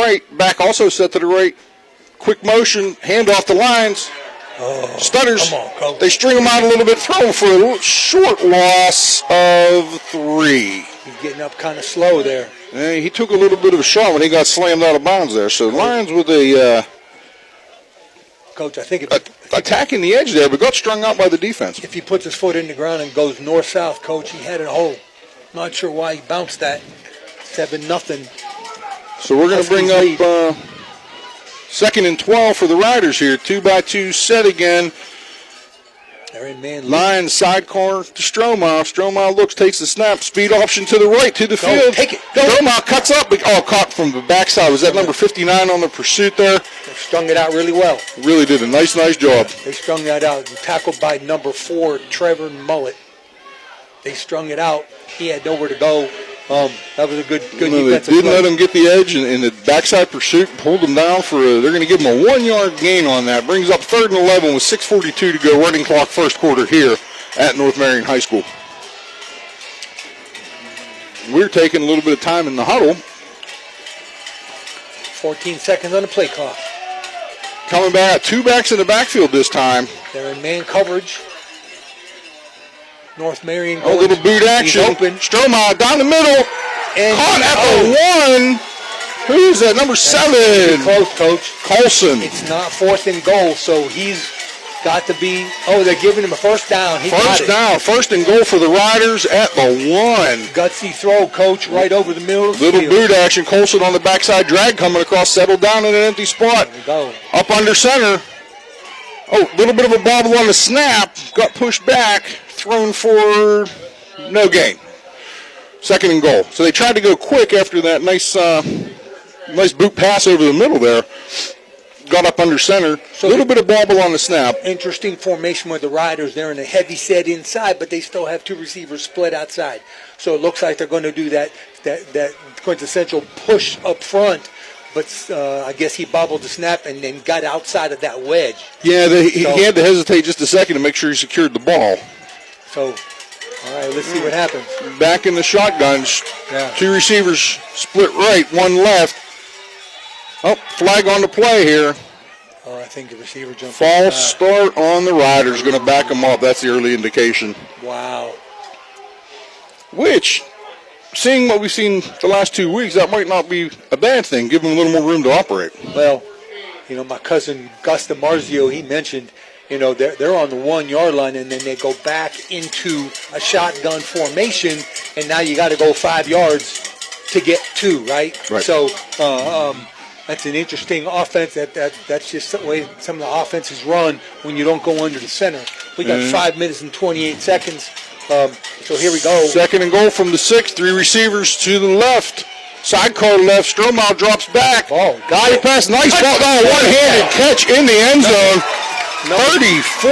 right. Back also set to the right. Quick motion, hand off the lines. Stutters. Come on, Coach. They string him out a little bit, throw him for a short loss of 3. He's getting up kind of slow there. And he took a little bit of a shot when he got slammed out of bounds there. So Lions with a Coach, I think attacking the edge there, but got strung out by the defense. if he puts his foot in the ground and goes north-south, Coach, he had a hole. Not sure why he bounced that. 7-0. So we're going to bring up 2nd and 12 for the Riders here. 2-by-2 set again. They're in man. Lions sidecar to Strohmeyer. Strohmeyer looks, takes the snap, speed option to the right, to the field. Take it. Go. Strohmeyer cuts up. Caught from the backside. Was that number 59 on the pursuit there? They strung it out really well. Really did a nice job. They strung that out. Tackled by number 4, Trevor Mullet. They strung it out. He had nowhere to go. That was a good defensive They didn't play. let him get the edge in the backside pursuit. Pulled him down they're going to give him a 1-yard gain on that. Brings up 3rd and 11 with 6:42 to go. Running clock first quarter here at North Marion High School. We're taking a little bit of time in the huddle. 14 seconds on the play clock. Coming back, 2 backs in the backfield this time. They're in man coverage. North Marion. A little boot action. He's open. Strohmeyer down the middle. And Caught at the 1. Who's that? Number 7. Close, Coach. Colson. It's not 4th and goal, so he's got to be. They're giving him a first down. He got First it. down. 1st and goal for the Riders at the 1. Gutsy throw, Coach, right over the middle of the Little field. boot action. Colson on the backside drag coming across. Settled down in an empty spot. There we go. Up under center. Little bit of a bobble on the snap. Got pushed back. Thrown for no gain. 2nd and goal. So they tried to go quick after that nice boot pass over the middle there. Got up under center. A little bit of bobble on the snap. Interesting formation with the Riders. They're in a heavy set inside, but they still have 2 receivers split outside. So it looks like they're going to do that quintessential push up front. But I guess he bobbled the snap and then got outside of that wedge. Yeah, he had to hesitate just a second to make sure he secured the ball. So, all right, let's see what happens. Back in the shotguns. Yeah. 2 receivers split right, 1 left. Flag on the play here. I think the receiver jumped. False start on the Riders. Going to back them up. That's the early indication. Wow. Which, seeing what we've seen the last 2 weeks, that might not be a bad thing. Give them a little more room to operate. Well, my cousin Gus DiMarzio, he mentioned, they're on the 1-yard line and then they go back into a shotgun formation, and now you got to go 5 yards to get 2, right? Right. So that's an interesting offense. That's just the way some of the offenses run when you don't go under the center. We got 5 minutes and 28 seconds. So here we go. 2nd and goal from the 6. 3 receivers to the left. Sidecar left. Strohmeyer drops back. Got it past. Nice ball. One-handed catch in the end zone. 34.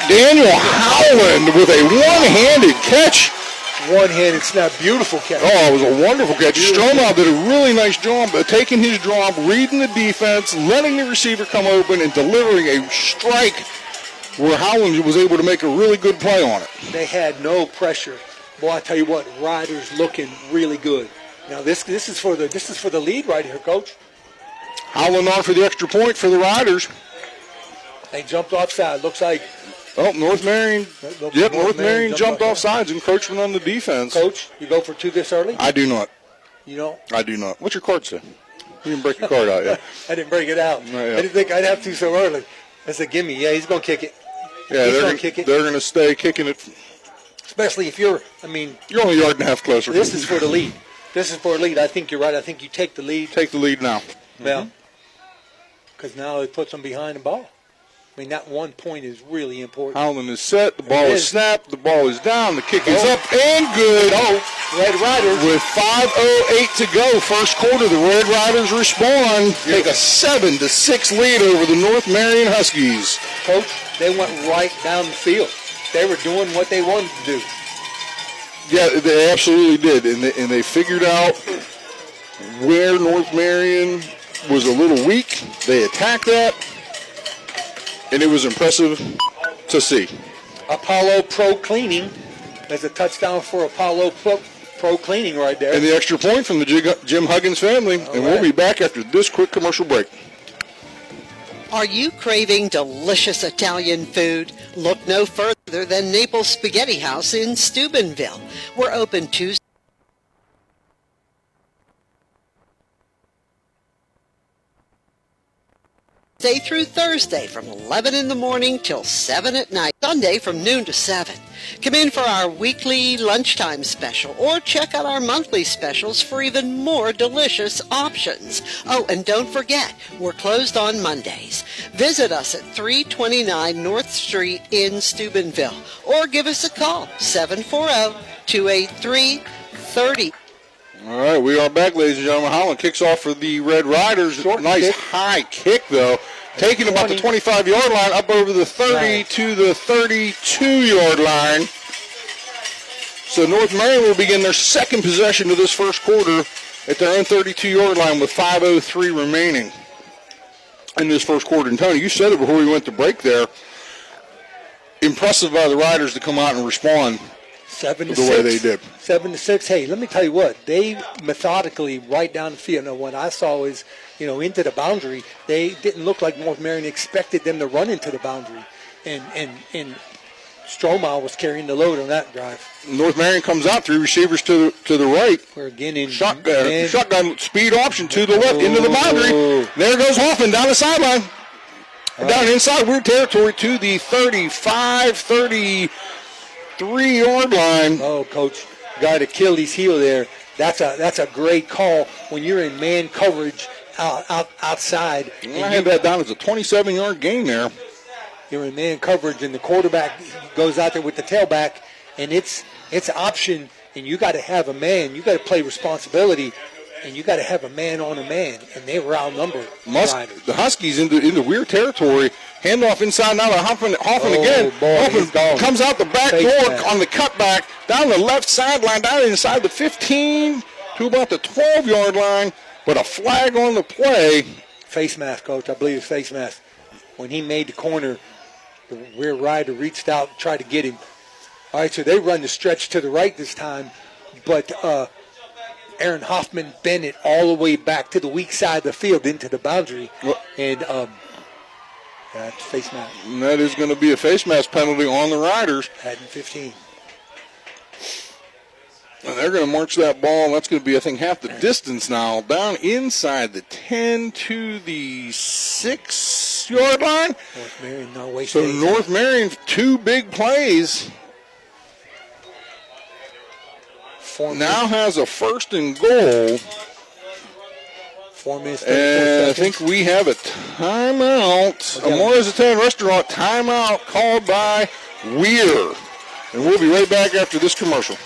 Daniel Howland with a one-handed catch. One-handed snap. Beautiful catch. It was a wonderful catch. Strohmeyer did a really nice job of taking his drop, reading the defense, letting the receiver come open, and delivering a strike where Howland was able to make a really good play on it. They had no pressure. Boy, I tell you what, Riders looking really good. Now this is for the lead right here, Coach. Howland on for the extra point for the Riders. They jumped offside. Looks like. North Marion. North Marion jumped off sides, encroachment on the defense. Coach, you go for 2 this early? I do not. You don't? I do not. What's your card say? You didn't break your card out yet. I didn't break it out. Not yet. I didn't think I'd have to so early. That's a gimme. Yeah, he's going to kick it. Yeah, He's going to kick it. They're going to stay kicking it. Especially if you're only a yard and a half closer. This is for the lead. I think you're right. I think you take the lead. Take the lead now. Well, because now it puts them behind the ball. I mean, that 1 point is really important. Howland is set. The ball is snapped. The ball is down. The kick is up and good. Red Riders. With 5:08 to go, first quarter, the Red Riders respond. Take a 7-6 lead over the North Marion Huskies. Coach, they went right down the field. They were doing what they wanted to do. Yeah, they absolutely did. And they figured out where North Marion was a little weak. They attacked that. And it was impressive to see. Apollo Pro Cleaning. There's a touchdown for Apollo Pro pro cleaning right there. And the extra point from the Jim Huggins family. And we'll be back after this quick commercial break. Are you craving delicious Italian food? Look no further than Naples Spaghetti House in Steubenville. We're open Tuesday through Thursday from 11 in the morning till 7 at night. Sunday from noon to 7. Come in for our weekly lunchtime special or check out our monthly specials for even more delicious options. Oh, and don't forget, we're closed on Mondays. Visit us at 329 North Street in Steubenville or give us a call, 740-283-30. All right, we are back, ladies and gentlemen. Holland kicks off for the Red Riders. Nice high kick, though. Taking about the 25-yard line, up over the 30 to the 32-yard line. So North Marion will begin their second possession of this first quarter at their own 32-yard line with 5:03 remaining in this first quarter. And Tony, you said it before we went to break there. Impressive by the Riders to come out and respond 7-6. The way they did. 7-6. Hey, let me tell you what. They methodically right down the field. Now, what I saw is, into the boundary, they didn't look like North Marion expected them to run into the boundary. And Stromal was carrying the load on that drive. North Marion comes out, three receivers to the right. We're again in shotgun speed option to the left, into the boundary. There goes Hoffman down the sideline. Down inside weird territory to the 35, 33-yard line. Oh, Coach, got Achilles heel there. That's a great call when you're in man coverage outside. I had that down as a 27-yard gain there. You're in man coverage, and the quarterback goes out there with the tailback, and it's option, and you got to have a man. You got to play responsibility, and you got to have a man on a man, and they were outnumbered. The Huskies into weird territory. Handoff inside now to Hoffman again. Hoffman comes out the back door on the cutback, down the left sideline, down inside the 15 to about the 12-yard line, but a flag on the play. Face mask, Coach. I believe it's face mask. When he made the corner, the rear rider reached out and tried to get him. All right, so they run the stretch to the right this time, but Aaron Hoffman bent it all the way back to the weak side of the field into the boundary, and that's face mask. And that is going to be a face mask penalty on the Riders. At 15. And they're going to march that ball. That's going to be, I think, half the distance now. Down inside the 10 to the 6-yard line. North Marion not wasting. So North Marion, two big plays. Now has a first and goal. 4 minutes, 34 and seconds. I think we have a timeout. Amore's Italian Restaurant timeout called by WEIR. And we'll be right back after this commercial.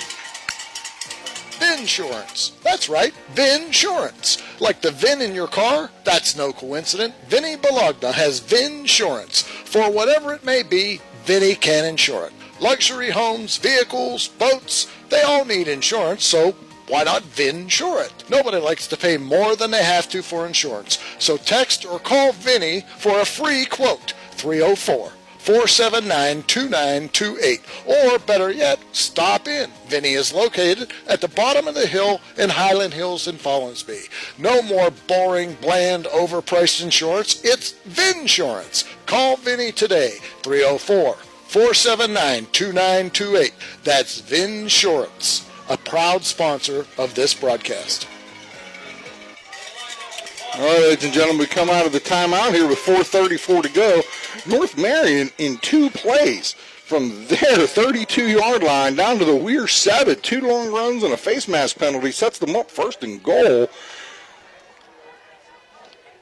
Vinsurance. That's right, Vinsurance. Like the VIN in your car? That's no coincidence. Vinny Bologna has Vinsurance. For whatever it may be, Vinny can insure it. Luxury homes, vehicles, boats, they all need insurance, so why not Vinsure it? Nobody likes to pay more than they have to for insurance. So text or call Vinny for a free quote, 304-479-2928. Or better yet, stop in. Vinny is located at the bottom of the hill in Highland Hills in Follinsby. No more boring, bland, overpriced insurance. It's Vinsurance. Call Vinny today, 304-479-2928. That's Vinsurance, a proud sponsor of this broadcast. All right, ladies and gentlemen, we come out of the timeout here with 4:34 to go. North Marion in two plays from their 32-yard line down to the WEIR 7. 2 long runs and a face mask penalty sets them up first and goal.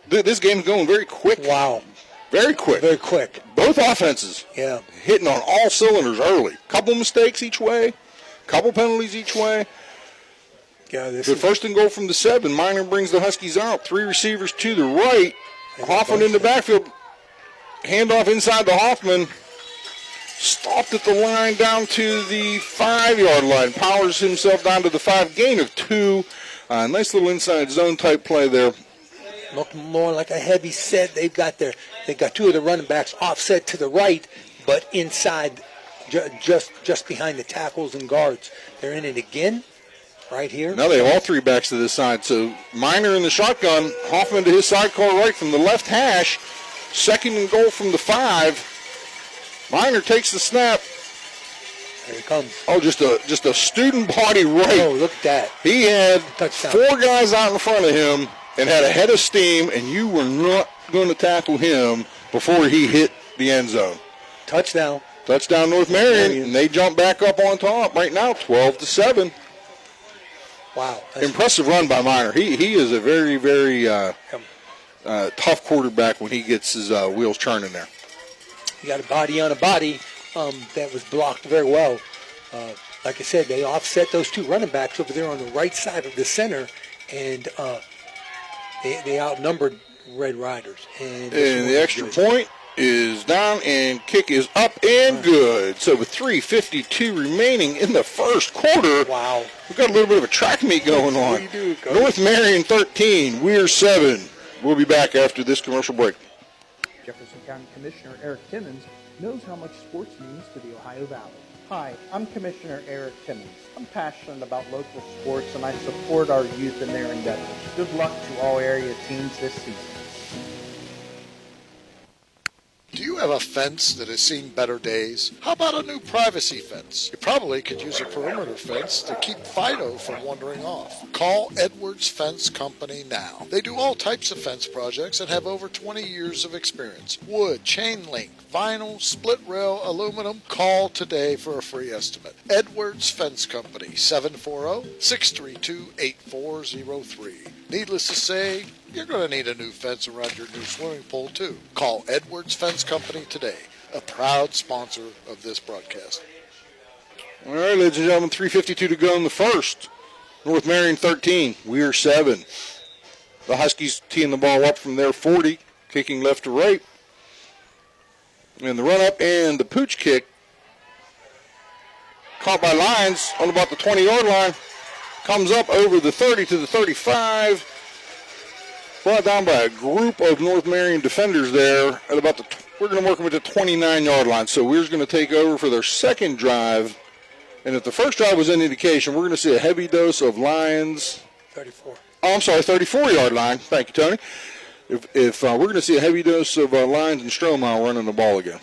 This game's going very quick. Wow. Very quick. Very quick. Both offenses hitting on all cylinders early. Couple mistakes each way. Couple penalties each way. Yeah, the first and goal from the 7. Minor brings the Huskies out. 3 receivers to the right. Hoffman in the backfield. Handoff inside to Hoffman. Stopped at the line down to the 5-yard line. Powers himself down to the 5. Gain of 2. Nice little inside zone type play there. Look more like a heavy set. They've got 2 of the running backs offset to the right, but inside, just behind the tackles and guards. They're in it again. Right here. Now they have all three backs to this side. So Minor in the shotgun, Hoffman to his sidecar right from the left hash. 2nd and goal from the 5. Minor takes the snap. There he comes. Oh, just a student body right. Oh, look at that. He had Touchdown. 4 guys out in front of him and had a head of steam, and you were not going to tackle him before he hit the end zone. Touchdown. Touchdown North Marion, and they jump back up on top right now, 12-7. Wow. Impressive run by Minor. He is a very, very tough quarterback when he gets his wheels churning there. He got a body on a body that was blocked very well. Like I said, they offset those 2 running backs over there on the right side of the center, and they outnumbered Red Riders. And the extra point is down, and kick is up and good. So with 3:52 remaining in the first quarter, wow, we've got a little bit of a track meet going on. What do you do, Coach? North Marion 13, WEIR 7. We'll be back after this commercial break. Jefferson County Commissioner Eric Timmons knows how much sports means to the Ohio Valley. Hi, I'm Commissioner Eric Timmons. I'm passionate about local sports and I support our youth in their endeavors. Good luck to all area teams this season. Do you have a fence that has seen better days? How about a new privacy fence? You probably could use a perimeter fence to keep Fido from wandering off. Call Edwards Fence Company now. They do all types of fence projects and have over 20 years of experience. Wood, chain link, vinyl, split rail, aluminum. Call today for a free estimate. Edwards Fence Company, 740-632-8403. Needless to say, you're going to need a new fence around your new swimming pool, too. Call Edwards Fence Company today, a proud sponsor of this broadcast. All right, ladies and gentlemen, 3:52 to go in the first. North Marion 13, WEIR 7. The Huskies teeing the ball up from their 40, kicking left to right. And the run-up and the pooch kick caught by Lyons on about the 20-yard line. Comes up over the 30 to the 35. Brought down by a group of North Marion defenders there at about we're going to work them at the 29-yard line. So WEIR's going to take over for their second drive. And if the first drive was any indication, we're going to see a heavy dose of Lyons. 34. Oh, I'm sorry, 34-yard line. Thank you, Tony. If we're going to see a heavy dose of Lyons and Strohmeyer running the ball again.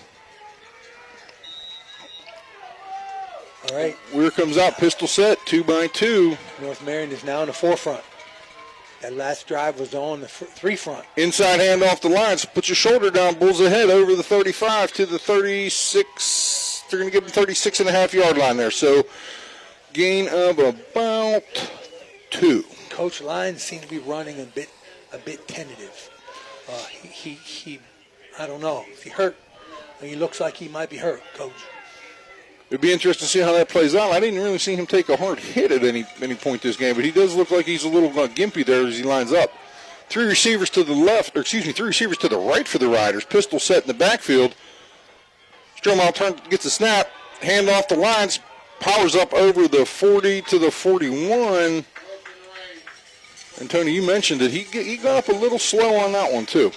All right. WEIR comes out, pistol set, 2-by-2. North Marion is now in the 4 front. That last drive was on the 3 front. Inside hand off the line. So put your shoulder down, bulls ahead over the 35 to the 36. They're going to give them 36.5-yard line there. So gain of about 2. Coach Lyons seemed to be running a bit tentative. He I don't know. Is he hurt? He looks like he might be hurt, Coach. It'd be interesting to see how that plays out. I didn't really see him take a hard hit at any point this game, but he does look like he's a little gimpy there as he lines up. 3 receivers to the left, 3 receivers to the right for the Riders. Pistol set in the backfield. Strohmeyer gets a snap, hand off the lines, powers up over the 40 to the 41. And Tony, you mentioned it. He got up a little slow on that one too.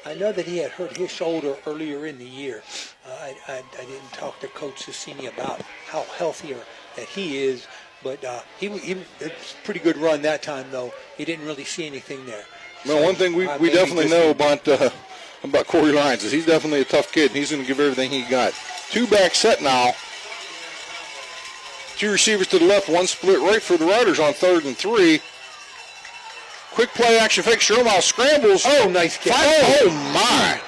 I know that he had hurt his shoulder earlier in the year. I didn't talk to Coach Cicini about how healthier that he is, but it's a pretty good run that time, though. He didn't really see anything there. Well, one thing we definitely know about Corey Lyons is he's definitely a tough kid, and he's going to give everything he got. 2-back set now. 2 receivers to the left, 1 split right for the Riders on 3rd and 3. Quick play action fake. Strohmeyer scrambles. Oh, nice kick. Oh, my.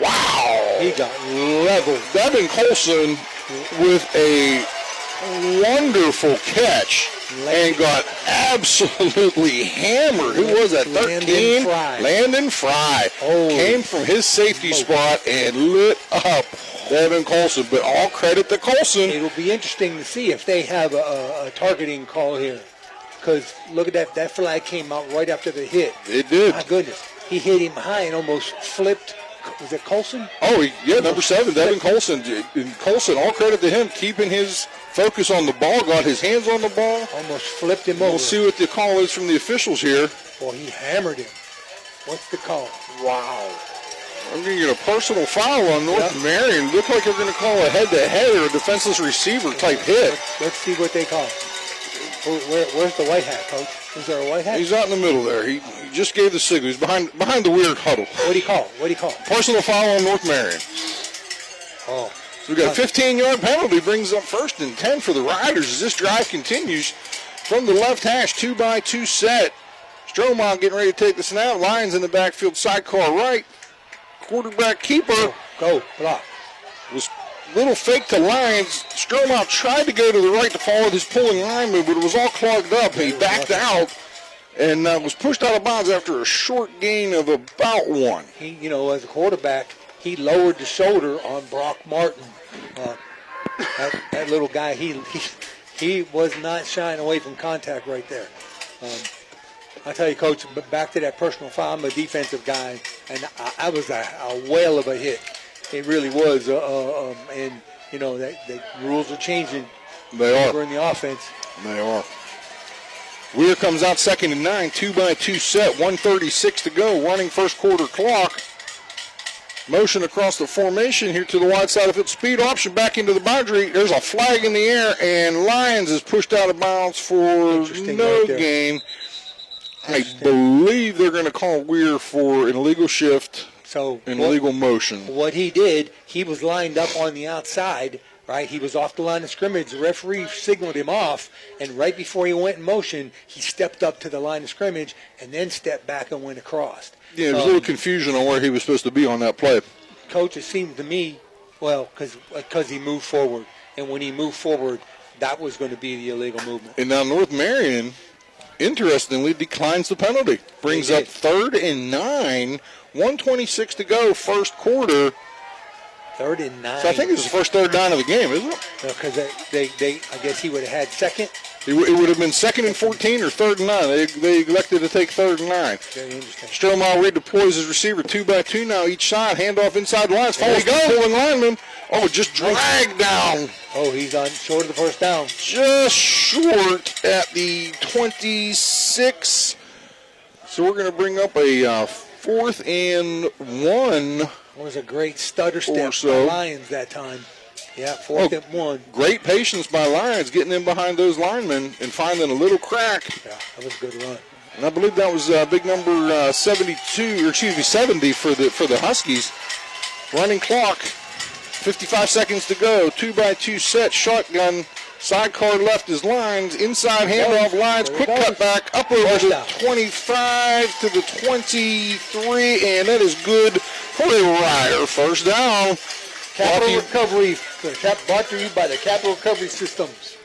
Wow. He got leveled. Devin Colson with a wonderful catch and got absolutely hammered. Who was that? 13? Landon Fry. Oh. Came from his safety spot and lit up Devin Colson. But all credit to Colson. It'll be interesting to see if they have a targeting call here. Because look at that. That flag came out right after the hit. It did. My goodness. He hit him high and almost flipped. Was it Colson? Oh, yeah, number 7, Devin Colson. And Colson, all credit to him, keeping his focus on the ball, got his hands on the ball. Almost flipped him over. We'll see what the call is from the officials here. Boy, he hammered him. What's the call? Wow. I'm going to get a personal foul on North Marion. Look like they're going to call a head-to-head or a defenseless receiver type hit. Let's see what they call. Where's the white hat, Coach? Is there a white hat? He's out in the middle there. He just gave the signal. He's behind the weird huddle. What do you call? Personal foul on North Marion. Oh. So we got a 15-yard penalty, brings up 1st and 10 for the Riders as this drive continues from the left hash, 2-by-2 set. Stroman getting ready to take the snap. Lions in the backfield, sidecar right. Quarterback keeper. Go, block. Was little fake to Lions. Stroman tried to go to the right to follow his pulling lineman, but it was all clogged up. He backed out and was pushed out of bounds after a short gain of about 1. He, as a quarterback, he lowered the shoulder on Brock Martin. That little guy, he was not shying away from contact right there. I tell you, Coach, back to that personal foul. I'm a defensive guy, and I was a whale of a hit. It really was. And the rules are changing. They are. Over in the offense. They are. WEIR comes out 2nd and 9, 2-by-2 set, 1:36 to go, running first quarter clock. Motion across the formation here to the wide side of the field. Speed option back into the boundary. There's a flag in the air, and Lions is pushed out of bounds for no gain. I believe they're going to call WEIR for an illegal shift and illegal motion. What he did, he was lined up on the outside, right? He was off the line of scrimmage. The referee signaled him off, and right before he went in motion, he stepped up to the line of scrimmage and then stepped back and went across. Yeah, there was a little confusion on where he was supposed to be on that play. Coach, it seemed to me, because he moved forward. And when he moved forward, that was going to be the illegal movement. And now North Marion, interestingly, declines the penalty. Brings up 3rd and 9, 1:26 to go, first quarter. 3rd and 9. So I think this is the first 3rd down of the game, isn't it? Because I guess he would have had second. It would have been 2nd and 14 or 3rd and 9. They elected to take 3rd and 9. Very interesting. Stroman redeploys his receiver 2-by-2 now each side. Handoff inside the lines. Follows the pulling lineman. Oh, just dragged down. Oh, he's on short of the first down. Just short at the 26. So we're going to bring up a 4th and 1. It was a great stutter step for the Lions that time. Yeah, 4th and 1. Great patience by Lions getting in behind those linemen and finding a little crack. Yeah, that was a good run. And I believe that was big number 70 for the Huskies. Running clock, 55 seconds to go. 2-by-2 set, shotgun. Sidecar left is Lions. Inside handoff Lions. Quick cut back up over the 25 to the 23, and that is good for a Rider. First down. Capital Recovery, brought to you by the Capital Recovery Systems.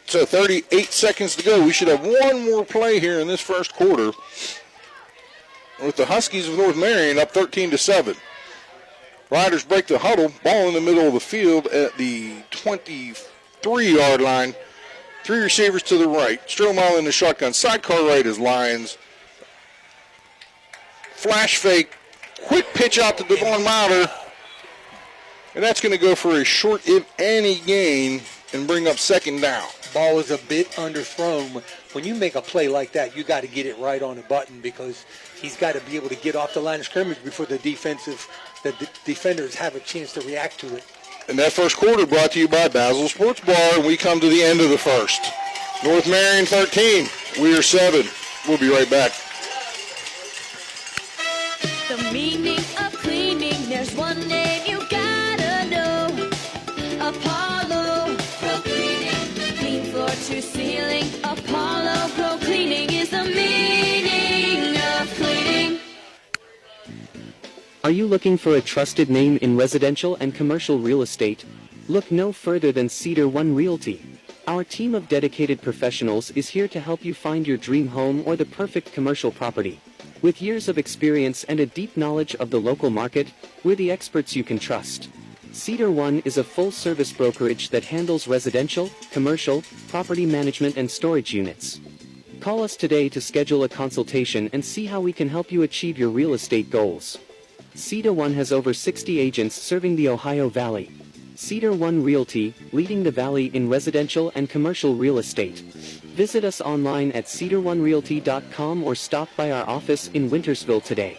So 38 seconds to go. We should have one more play here in this first quarter with the Huskies of North Marion up 13-7. Riders break the huddle. Ball in the middle of the field at the 23-yard line. 3 receivers to the right. Stroman in the shotgun. Sidecar right is Lions. Flash fake. Quick pitch out to Devon Mouter. And that's going to go for a short, if any, gain and bring up 2nd down. Ball is a bit underthrown. When you make a play like that, you got to get it right on the button because he's got to be able to get off the line of scrimmage before the defenders have a chance to react to it. And that first quarter brought to you by Basil Sports Bar, and we come to the end of the first. North Marion 13, WEIR 7. We'll be right back. The meaning of cleaning, there's one name you gotta know. Apollo Pro Cleaning, clean floor to ceiling. Apollo Pro Cleaning is the meaning of cleaning. Are you looking for a trusted name in residential and commercial real estate? Look no further than Cedar One Realty. Our team of dedicated professionals is here to help you find your dream home or the perfect commercial property. With years of experience and a deep knowledge of the local market, we're the experts you can trust. Cedar One is a full-service brokerage that handles residential, commercial, property management and storage units. Call us today to schedule a consultation and see how we can help you achieve your real estate goals. Cedar One has over 60 agents serving the Ohio Valley. Cedar One Realty, leading the Valley in residential and commercial real estate. Visit us online at cedaronerealty.com or stop by our office in Wintersville today.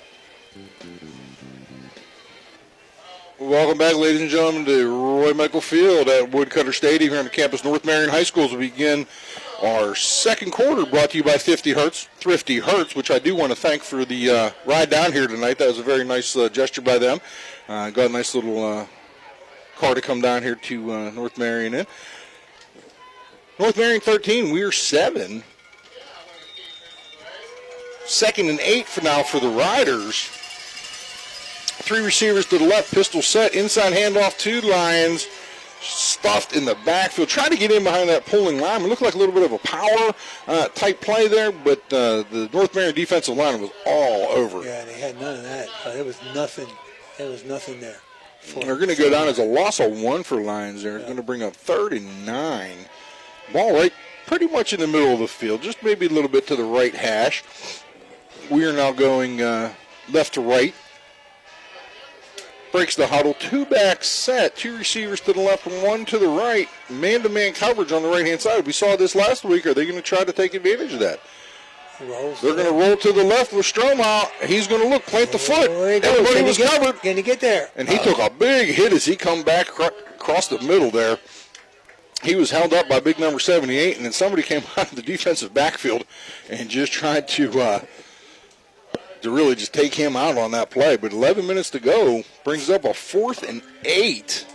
welcome back, ladies and gentlemen, to Roy Michael Field at Woodcutter Stadium here on the campus of North Marion High School as we begin our second quarter, brought to you by Thrifty Hertz, which I do want to thank for the ride down here tonight. That was a very nice gesture by them. Got a nice little car to come down here to North Marion in. North Marion 13, we're 7. 2nd and 8 for now for the Riders. 3 receivers to the left, pistol set, inside handoff to Lions, stuffed in the backfield, trying to get in behind that pulling lineman. Looked like a little bit of a power type play there, but the North Marion defensive line was all over. Yeah, they had none of that. There was nothing. There was nothing there. They're going to go down as a loss of 1 for Lions there. It's going to bring up 3rd and 9. Ball right pretty much in the middle of the field, just maybe a little bit to the right hash. We are now going left to right. Breaks the huddle, 2-back set, 2 receivers to the left and 1 to the right. Man-to-man coverage on the right-hand side. We saw this last week. Are they going to try to take advantage of that? They're going to roll to the left with Strohmeyer. He's going to look, plant the foot. Everybody was covered. Can he get there? And he took a big hit as he come back across the middle there. He was held up by big number 78, and then somebody came out of the defensive backfield and just tried to really just take him out on that play. But 11 minutes to go brings up a 4th and 8.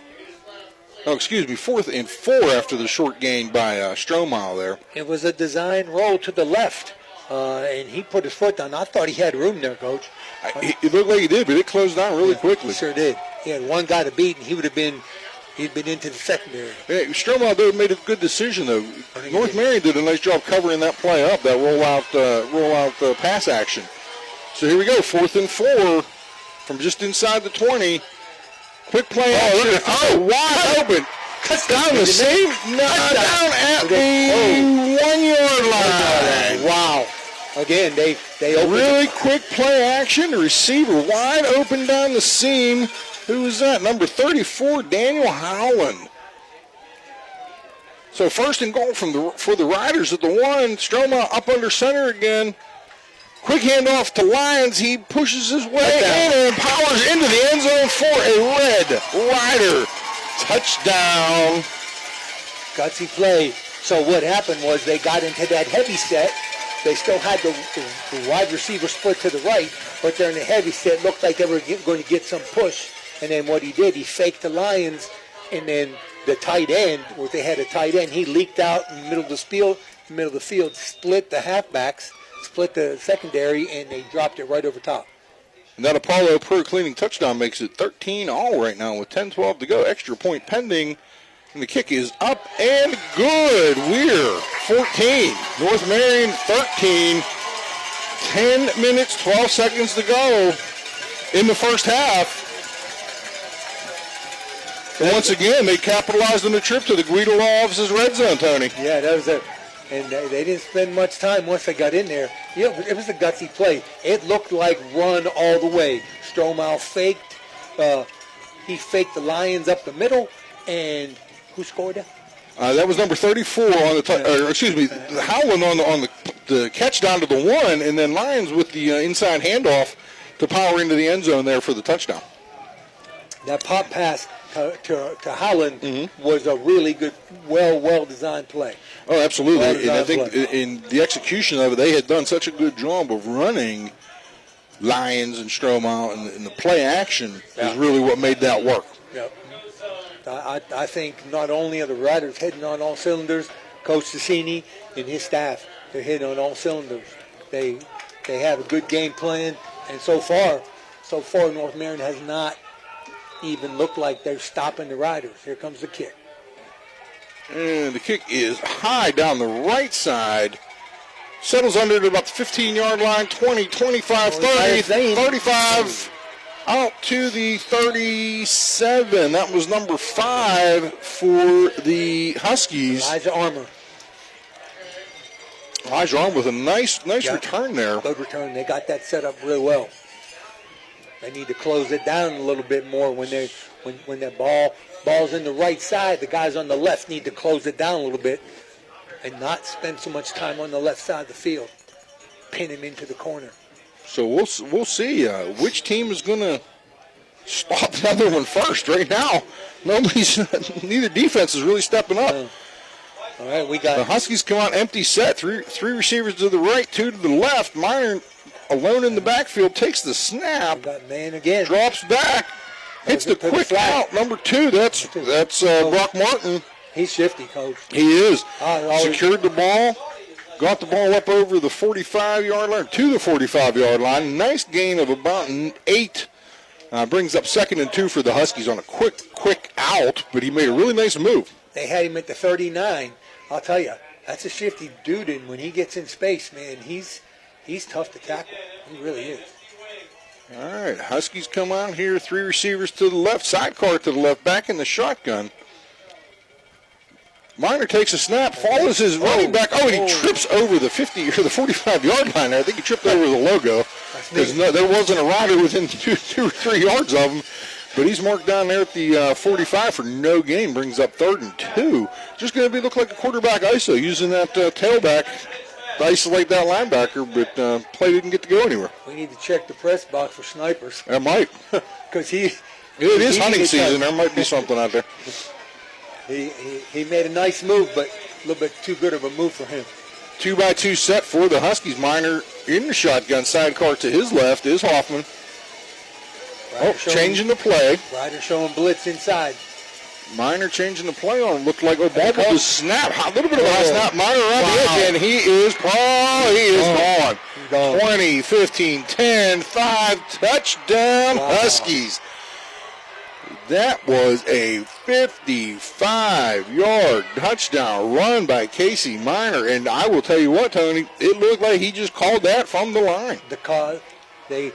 Oh, excuse me, 4th and 4 after the short gain by Strohmeyer there. It was a design roll to the left, and he put his foot down. I thought he had room there, Coach. It looked like he did, but it closed down really quickly. He sure did. He had one guy to beat, and he'd been into the secondary. Yeah, Strohmeyer made a good decision, though. North Marion did a nice job covering that play up, that roll-out pass action. So here we go, 4th and 4 from just inside the 20. Quick play action. Wide open. Down the same, down at the 1-yard line. Wow. Again, they opened really quick play action. The receiver wide open down the seam. Who is that? Number 34, Daniel Howland. So 1st and goal for the Riders at the 1. Strohmeyer up under center again. Quick handoff to Lyons. He pushes his way in and powers into the end zone for a Red Rider touchdown. Gutsy play. So what happened was they got into that heavy set. They still had the wide receiver split to the right, but they're in the heavy set. Looked like they were going to get some push. And then what he did, he faked the Lions, and then the tight end, where they had a tight end, he leaked out in the middle of the field, split the halfbacks, split the secondary, and they dropped it right over top. And that Apollo Pro Cleaning touchdown makes it 13-all right now with 10-12 to go. Extra point pending. And the kick is up and good. WEIR 14. North Marion 13. 10 minutes, 12 seconds to go in the first half. And once again, they capitalized on the trip to the Guido Law Office's red zone, Tony. Yeah, that was it. And they didn't spend much time once they got in there. It was a gutsy play. It looked like run all the way. Strohmeyer faked. He faked the Lions up the middle. And who scored that? That was number 34 on the Howland on the catch down to the 1, and then Lions with the inside handoff to power into the end zone there for the touchdown. That pop pass to Howland was a really good, well-designed play. Oh, absolutely. And I think in the execution of it, they had done such a good job of running Lions and Strohmeyer, and the play action is really what made that work. Yep. I think not only are the Riders hitting on all cylinders, Coach Cassini and his staff, they're hitting on all cylinders. They have a good game plan, and so far North Marion has not even looked like they're stopping the Riders. Here comes the kick. And the kick is high down the right side. Settles under at about the 15-yard line, 20, 25, 30, 35, out to the 37. That was number 5 for the Huskies. Elijah Armour with a nice return there. Good return. They got that set up really well. They need to close it down a little bit more when that ball's in the right side. The guys on the left need to close it down a little bit and not spend so much time on the left side of the field. Pin him into the corner. So we'll see which team is going to stop the other one first. Right now, neither defense is really stepping up. All right, we The got Huskies come out empty set. Three receivers to the right, 2 to the left. Minor alone in the backfield takes the snap, man again. drops back, hits the quick flat. out. Number 2, that's Brock Martin. He's shifty, Coach. He is. always- Secured the ball, got the ball up over the 45-yard line, to the 45-yard line. Nice gain of about 8. Brings up 2nd and 2 for the Huskies on a quick out, but he made a really nice move. They had him at the 39. I'll tell you, that's a shifty dude, and when he gets in space, man, he's tough to tackle. He really is. All right, Huskies come out here, 3 receivers to the left, sidecar to the left, back in the shotgun. Minor takes a snap, follows his running back. Oh, and he trips over the 50 or the 45-yard line there. I think he tripped over the logo because there wasn't a rider within 2 or 3 yards of him. But he's marked down there at the 45 for no gain. Brings up 3rd and 2. Just going to look like a quarterback ISO using that tailback to isolate that linebacker, but play didn't get to go anywhere. We need to check the press box for snipers. That might. Because It is hunting season. There might be something out there. He made a nice move, but a little bit too good of a move for him. 2-by-2 set for the Huskies. Minor in the shotgun. Sidecar to his left is Hoffman. Changing the play. Ryder showing blitz inside. Minor changing the play on him. Looked like ball was snap. A little bit of a high snap. Minor around the edge, and he is gone. 20, 15, 10, 5, touchdown Huskies. That was a 55-yard touchdown run by Casey Minor, and I will tell you what, Tony, it looked like he just called that from the line. They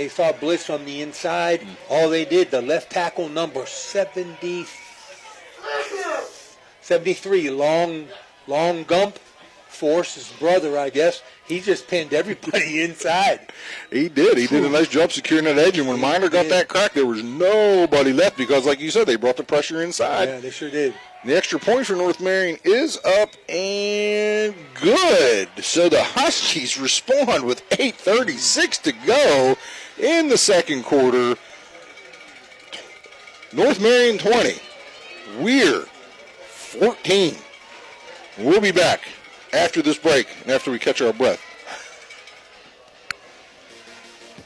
saw blitz from the inside. All they did, the left tackle number 73, long Gump, Force's brother, I guess. He just pinned everybody inside. He did. He did a nice job securing that edge, and when Minor got that crack, there was nobody left because, like you said, they brought the pressure inside. Yeah, they sure did. The extra point for North Marion is up and good. So the Huskies respond with 8:36 to go in the second quarter. North Marion 20, WEIR 14. We'll be back after this break and after we catch our breath.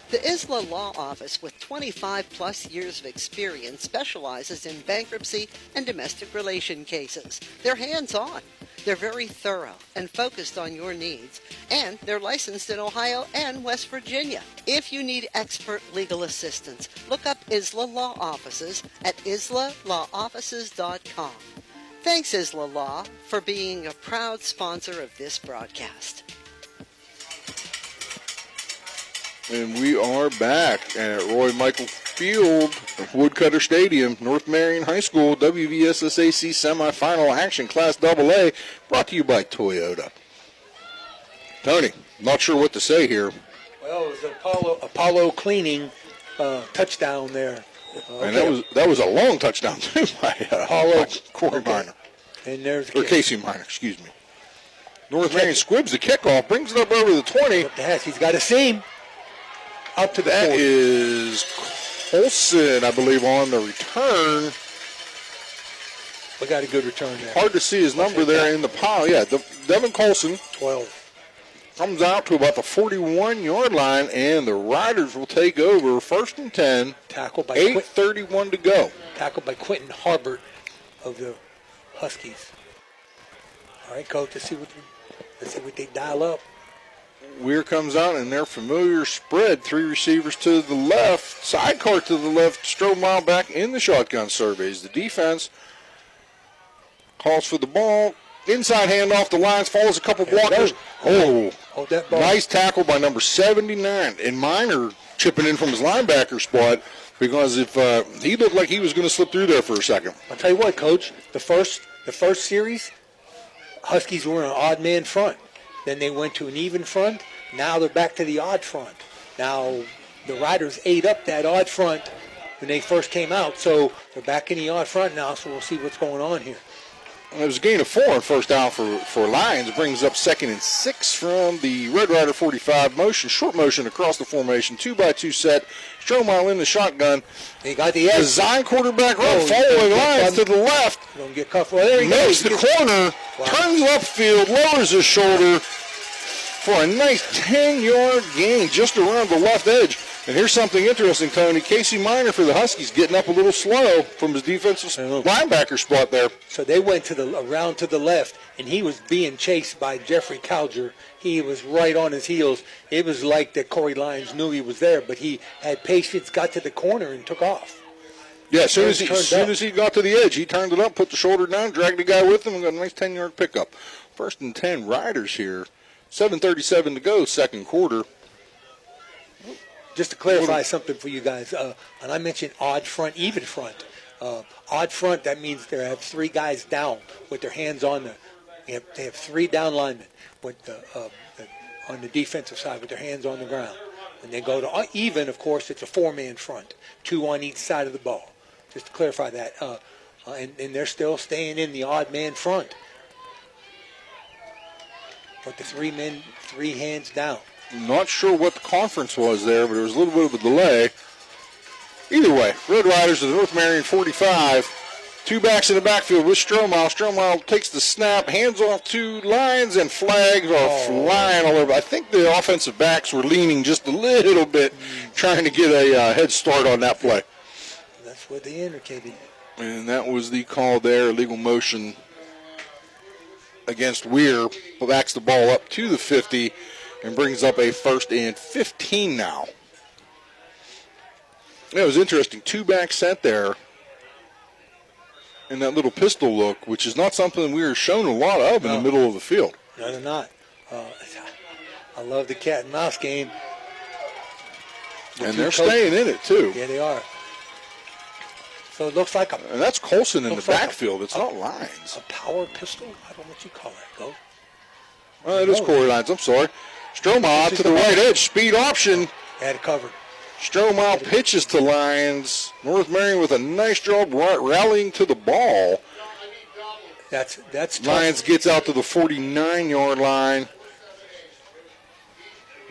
The Isla Law Office, with 25-plus years of experience, specializes in bankruptcy and domestic relation cases. They're hands-on. They're very thorough and focused on your needs, and they're licensed in Ohio and West Virginia. If you need expert legal assistance, look up Isla Law Offices at islawoffices.com. Thanks, Isla Law, for being a proud sponsor of this broadcast. And we are back at Roy Michael Field of Woodcutter Stadium, North Marion High School, WVSSAC semifinal action, Class AA, brought to you by Toyota. Tony, not sure what to say here. Well, it was Apollo cleaning touchdown there. And that was a long touchdown, too, by Corey Minor. And there's Casey Minor, excuse me. North Marion squibs the kickoff, brings it up over the 20. Up the hash. He's got a seam. Up to the That 40. is Colson, I believe, on the return. We got a good return there. Hard to see his number there in the pile. Yeah, Devin Colson 12. comes out to about the 41-yard line, and the Riders will take over 1st and 10. Tackle by 8:31 to go. Tackled by Quentin Harbert of the Huskies. All right, Coach, let's see what they dial up. WEIR comes out in their familiar spread. 3 receivers to the left, sidecar to the left, Stromile back in the shotgun surveys. The defense calls for the ball. Inside handoff, the lines, follows a couple blockers. Hold that ball. Nice tackle by number 79. And Minor chipping in from his linebacker spot because if he looked like he was going to slip through there for a second. I'll tell you what, Coach, the first series, Huskies were an odd man front. Then they went to an even front. Now they're back to the odd front. Now the Riders ate up that odd front when they first came out, so they're back in the odd front now, so we'll see what's going on here. It was a gain of 4 on first down for Lions. It brings up 2nd and 6 from the Red Rider 45 motion. Short motion across the formation. 2-by-2 set. Stromile in the shotgun. He got the edge. Design quarterback run. Oh, Following Lions to the left. Don't get cuffed. Well, there he Makes goes. the corner. Turns upfield. Lowers his shoulder for a nice 10-yard gain just around the left edge. And here's something interesting, Tony. Casey Minor for the Huskies getting up a little slow from his defensive linebacker spot there. So they went around to the left, and he was being chased by Jeffrey Calger. He was right on his heels. It was like that Corey Lyons knew he was there, but he had patience, got to the corner, and took off. Yeah, as soon as he got to the edge, he turned it up, put the shoulder down, dragged the guy with him, and got a nice 10-yard pickup. 1st and 10 Riders here. 7:37 to go, second quarter. Just to clarify something for you guys, and I mentioned odd front, even front. Odd front, that means they have 3 guys down with their hands on they have 3 down linemen with on the defensive side with their hands on the ground. And they go to even, of course, it's a 4-man front, 2 on each side of the ball. Just to clarify that. And they're still staying in the odd man front. But the 3 men, 3 hands down. Not sure what the conference was there, but there was a little bit of a delay. Either way, Red Riders of the North Marion 45. 2 backs in the backfield with Stromile. Stromile takes the snap, hands off to Lions, and flags are flying all over. I think the offensive backs were leaning just a little bit, trying to get a head start on that play. That's what they indicated. And that was the call there, illegal motion against WEIR. Backs the ball up to the 50 and brings up a 1st and 15 now. It was interesting. 2 back set there. And that little pistol look, which is not something we were shown a lot of in the middle of the field. No, they're not. I love the cat and mouse game. And they're staying in it, too. Yeah, they are. So it looks like a... And that's Colson in the looks like backfield. It's not Lyons. A power pistol? I don't know what you call that, Go. Well, it is Corey Lyons. I'm sorry. Stromile to the right edge. Speed option. Had it covered. Stromile pitches to Lyons. North Marion with a nice job rallying to the ball. That's tough. Lyons gets out to the 49-yard line.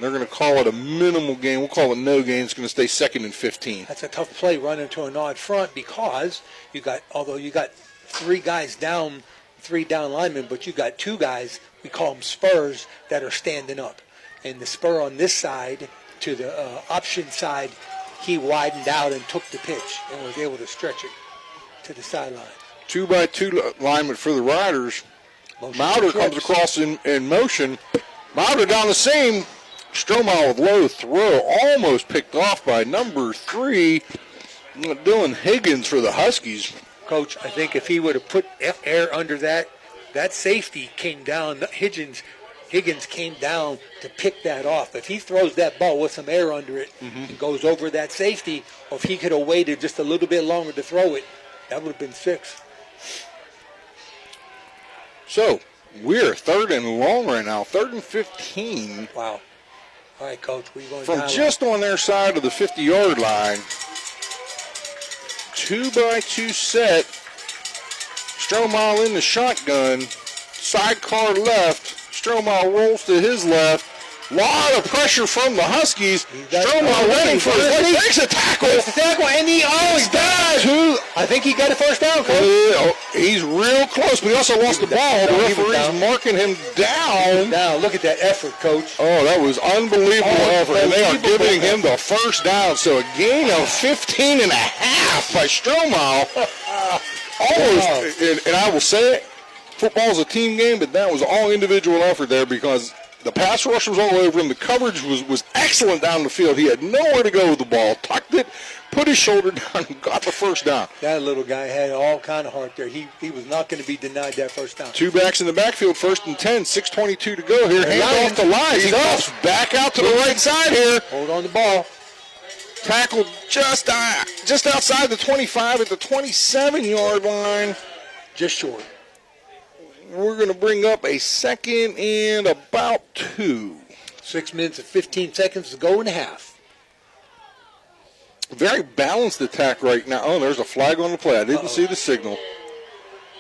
They're going to call it a minimal gain. We'll call it no gain. It's going to stay 2nd and 15. That's a tough play running to an odd front because although you got 3 guys down, 3 down linemen, but you got 2 guys, we call them spurs, that are standing up. And the spur on this side to the option side, he widened out and took the pitch and was able to stretch it to the sideline. 2-by-2 lineman for the Riders. Mauder comes across in motion. Mauder down the seam. Stromile with low throw, almost picked off by number 3, Dylan Higgins for the Huskies. Coach, I think if he would have put air under that safety came down. Higgins came down to pick that off. If he throws that ball with some air under it and goes over that safety, or if he could have waited just a little bit longer to throw it, that would have been 6. So, we're 3rd and long right now, 3rd and 15. Wow. All right, Coach, where you going From down just on their side of the 50-yard line. 2-by-2 set. Stromile in the shotgun. Sidecar left. Stromile rolls to his left. Lot of pressure from the Huskies. Stromile running for his legs. Takes a tackle. And he died. I think he got a first down, Coach. He's real close, but he also lost the ball. The referee's marking him down. Now, look at that effort, Coach. Oh, that was unbelievable effort. And they are giving him the first down. So a gain of 15 and a half by Stromile. Almost, and I will say it, football's a team game, but that was all individual effort there because the pass rush was all over him. The coverage was excellent down the field. He had nowhere to go with the ball. Tucked it, put his shoulder down, and got the first down. That little guy had all kind of heart there. He was not going to be denied that first down. 2 backs in the backfield, 1st and 10, 6:22 to go here. Hand off the line. He goes back out to the right side here. Hold on the ball. Tackled just outside the 25 at the 27-yard line. Just short. We're going to bring up a 2nd and about 2. 6 minutes and 15 seconds to go in a half. Very balanced attack right now. Oh, there's a flag on the play. I didn't see the signal.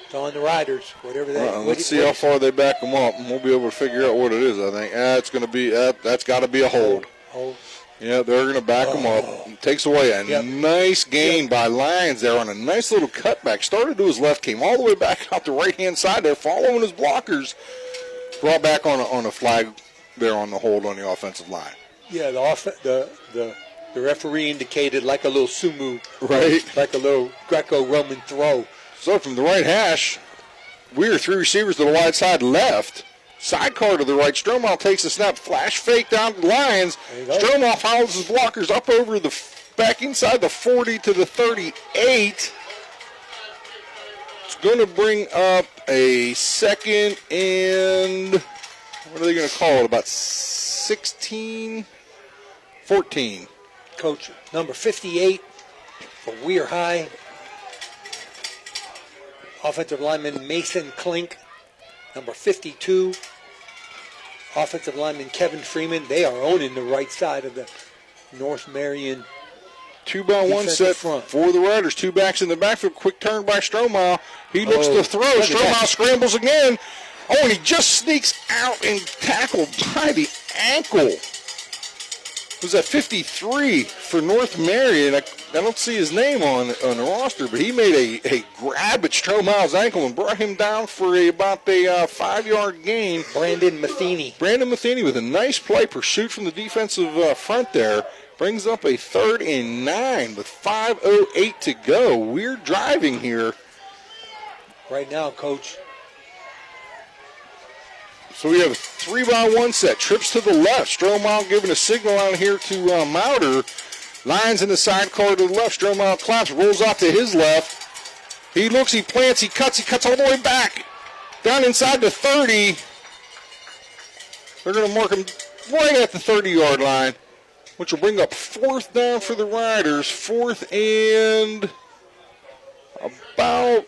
It's on the Riders, whatever that. Let's see how far they back them up, and we'll be able to figure out what it is, I think. It's going to be, that's got to be a hold. Hold. Yeah, they're going to back them up. Takes away a nice gain by Lyons there on a nice little cutback. Started to his left, came all the way back out the right-hand side there, following his blockers. Brought back on a flag there on the hold on the offensive line. Yeah, the referee indicated like a little sumo. Right. Like a little Greco-Roman throw. So from the right hash, WEIR, 3 receivers to the wide side left. Sidecar to the right. Stromal takes a snap. Flash fake down to Lyons. Stromal follows his blockers up over the back inside the 40 to the 38. It's going to bring up a second and, what are they going to call it, about 16, 14. Coach, number 58 for WEIR High. Offensive lineman Mason Klink. Number 52, offensive lineman Kevin Freeman. They are owning the right side of the North Marion 2-by-1 set front. For the Riders. 2 backs in the backfield. Quick turn by Stromal. He looks to throw. Stromal scrambles again. Oh, and he just sneaks out and tackled by the ankle. It was at 53 for North Marion. I don't see his name on the roster, but he made a grab at Stromal's ankle and brought him down for about a 5-yard gain. Brandon Matheny with a nice play pursuit from the defensive front there. Brings up a 3rd and 9 with 5:08 to go. We're driving here. Right now, Coach. So we have a 3-by-1 set. Trips to the left. Stromal giving a signal out here to Mauder. Lyons in the sidecar to the left. Stromal claps, rolls out to his left. He looks, he plants, he cuts all the way back. Down inside the 30. They're going to mark him right at the 30-yard line, which will bring up 4th down for the Riders. 4th and about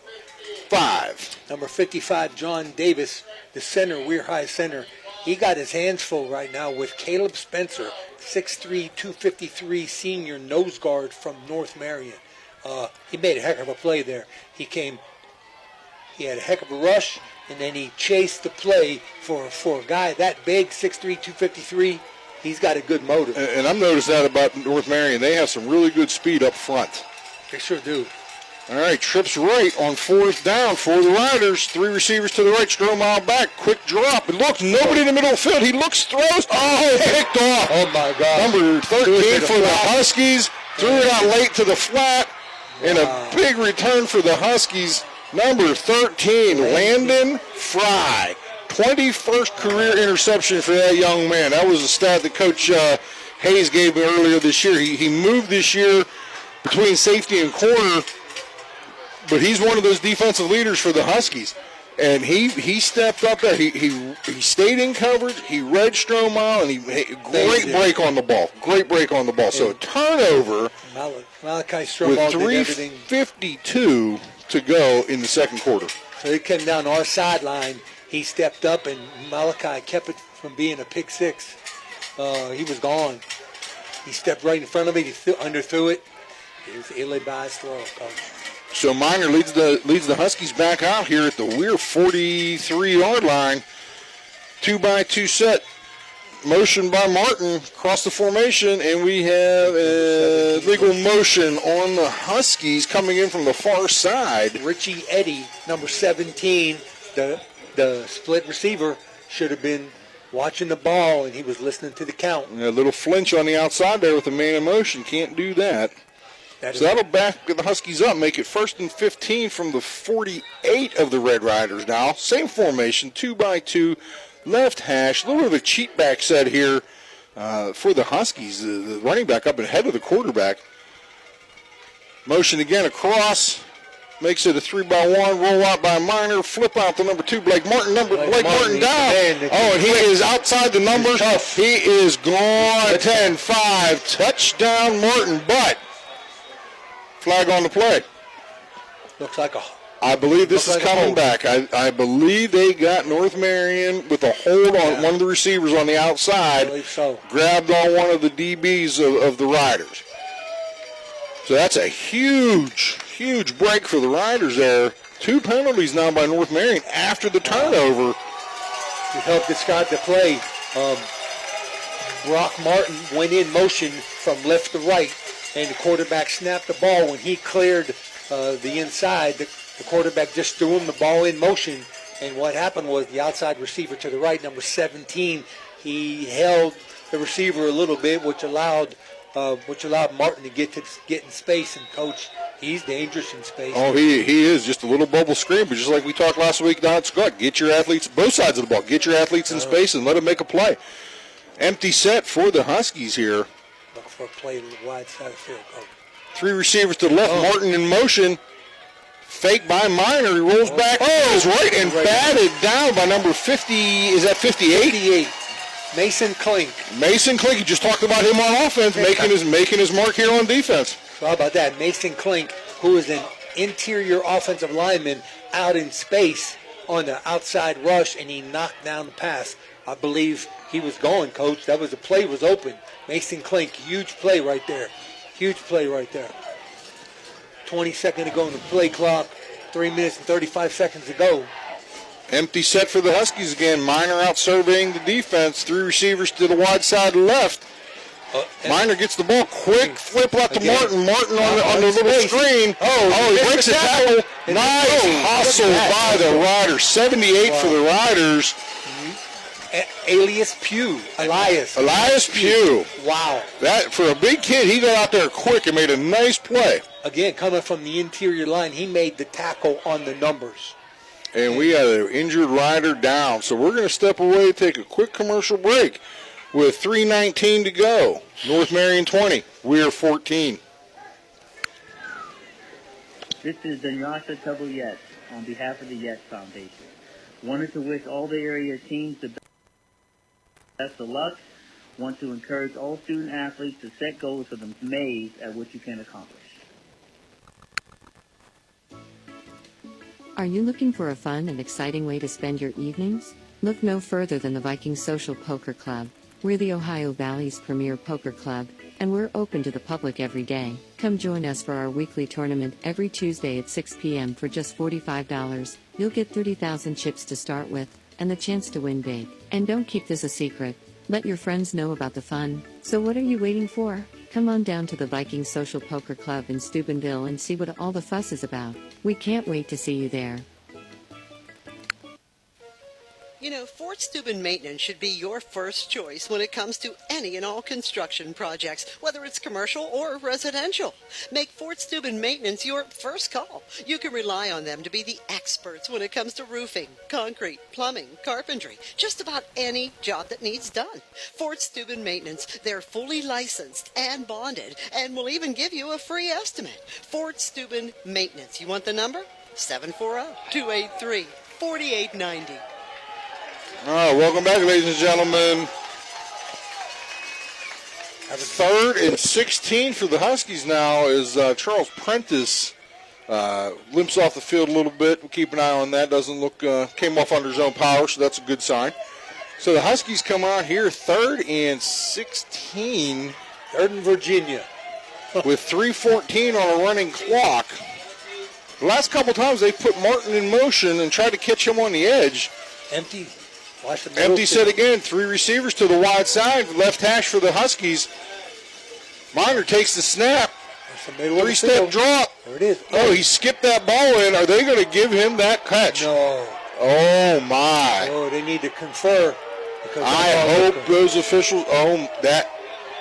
5. Number 55, John Davis, the center, WEIR High center. He got his hands full right now with Caleb Spencer, 6'3", 253 senior nose guard from North Marion. He made a heck of a play there. He had a heck of a rush, and then he chased the play for a guy that big, 6'3", 253. He's got a good motor. And I've noticed that about North Marion. They have some really good speed up front. They sure do. All right, trips right on 4th down for the Riders. 3 receivers to the right, Stromal back. Quick drop. And look, nobody in the middle of the field. He looks, throws. Oh, picked off. Oh, my God. Number 13 for the Huskies. Threw it out late to the flat. And a big return for the Huskies. Number 13, Landon Fry. 21st career interception for that young man. That was a stat that Coach Hayes gave me earlier this year. He moved this year between safety and corner, but he's one of those defensive leaders for the Huskies. And he stepped up there. He stayed in coverage. He read Stromal, and great break on the ball. Great break on the ball. So a turnover Malachi Stromal with 3:52 to go in the second quarter. So he came down our sideline. He stepped up, and Malachi kept it from being a pick six. He was gone. He stepped right in front of it. He underthrew it. It was ill-advised throw, Coach. So Miner leads the Huskies back out here at the WEIR 43-yard line. 2-by-2 set. Motion by Martin across the formation, and we have a legal motion on the Huskies coming in from the far side. Richie Eddy, number 17, the split receiver, should have been watching the ball, and he was listening to the count. A little flinch on the outside there with the man in motion. Can't do that. So that'll back the Huskies up, make it 1st and 15 from the 48 of the Red Riders now. Same formation, 2-by-2, left hash. A little bit of a cheat back set here for the Huskies. The running back up ahead of the quarterback. Motion again across. Makes it a 3-by-1, roll out by Miner, flip out to number 2, Blake Martin. Blake Martin down. And he is outside the numbers. He is gone. 10-5, touchdown Martin, but flag on the play. Looks like I believe this is coming back. I believe they got North Marion with a hold on one of the receivers on the outside. I believe so. Grabbed on one of the DBs of the Riders. So that's a huge break for the Riders there. 2 penalties now by North Marion after the turnover. To help describe the play, Brock Martin went in motion from left to right, and the quarterback snapped the ball. When he cleared the inside, the quarterback just threw him the ball in motion, and what happened was the outside receiver to the right, number 17, he held the receiver a little bit, which allowed Martin to get in space. And Coach, he's dangerous in space. Oh, he is just a little bubble screen, but just like we talked last week down at Scott, get your athletes, both sides of the ball, get your athletes in space and let them make a play. Empty set for the Huskies here. Look for a play to the wide side of the field. Oh. 3 receivers to the left, Martin in motion. Fake by Minor, he rolls back to his right and batted down by number 50, is that 58? 58. Mason Klink. Mason Klink, you just talked about him on offense, making his mark here on defense. So how about that? Mason Klink, who is an interior offensive lineman out in space on the outside rush, and he knocked down the pass. I believe he was going, Coach. That was the play was open. Mason Klink, huge play right there. Huge play right there. 20 seconds to go on the play clock. 3 minutes and 35 seconds to go. Empty set for the Huskies again. Minor out surveying the defense. 3 receivers to the wide side left. Minor gets the ball. Quick flip left to Martin. Martin on the little screen. He breaks the tackle. Nice hustle by the Riders. 78 for the Riders. Elias Pugh. Elias Pugh. Wow. That for a big kid, he got out there quick and made a nice play. Again, coming from the interior line, he made the tackle on the numbers. And we had an injured rider down. So we're going to step away, take a quick commercial break with 3:19 to go. North Marion 20, WEIR 14. This is Danyasha Tubble Yes on behalf of the Yes Foundation. Wanted to wish all the area teams the best of luck. Want to encourage all student athletes to set goals for them amazed at what you can accomplish. Are you looking for a fun and exciting way to spend your evenings? Look no further than the Viking Social Poker Club. We're the Ohio Valley's premier poker club, and we're open to the public every day. Come join us for our weekly tournament every Tuesday at 6 p.m. for just $45. You'll get 30,000 chips to start with, and the chance to win big. And don't keep this a secret. Let your friends know about the fun. So what are you waiting for? Come on down to the Viking Social Poker Club in Steubenville and see what all the fuss is about. We can't wait to see you there. You know, Fort Steuben Maintenance should be your first choice when it comes to any and all construction projects, whether it's commercial or residential. Make Fort Steuben Maintenance your first call. You can rely on them to be the experts when it comes to roofing, concrete, plumbing, carpentry, just about any job that needs done. Fort Steuben Maintenance, they're fully licensed and bonded and will even give you a free estimate. Fort Steuben Maintenance. You want the number? 740-283-4890. All right, welcome back, ladies and gentlemen. 3rd and 16 for the Huskies now as Charles Prentice limps off the field a little bit. We'll keep an eye on that. Doesn't look, came off under his own power, so that's a good sign. So the Huskies come out here 3rd and 16. 3rd and Virginia. With 3:14 on a running clock. The last couple times they put Martin in motion and tried to catch him on the edge. Empty. Empty set again. 3 receivers to the wide side. Left hash for the Huskies. Minor takes the snap. 3-step drop. There it is. Oh, he skipped that ball in. Are they going to give him that catch? No. Oh, my. Oh, they need to confer. I hope those officials,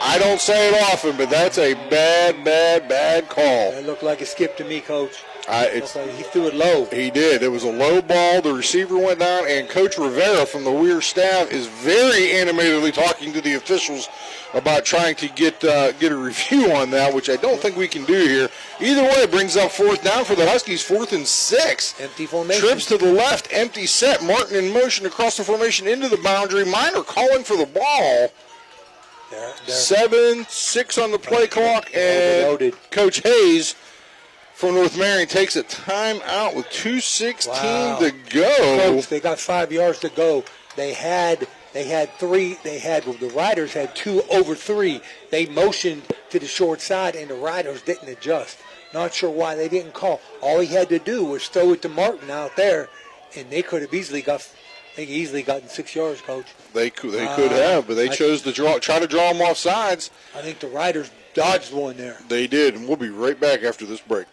I don't say it often, but that's a bad call. That looked like a skip to me, Coach. He threw it low. He did. It was a low ball. The receiver went down, and Coach Rivera from the WEIR staff is very animatedly talking to the officials about trying to get a review on that, which I don't think we can do here. Either way, it brings up 4th down for the Huskies, 4th and 6. Empty formation. Trips to the left, empty set. Martin in motion across the formation into the boundary. Minor calling for the ball. 7-6 on the play clock, and Coach Hayes from North Marion takes a timeout with 2:16 to go. Coach, they got 5 yards to go. The Riders had 2 over 3. They motioned to the short side, and the Riders didn't adjust. Not sure why they didn't call. All he had to do was throw it to Martin out there, and they could have easily gotten 6 yards, Coach. They could have, but they chose to try to draw them off sides. I think the Riders dodged one there. They did, and we'll be right back after this break.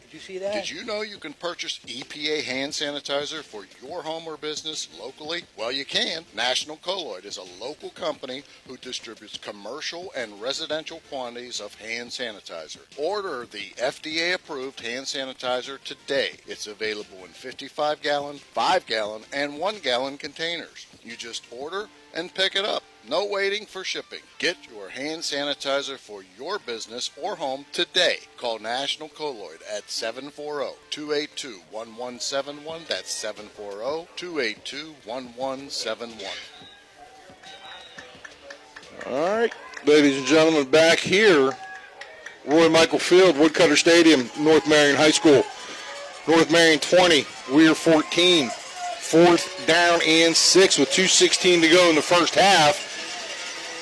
Did you see that? Did you know you can purchase EPA hand sanitizer for your home or business locally? Well, you can. National Colloid is a local company who distributes commercial and residential quantities of hand sanitizer. Order the FDA-approved hand sanitizer today. It's available in 55-gallon, 5-gallon, and 1-gallon containers. You just order and pick it up. No waiting for shipping. Get your hand sanitizer for your business or home today. Call National Colloid at 740-282-1171. That's 740-282-1171. All right, ladies and gentlemen, back here, Roy Michael Field, Woodcutter Stadium, North Marion High School. North Marion 20, WEIR 14. 4th down and 6 with 2:16 to go in the first half.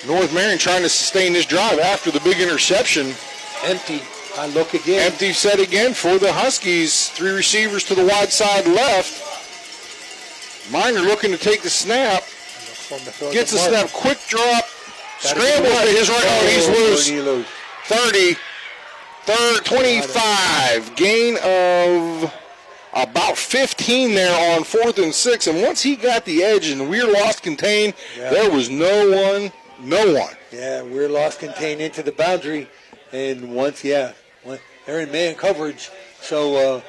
North Marion trying to sustain this drive after the big interception. Empty. I look again. Empty set again for the Huskies. 3 receivers to the wide side left. Miner looking to take the snap. Gets the snap. Quick drop. Scramble to his right. Oh, he's loose. 30. 25. Gain of about 15 there on 4th and 6. And once he got the edge and WEIR lost contain, there was no one. Yeah, WEIR lost contain into the boundary. And once they're in man coverage. So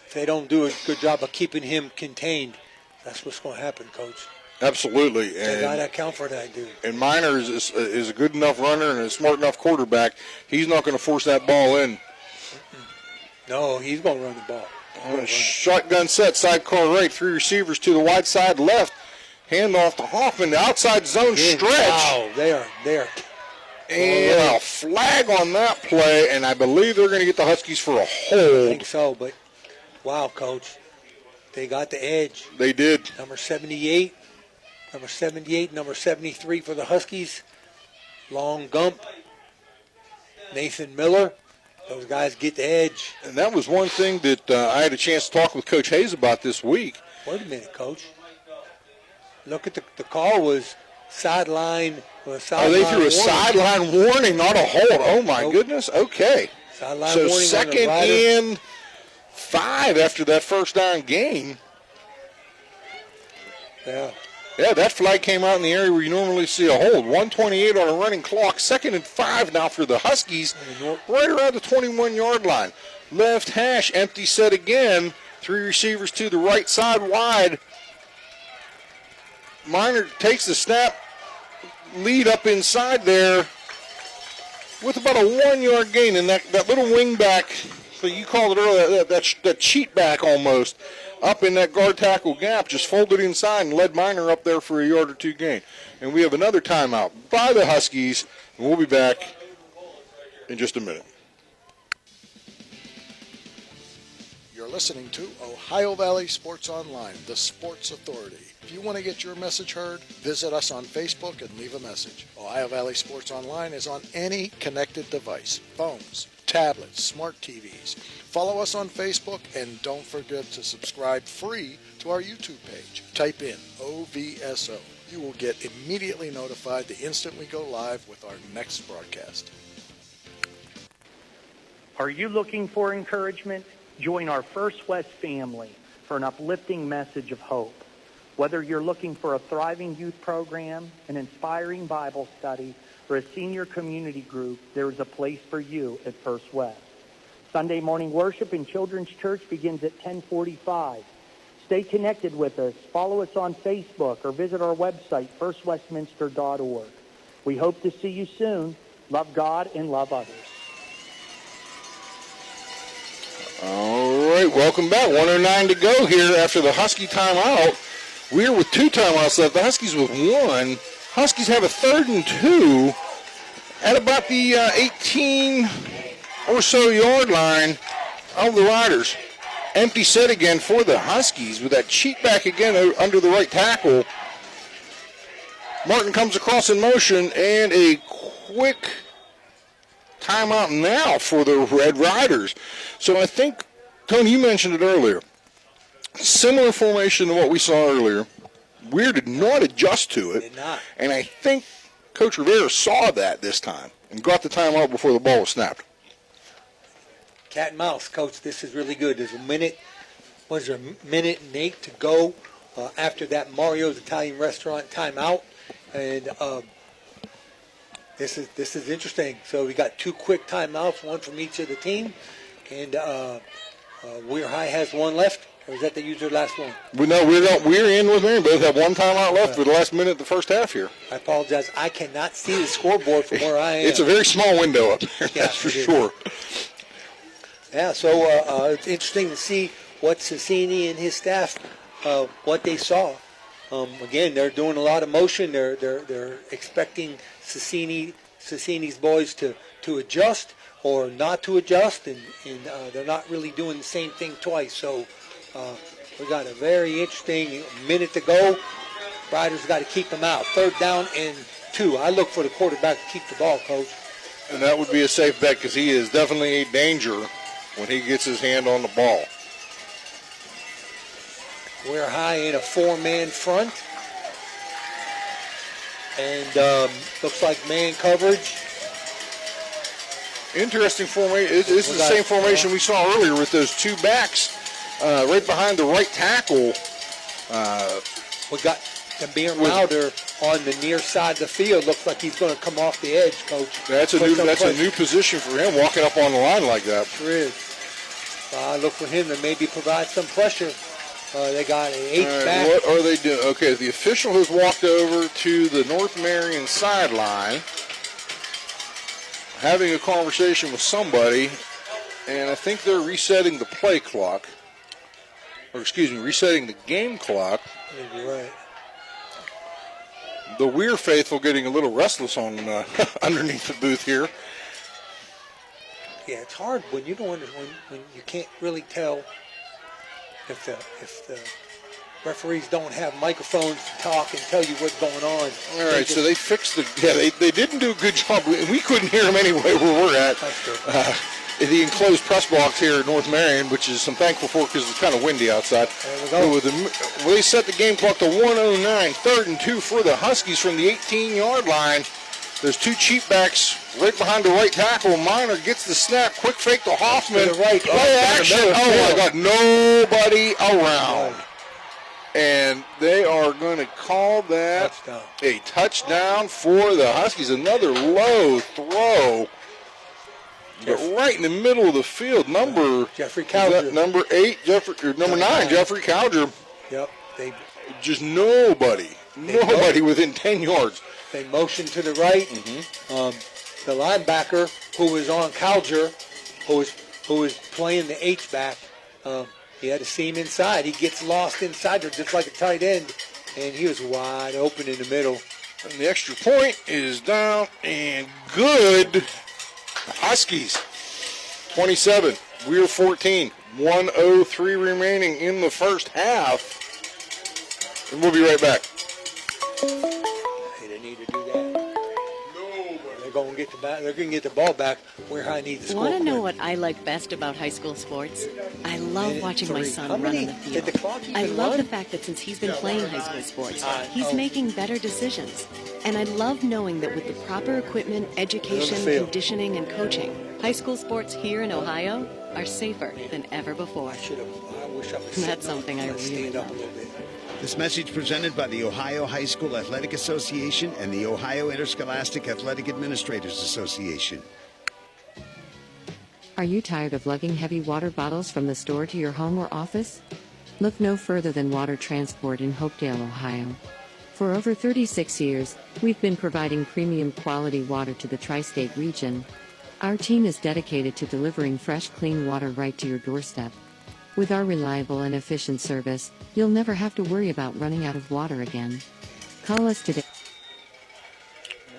if they don't do a good job of keeping him contained, that's what's going to happen, Coach. Absolutely. They got to account for that, dude. And Miner is a good enough runner and a smart enough quarterback. He's not going to force that ball in. No, he's going to run the ball. Shotgun set, sidecar right, 3 receivers to the wide side left. Handoff to Hoffman, the outside zone stretch. Wow, they are. And a flag on that play, and I believe they're going to get the Huskies for a hold. I think so, but wow, Coach. They got the edge. They did. Number 78, number 73 for the Huskies. Long Gump, Nathan Miller. Those guys get the edge. And that was one thing that I had a chance to talk with Coach Hayes about this week. Wait a minute, Coach. Look at the call was sideline. They threw a sideline warning, not a hold. Oh, my goodness. Okay. Sideline so warning 2nd and 5 after that first down gain. Yeah. Yeah, that flag came out in the area where you normally see a hold. 1:28 on a running clock. 2nd and 5 now for the Huskies, right around the 21-yard line. Left hash, empty set again. 3 receivers to the right side wide. Miner takes the snap, lead up inside there with about a 1-yard gain. And that little wing back, so you called it earlier, that cheat back almost, up in that guard tackle gap, just folded inside and led Miner up there for a yard or 2 gain. And we have another timeout by the Huskies, and we'll be back in just a minute. You're listening to Ohio Valley Sports Online, the sports authority. If you want to get your message heard, visit us on Facebook and leave a message. Ohio Valley Sports Online is on any connected device, phones, tablets, smart TVs. Follow us on Facebook, and don't forget to subscribe free to our YouTube page. Type in OVSO. You will get immediately notified the instant we go live with our next broadcast. Are you looking for encouragement? Join our First West family for an uplifting message of hope. Whether you're looking for a thriving youth program, an inspiring Bible study, or a senior community group, there is a place for you at First West. Sunday morning worship in Children's Church begins at 10:45. Stay connected with us. Follow us on Facebook or visit our website, firstwestminster.org. We hope to see you soon. Love God and love others. All right, welcome back. 1:09 to go here after the Husky timeout. We're with 2 timeouts left. The Huskies with 1. Huskies have a 3rd and 2 at about the 18 or so yard line of the Riders. Empty set again for the Huskies with that cheat back again under the right tackle. Martin comes across in motion, and a quick timeout now for the Red Riders. So I think, Tony, you mentioned it earlier. Similar formation to what we saw earlier. WEIR did not adjust to it. Did not. And I think Coach Rivera saw that this time and got the timeout before the ball was snapped. Cat and mouse, Coach. This is really good. There's a minute and 8 to go after that Mario's Italian Restaurant timeout, and this is interesting. So we got 2 quick timeouts, one from each of the team, and WEIR High has one left. Or is that they use their last one? We're in with Marion. Both have one timeout left for the last minute of the first half here. I apologize. I cannot see the scoreboard from where I am. It's a very small window up there, Yeah, that's for it is. sure. Yeah, so it's interesting to see what Cicini and his staff, what they saw. Again, they're doing a lot of motion. They're expecting Cicini's boys to adjust or not to adjust, and they're not really doing the same thing twice. So we got a very interesting minute to go. Riders got to keep them out. 3rd down and 2. I look for the quarterback to keep the ball, Coach. And that would be a safe bet because he is definitely a danger when he gets his hand on the ball. We're high in a 4-man front. And looks like man coverage. Interesting formation. This is the same formation we saw earlier with those 2 backs right behind the right tackle. We got Demir Wilder on the near side of the field. Looks like he's going to come off the edge, Coach. That's a new position for him, walking up on the line like that. Sure is. Look for him to maybe provide some pressure. They got an H-back. What are they doing? Okay, the official has walked over to the North Marion sideline, having a conversation with somebody, and I think they're resetting the play clock. Or excuse me, resetting the game clock. You're right. The WEIR faithful getting a little restless on underneath the booth here. Yeah, it's hard when you don't when you can't really tell if the referees don't have microphones to talk and tell you what's going on. All right, so they fixed they didn't do a good job. We couldn't hear them anyway where we're at. That's true. The enclosed press box here at North Marion, which is I'm thankful for because it's kind of windy outside. There we go. They set the game clock to 1:09, 3rd and 2 for the Huskies from the 18-yard line. There's 2 cheap backs right behind the right tackle. Miner gets the snap, quick fake to Hoffman. To the right. Play action. Oh my God, nobody around. And they are going to call that a touchdown for the Huskies. Another low throw. But right in the middle of the field, Jeffrey Cowger. Number 8, number 9, Jeffrey Cowger. Yep. Just nobody within 10 yards. They motion to the right. The linebacker who was on Cowger, who was playing the H-back, he had to see him inside. He gets lost inside there just like a tight end, and he was wide open in the middle. And the extra point is down and good. Huskies 27, WEIR 14, 1:03 remaining in the first half. And we'll be right back. They didn't need to do that. They're going to get the ball back. WEIR High needs to score. Want to know what I like best about high school sports? I love watching my son run on the field. Did the clock even I love run? the fact that since he's been playing high school sports, he's making better decisions. And I love knowing that with the proper equipment, education, conditioning, and coaching, high school sports here in Ohio are safer than ever before. I wish I was That's something I really stand up a love. little bit. This message presented by the Ohio High School Athletic Association and the Ohio Interscholastic Athletic Administrators Association. Are you tired of lugging heavy water bottles from the store to your home or office? Look no further than Water Transport in Hopedale, Ohio. For over 36 years, we've been providing premium quality water to the tri-state region. Our team is dedicated to delivering fresh, clean water right to your doorstep. With our reliable and efficient service, you'll never have to worry about running out of water again. Call us today.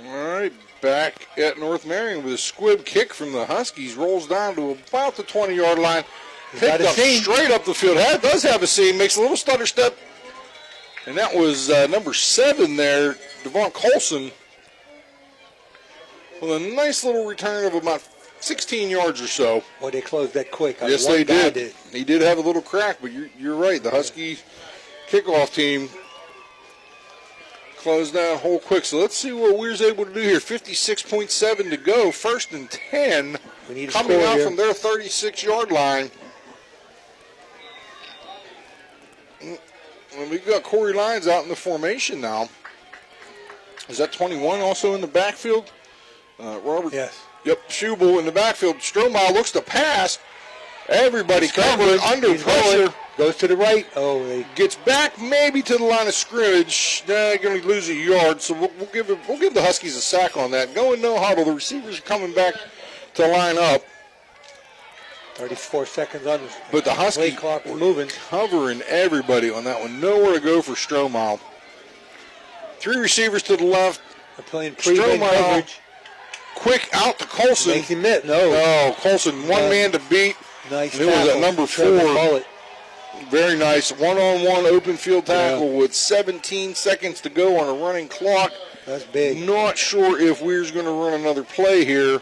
All right, back at North Marion with a squib kick from the Huskies. Rolls down to about the 20-yard line. Picked up straight up the field. Does have a seam. Makes a little stutter step. And that was number 7 there, Devon Colson, with a nice little return of about 16 yards or so. Well, they closed that quick. Yes, One they guy did. He did have a little crack, but you're right. The Husky kickoff team closed that hole quick. So let's see what Weir's able to do here. 56.7 to go. 1st and 10. We need a Coming score out here from their 36-yard line. And we've got Corey Lyons out in the formation now. Is that 21 also in the backfield? Robert. Yes. Yep, Schubel in the backfield. Strohmeyer looks to pass. Everybody covered under pressure. Goes to the right. Oh, they Gets back maybe to the line of scrimmage. They're going to lose a yard, so we'll give the Huskies a sack on that. Going no huddle. The receivers are coming back to line up. 34 seconds on the But the Huskies clock is moving. Covering everybody on that one. Nowhere to go for Strohmeyer. 3 receivers to the left. They're playing pre-man coverage. Quick out to Colson. Makes him miss. No. No, Colson, one man to beat. Nice It was tackle. at number 4. Bullet. Very nice. One-on-one open field tackle with 17 seconds to go on a running clock. That's big. Not sure if Weir's going to run another play here.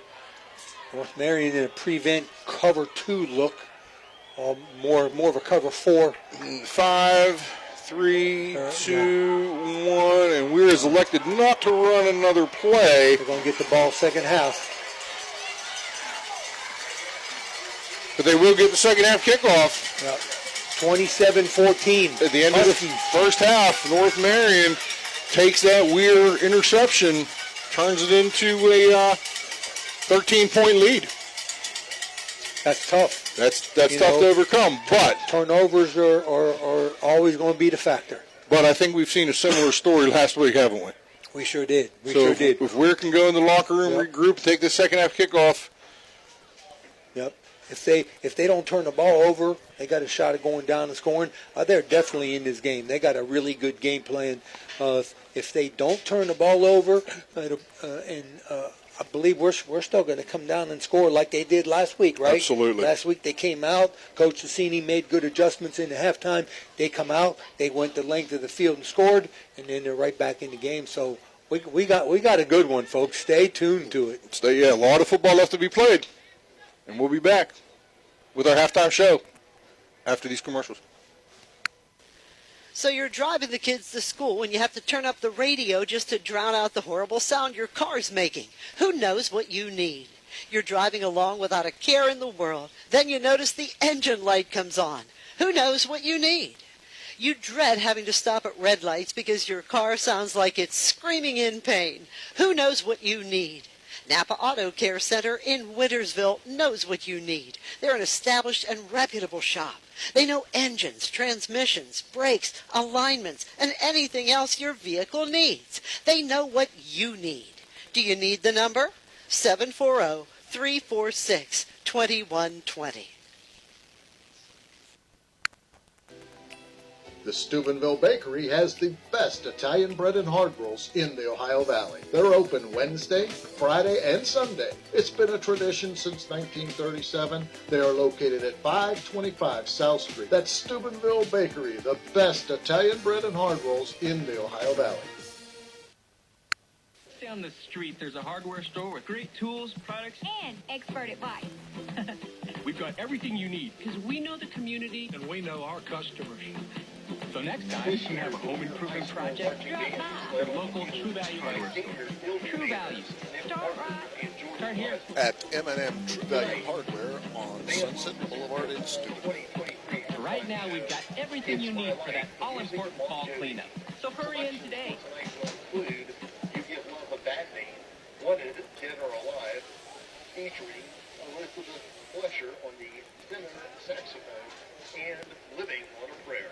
North Marion in a prevent cover 2 look. More of a cover 4. 5, 3, 2, 1, and Weir is elected not to run another play. They're going to get the ball second half. But they will get the second half kickoff. 27-14. At the end of the first half, North Marion takes that Weir interception, turns it into a 13-point lead. That's tough. That's tough to overcome, but turnovers are always going to be the factor. But I think we've seen a similar story last week, haven't we? We sure did. If Weir can go in the locker room, regroup, take the second half kickoff. Yep. If they don't turn the ball over, they got a shot at going down and scoring. They're definitely in this game. They got a really good game plan. If they don't turn the ball over, I believe we're still going to come down and score like they did last week, right? Absolutely. Last week they came out. Coach Cassini made good adjustments in the halftime. They come out. They went the length of the field and scored, and then they're right back in the game. So we got a good one, folks. Stay tuned to it. A lot of football left to be played. And we'll be back with our halftime show after these commercials. So you're driving the kids to school and you have to turn up the radio just to drown out the horrible sound your car's making. Who knows what you need? You're driving along without a care in the world. Then you notice the engine light comes on. Who knows what you need? You dread having to stop at red lights because your car sounds like it's screaming in pain. Who knows what you need? Napa Auto Care Center in Wintersville knows what you need. They're an established and reputable shop. They know engines, transmissions, brakes, alignments, and anything else your vehicle needs. They know what you need. Do you need the number? 740-346-2120. The Steubenville Bakery has the best Italian bread and hard rolls in the Ohio Valley. They're open Wednesday, Friday, and Sunday. It's been a tradition since 1937. They are located at 525 South Street. That's Steubenville Bakery, the best Italian bread and hard rolls in the Ohio Valley. Down the street, there's a hardware store with great tools, products, And expert advice. We've got everything you need because we know the community and we know our customers. So next time you have a home improvement project, Drop by. the local True Value hardware store. True Value. Start right. Start here. At M&M True Value Hardware on Sunset Boulevard in Steubenville. Right now, we've got everything you need for that all-important fall cleanup. So hurry in today. Include You Give Love a Bad Name, Wanted, Dead or Alive, featuring Elizabeth Fletcher on the tenor saxophone, and Living on a Prayer.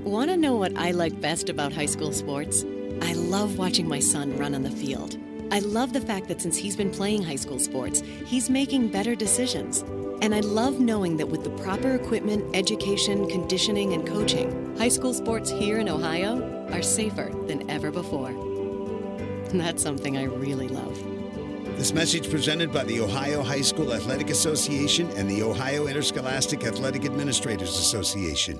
Want to know what I like best about high school sports? I love watching my son run on the field. I love the fact that since he's been playing high school sports, he's making better decisions. And I love knowing that with the proper equipment, education, conditioning, and coaching, high school sports here in Ohio are safer than ever before. And that's something I really love. This message presented by the Ohio High School Athletic Association and the Ohio Interscholastic Athletic Administrators Association.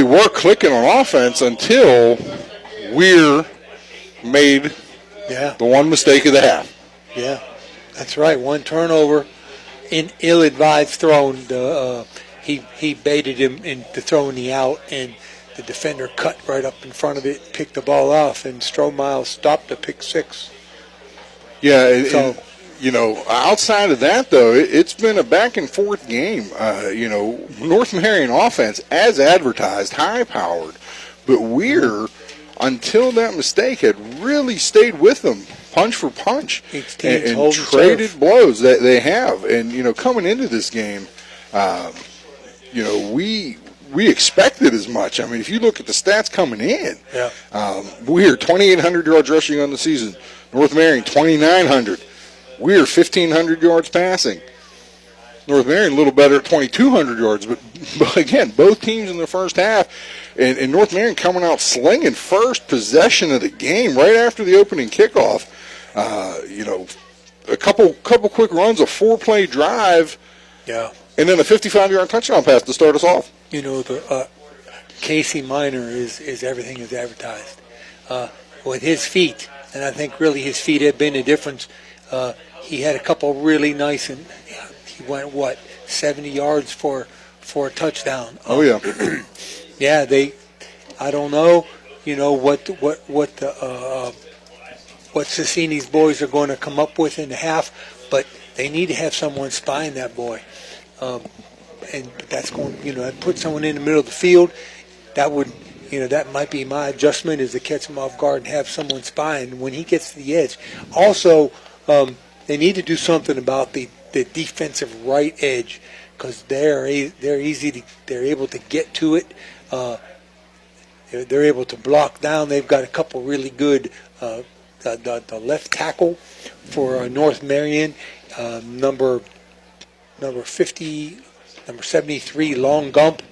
really were clicking on offense until WEIR made the one mistake of the half. Yeah, that's right. One turnover, ill-advised throwing. He baited him into throwing the out, and the defender cut right up in front of it, picked the ball off, and Strohmiles stopped the pick six. Yeah, and, you know, outside of that, though, it's been a back-and-forth game. You know, North Marion offense, as advertised, high-powered, but WEIR, until that mistake, had really stayed with them, punch for punch, and traded blows that they have. And, you know, coming into this game, you know, we expected as much. I mean, if you look at the stats coming in, WEIR 2,800 yards rushing on the season. North Marion 2,900. WEIR 1,500 yards passing. North Marion a little better at 2,200 yards, but again, both teams in the first half, and North Marion coming out slinging first possession of the game right after the opening kickoff. You know, a couple quick runs, a 4-play drive, and then a 55-yard touchdown pass to start us off. You know, the Casey Minor is everything is advertised. With his feet, and I think really his feet have been the difference. He had a couple really nice, and he went 70 yards for a touchdown. Oh yeah, yeah. I don't know, you know what Cicini's boys are going to come up with in the half, but they need to have someone spying that boy, and that's going, you know, put someone in the middle of the field. That would, you know, that might be my adjustment, is to catch him off guard and have someone spying when he gets to the edge. Also, they need to do something about the defensive right edge, because they're able to get to it. They're able to block down. They've got a couple really good the left tackle for North Marion, number 50, number 73, Long Gump.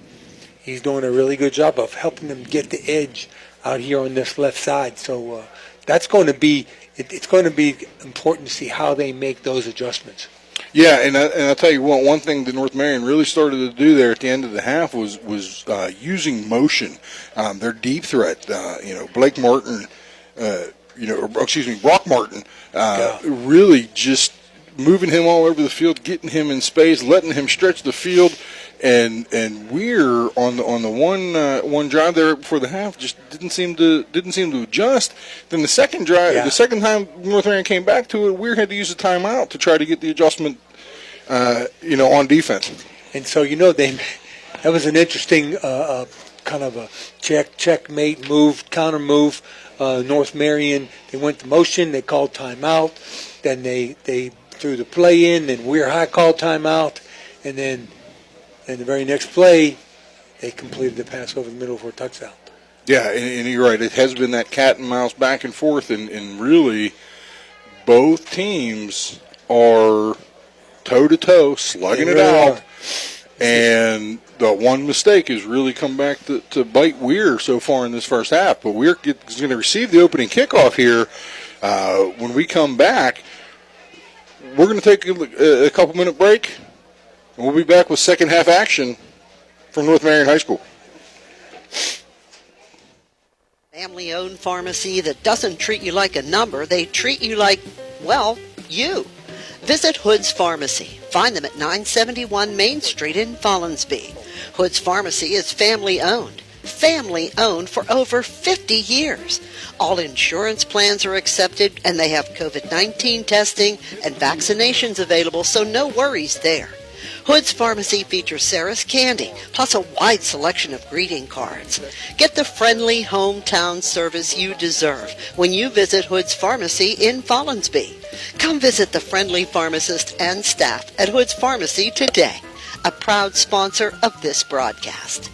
He's doing a really good job of helping them get the edge out here on this left side. So that's going to be it's going to be important to see how they make those adjustments. Yeah, and I'll tell you what, one thing that North Marion really started to do there at the end of the half was using motion. Their deep threat, you know, Blake Martin, Brock Martin, really just moving him all over the field, getting him in space, letting him stretch the field. And WEIR on the one drive there before the half just didn't seem to adjust. Then the second drive, the second time North Marion came back to it, WEIR had to use a timeout to try to get the adjustment, on defense. And so, you know, that was an interesting kind of a checkmate move, counter move. North Marion, they went to motion, they called timeout, then they threw the play in, then WEIR High called timeout, and then in the very next play, they completed the pass over the middle for a touchdown. Yeah, and you're right. It has been that cat and mouse back and forth, and really both teams are toe-to-toe, slugging it out. And the one mistake has really come back to bite WEIR so far in this first half. But WEIR is going to receive the opening kickoff here. When we come back, we're going to take a couple-minute break. And we'll be back with second half action from North Marion High School. Family-owned pharmacy that doesn't treat you like a number. They treat you like, well, you. Visit Hood's Pharmacy. Find them at 971 Main Street in Follinsby. Hood's Pharmacy is family-owned. Family-owned for over 50 years. All insurance plans are accepted, and they have COVID-19 testing and vaccinations available, so no worries there. Hood's Pharmacy features Sarah's Candy, plus a wide selection of greeting cards. Get the friendly hometown service you deserve when you visit Hood's Pharmacy in Follinsby. Come visit the friendly pharmacist and staff at Hood's Pharmacy today, a proud sponsor of this broadcast.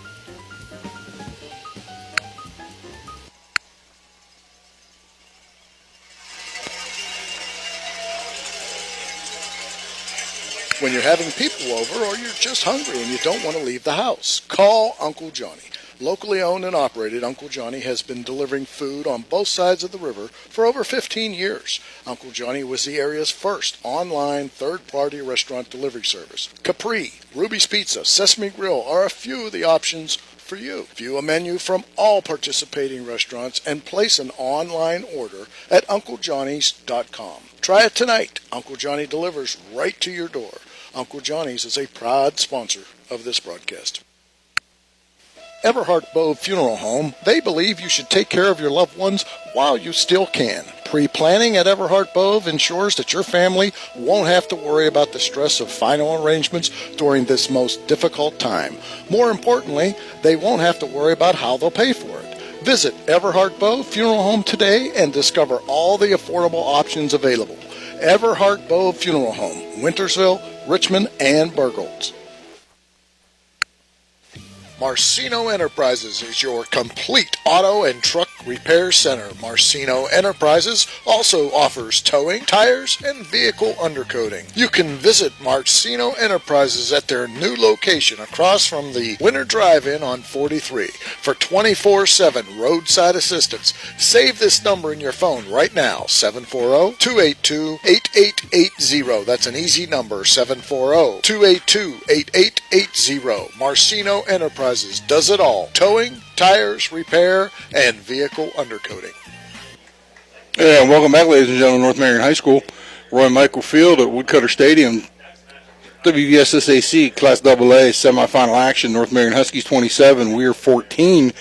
When you're having people over or you're just hungry and you don't want to leave the house, call Uncle Johnny. Locally owned and operated, Uncle Johnny has been delivering food on both sides of the river for over 15 years. Uncle Johnny was the area's first online third-party restaurant delivery service. Capri, Ruby's Pizza, Sesame Grill are a few of the options for you. View a menu from all participating restaurants and place an online order at UncleJohnny's.com. Try it tonight. Uncle Johnny delivers right to your door. Uncle Johnny's is a proud sponsor of this broadcast. Everhart Bove Funeral Home, they believe you should take care of your loved ones while you still can. Pre-planning at Everhart Bove ensures that your family won't have to worry about the stress of final arrangements during this most difficult time. More importantly, they won't have to worry about how they'll pay for it. Visit Everhart Bove Funeral Home today and discover all the affordable options available. Everhart Bove Funeral Home, Wintersville, Richmond, and Burgolds. Marcino Enterprises is your complete auto and truck repair center. Marcino Enterprises also offers towing, tires, and vehicle undercoating. You can visit Marcino Enterprises at their new location across from the Winter Drive-In on 43 for 24/7 roadside assistance. Save this number in your phone right now, 740-282-8880. That's an easy number, 740-282-8880. Marcino Enterprises does it all. Towing, tires, repair, and vehicle undercoating. Yeah, welcome back, ladies and gentlemen, North Marion High School. Roy Michael Field at Woodcutter Stadium. WVSSAC Class AA semifinal action. North Marion Huskies 27, WEIR 14.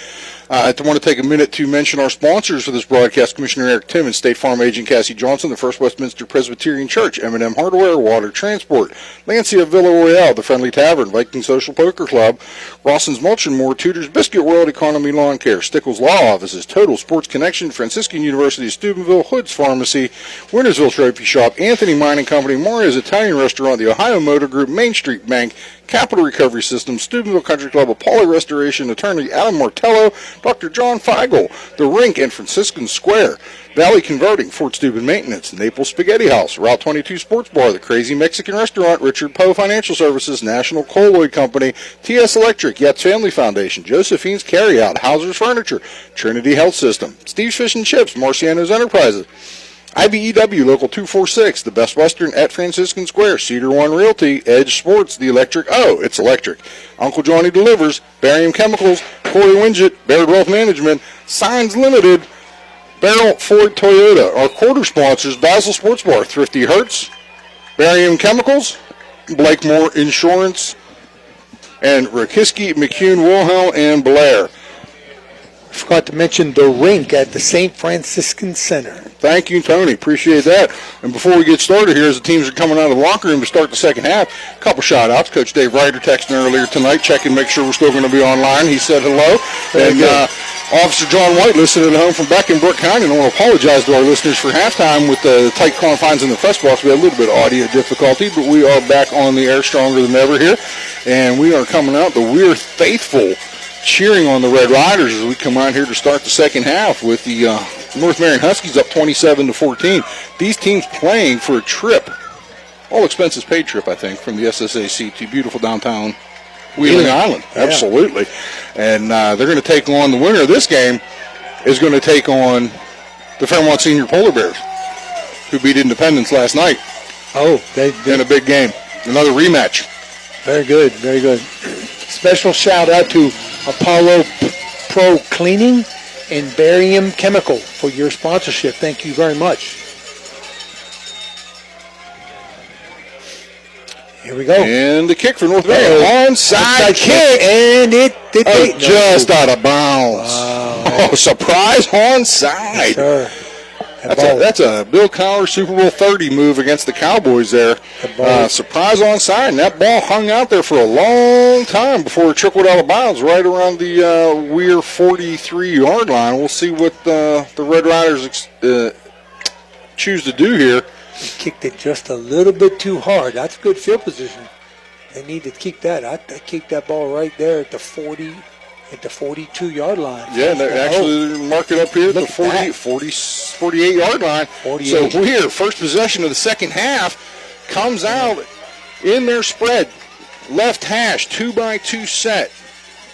I want to take a minute to mention our sponsors for this broadcast: Commissioner Eric Timmons, State Farm Agent Cassie Johnson, the First Westminster Presbyterian Church, M&M Hardware, Water Transport, Lancia Villa Royale, the Friendly Tavern, Viking Social Poker Club, Rawson's Mulch and More, Tudor's Biscuit World, Economy Lawn Care, Stickles Law Offices, Total Sports Connection, Franciscan University of Steubenville, Hood's Pharmacy, Wintersville Trophy Shop, Anthony Mining Company, Mario's Italian Restaurant, the Ohio Motor Group, Main Street Bank, Capital Recovery System, Steubenville Country Club, Apollo Restoration, Attorney Adam Martello, Dr. John Feigl, The Rink and Franciscan Square, Valley Converting, Fort Steuben Maintenance, Naples Spaghetti House, Route 22 Sports Bar, The Crazy Mexican Restaurant, Richard Poe Financial Services, National Colloid Company, TS Electric, Yates Family Foundation, Josephine's Carryout, Hauser's Furniture, Trinity Health System, Steve's Fish and Chips, Marciano's Enterprises, IBEW Local 246, The Best Western at Franciscan Square, Cedar One Realty, Edge Sports, The Electric, it's electric, Uncle Johnny Delivers, Barium Chemicals, Corey Winget, Baird Wealth Management, Signs Limited, Barrel Ford Toyota. Our quarter sponsors: Basel Sports Bar, Thrifty Hertz, Barium Chemicals, Blakemore Insurance, and Rakiski, McCune, Wilhelm, and Blair. I forgot to mention the rink at the St. Franciscan Center. Thank you, Tony. Appreciate that. And before we get started here, as the teams are coming out of the locker room to start the second half, a couple shout-outs. Coach Dave Ryder texting earlier tonight, checking, make sure we're still going to be online. He said hello. Officer John White listening at home from Beckenbrook County. And I want to apologize to our listeners for halftime with the tight confines in the press box. We had a little bit of audio difficulty, but we are back on the air stronger than ever here. And we are coming out, the WEIR faithful, cheering on the Red Riders as we come out here to start the second half with the North Marion Huskies up 27-14. These teams playing for a trip, all expenses paid trip, I think, from the SSAC to beautiful downtown Wheeling Island. Yeah. Absolutely. And they're going to take on, the winner of this game is going to take on the Fairmont Senior Polar Bears, who beat Independence last night. In a big game. Another rematch. Very good, very good. Special shout out to Apollo Pro Cleaning and Barium Chemical for your sponsorship. Thank you very much. Here we go. And the kick for North Marion. Onside kick. And just out of bounds. Wow. Surprise onside. Sure. That's a Bill Cowher Super Bowl 30 move against the Cowboys there. Surprise onside, and that ball hung out there for a long time before it trickled out of bounds right around the WEIR 43-yard line. We'll see what the Red Riders choose to do here. He kicked it just a little bit too hard. That's good field position. They need to keep that. I keep that ball right there at the 42-yard line. Yeah, they actually mark it up here at the 48-yard line. 48. So WEIR, first possession of the second half, comes out in their spread. Left hash, 2-by-2 set.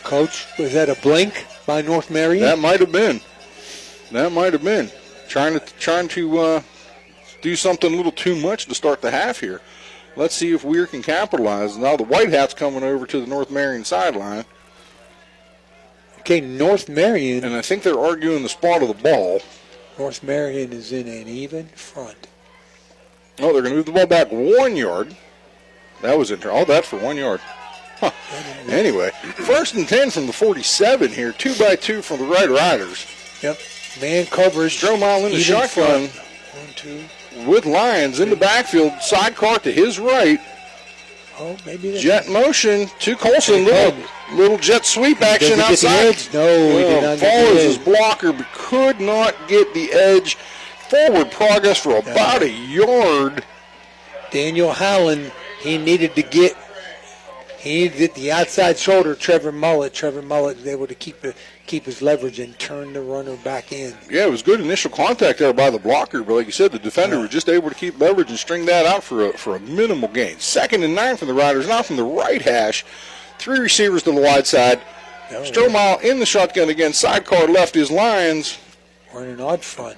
Coach, was that a blink by North Marion? That might have been. Trying to do something a little too much to start the half here. Let's see if WEIR can capitalize. Now the White Hats coming over to the North Marion sideline. Okay, North Marion. And I think they're arguing the spot of the ball. North Marion is in an even front. Oh, they're going to move the ball back 1 yard. That was interesting. All that for 1 yard. Huh. Anyway, 1st and 10 from the 47 here. 2-by-2 from the Red Riders. Yep. Man coverage. Stromile in the shotgun. 1, 2. With Lyons in the backfield. Sidecar to his right. Oh, maybe that's Jet motion to Colson. Little jet sweep action Does he outside. get the edge? No, he did not get the Follows edge. his blocker, but could not get the edge. Forward progress for about a yard. Daniel Howland, he needed the outside shoulder. Trevor Mullet was able to keep his leverage and turn the runner back in. Yeah, it was good initial contact there by the blocker, but like you said, the defender was just able to keep leverage and string that out for a minimal gain. 2nd and 9 from the Riders, now from the right hash. 3 receivers to the wide side. Stromile in the shotgun again. Sidecar left is Lyons. We're in an odd front.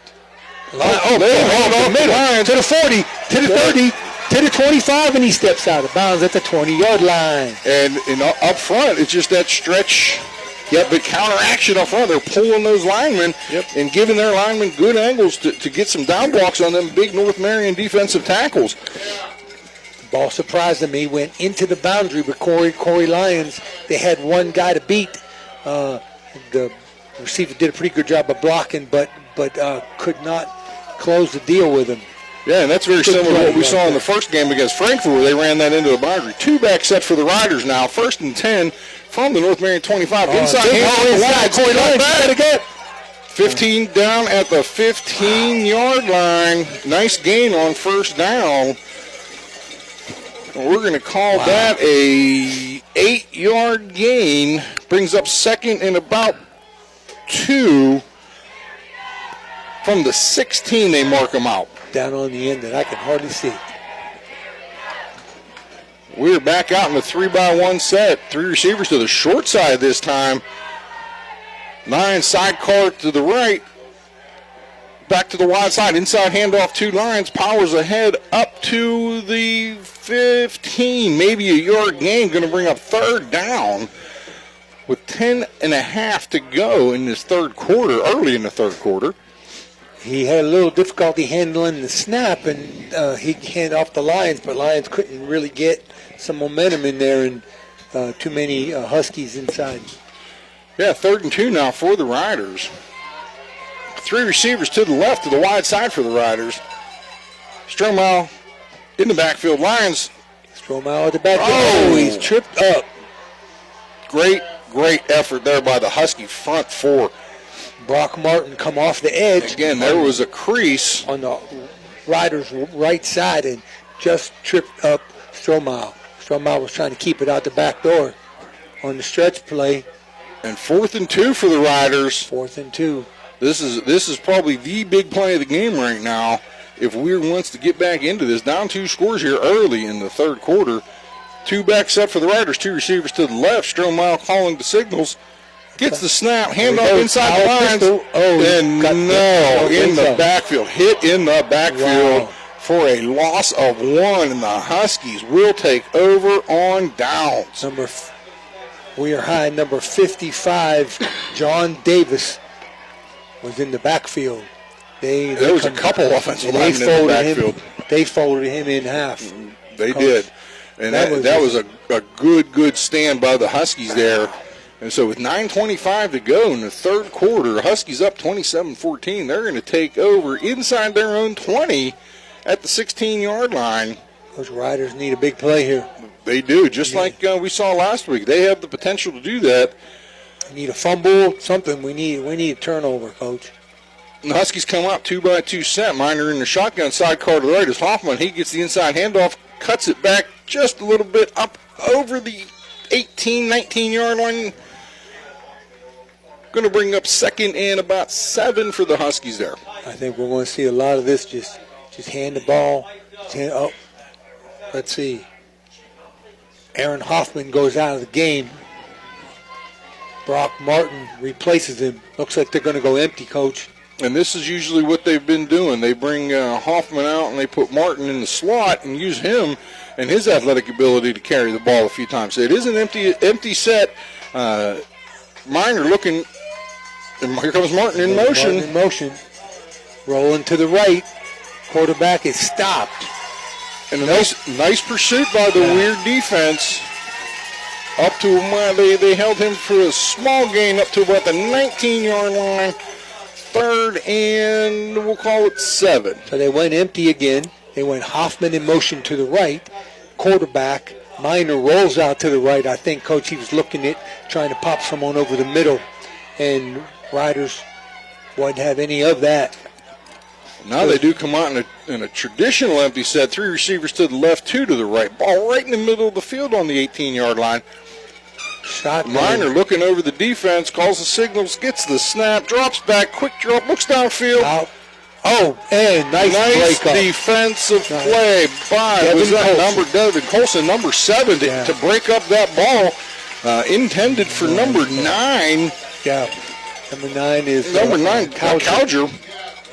They hold off the Lyons to the 40, to the 30, to the 25, and he steps out of bounds at the 20-yard line. And up front, it's just that stretch. Yep, but counteraction up front. They're pulling those linemen and giving their linemen good angles to get some down blocks on them big North Marion defensive tackles. Ball surprised them. He went into the boundary with Corey Lyons. They had one guy to beat. The receiver did a pretty good job of blocking, but could not close the deal with him. Yeah, and that's very similar to what we saw in the first game against Frankfurt, where they ran that into the boundary. 2-back set for the Riders now. 1st and 10 from the North Marion 25. Inside Corey Lyons. 15 down at the 15-yard line. Nice gain on 1st down. We're going to call that a 8-yard gain. Brings up 2nd and about 2. From the 16, they mark them out. Down on the end that I can hardly see. We're back out in the 3-by-1 set. 3 receivers to the short side this time. 9 sidecar to the right. Back to the wide side. Inside handoff 2 Lyons. Powers ahead up to the 15. Maybe a yard gain. Going to bring up 3rd down with 10.5 to go in this 3rd quarter, early in the 3rd quarter. He had a little difficulty handling the snap, and he handed off the Lions, but Lions couldn't really get some momentum in there, and too many Huskies inside. Yeah, 3rd and 2 now for the Riders. 3 receivers to the left, to the wide side for the Riders. Stromile in the backfield. Lyons. Stromile at the backfield. Oh, he's tripped up. Great effort there by the Husky front 4. Brock Martin come off the edge. Again, there was a crease on the Riders' right side and just tripped up Stromile. Stromile was trying to keep it out the back door on the stretch play. And 4th and 2 for the Riders. 4th and 2. This is probably the big play of the game right now. If WEIR wants to get back into this, down 2 scores here early in the 3rd quarter. 2-back set for the Riders. 2 receivers to the left. Stromile calling the signals. Gets the snap, handoff inside the lines, in the backfield. Hit in the backfield for a loss of 1, and the Huskies will take over on downs. WEIR high number 55, John Davis, was in the backfield. There was a couple offensive linemen in the backfield. They folded him in half. They did, and that was a good stand by the Huskies there. And so with 9:25 to go in the 3rd quarter, Huskies up 27-14. They're going to take over inside their own 20 at the 16-yard line. Those Riders need a big play here. They do, just like we saw last week. They have the potential to do that. We need a fumble, something. We need a turnover, Coach. And the Huskies come out 2-by-2 set. Miner in the shotgun, sidecar to the right is Hoffman. He gets the inside handoff, cuts it back just a little bit up over the 18, 19-yard line. Going to bring up 2nd and about 7 for the Huskies there. I think we're going to see a lot of this. Just hand the ball. Let's see. Aaron Hoffman goes out of the game. Brock Martin replaces him. Looks like they're going to go empty, Coach. And this is usually what they've been doing. They bring Hoffman out and they put Martin in the slot and use him and his athletic ability to carry the ball a few times. So it is an empty set. Minor looking, and here comes Martin in motion. Martin in motion. Rolling to the right. Quarterback is stopped. And a nice pursuit by the WEIR defense. Up to, they held him for a small gain up to about the 19-yard line. 3rd and we'll call it 7. So they went empty again. They went Hoffman in motion to the right. Quarterback, Minor rolls out to the right. I think, Coach, he was looking at trying to pop someone over the middle. And Riders wouldn't have any of that. Now they do come out in a traditional empty set. 3 receivers to the left, 2 to the right. Ball right in the middle of the field on the 18-yard line. Shot Minor looking over the defense, calls the signals, gets the snap, drops back, quick drop, looks downfield. Out. Oh, and nice break up. Defensive play by Devin Colson, number 7, to break up that ball. Intended for number 9. Yeah, number 9 is number 9. Cowger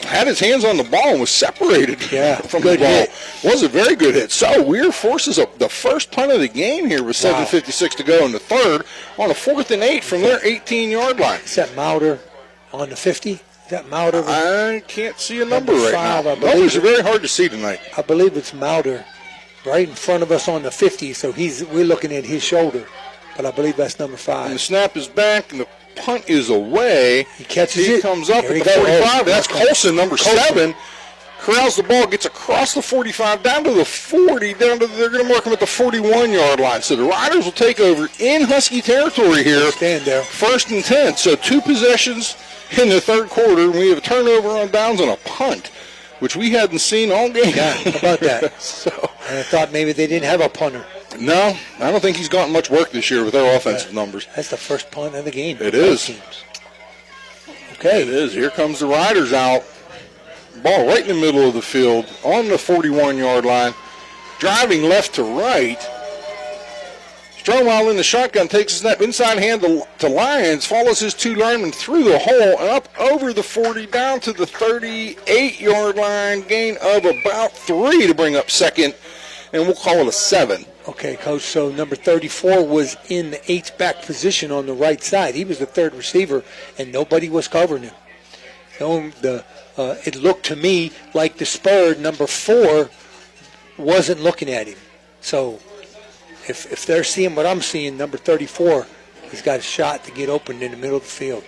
had his hands on the ball and was separated from the ball. Hit. Was a very good hit. So WEIR forces up the first punt of the game here with 7:56 to go in the 3rd on a 4th and 8 from their 18-yard line. Is that Mauder on the 50? Is that Mauder? I can't see a number right 5, now. I believe. Numbers are very hard to see tonight. I believe it's Mauder right in front of us on the 50, so we're looking at his shoulder. But I believe that's number 5. And the snap is back, and the punt is away. He catches it. Comes up There at he the goes. 45. That's Colson, number 7. Corrals the ball, gets across the 45, down to the 40, they're going to mark him at the 41-yard line. So the Riders will take over in Husky territory here. Stand there. 1st and 10. So 2 possessions in the 3rd quarter. We have a turnover on downs and a punt, which we hadn't seen all game. Yeah, how about that? And I thought maybe they didn't have a punter. No, I don't think he's gotten much work this year with their offensive numbers. That's the first punt of the game. It is. Okay. It is. Here comes the Riders out. Ball right in the middle of the field on the 41-yard line. Driving left to right. Stromwell in the shotgun takes a snap inside hand to Lyons. Follows his 2 linemen through the hole and up over the 40 down to the 38-yard line. Gain of about 3 to bring up 2nd. And we'll call it a 7. Okay, Coach, so number 34 was in the H-back position on the right side. He was the 3rd receiver, and nobody was covering him. It looked to me like the spur, number 4, wasn't looking at him. So if they're seeing what I'm seeing, number 34, he's got a shot to get open in the middle of the field.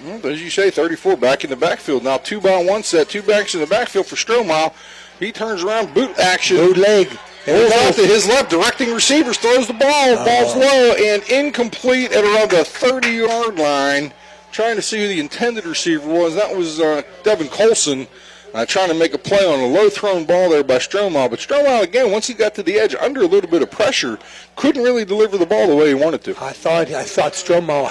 Well, as you say, 34 back in the backfield. Now 2-by-1 set, 2 backs in the backfield for Stromile. He turns around, boot action. Boot leg. Pulls out to his left, directing receivers, throws the ball. Ball's low and incomplete at around the 30-yard line. Trying to see who the intended receiver was. That was Devin Colson trying to make a play on a low-thrown ball there by Stromile. But Stromile, again, once he got to the edge, under a little bit of pressure, couldn't really deliver the ball the way he wanted to. I thought Stromile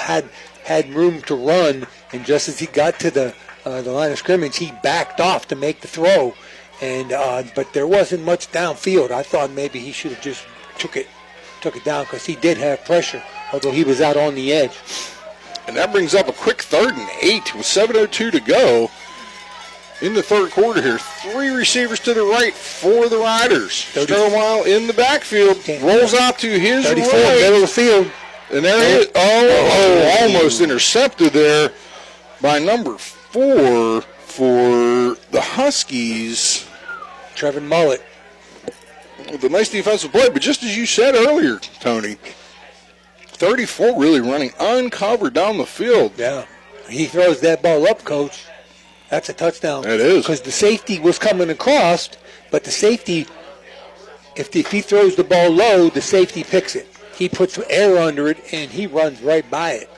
had room to run, and just as he got to the line of scrimmage, he backed off to make the throw. But there wasn't much downfield. I thought maybe he should have just took it down because he did have pressure, although he was out on the edge. And that brings up a quick 3rd and 8 with 7:02 to go in the 3rd quarter here. 3 receivers to the right for the Riders. Stromile in the backfield, rolls out to his 34, right. middle of the field. And there he is. Almost intercepted there by number 4 for the Huskies. Trevor Mullet. With a nice defensive play, but just as you said earlier, Tony, 34 really running uncovered down the field. Yeah. He throws that ball up, Coach. That's a touchdown. It is. Because the safety was coming across, but the safety, if he throws the ball low, the safety picks it. He puts air under it, and he runs right by it.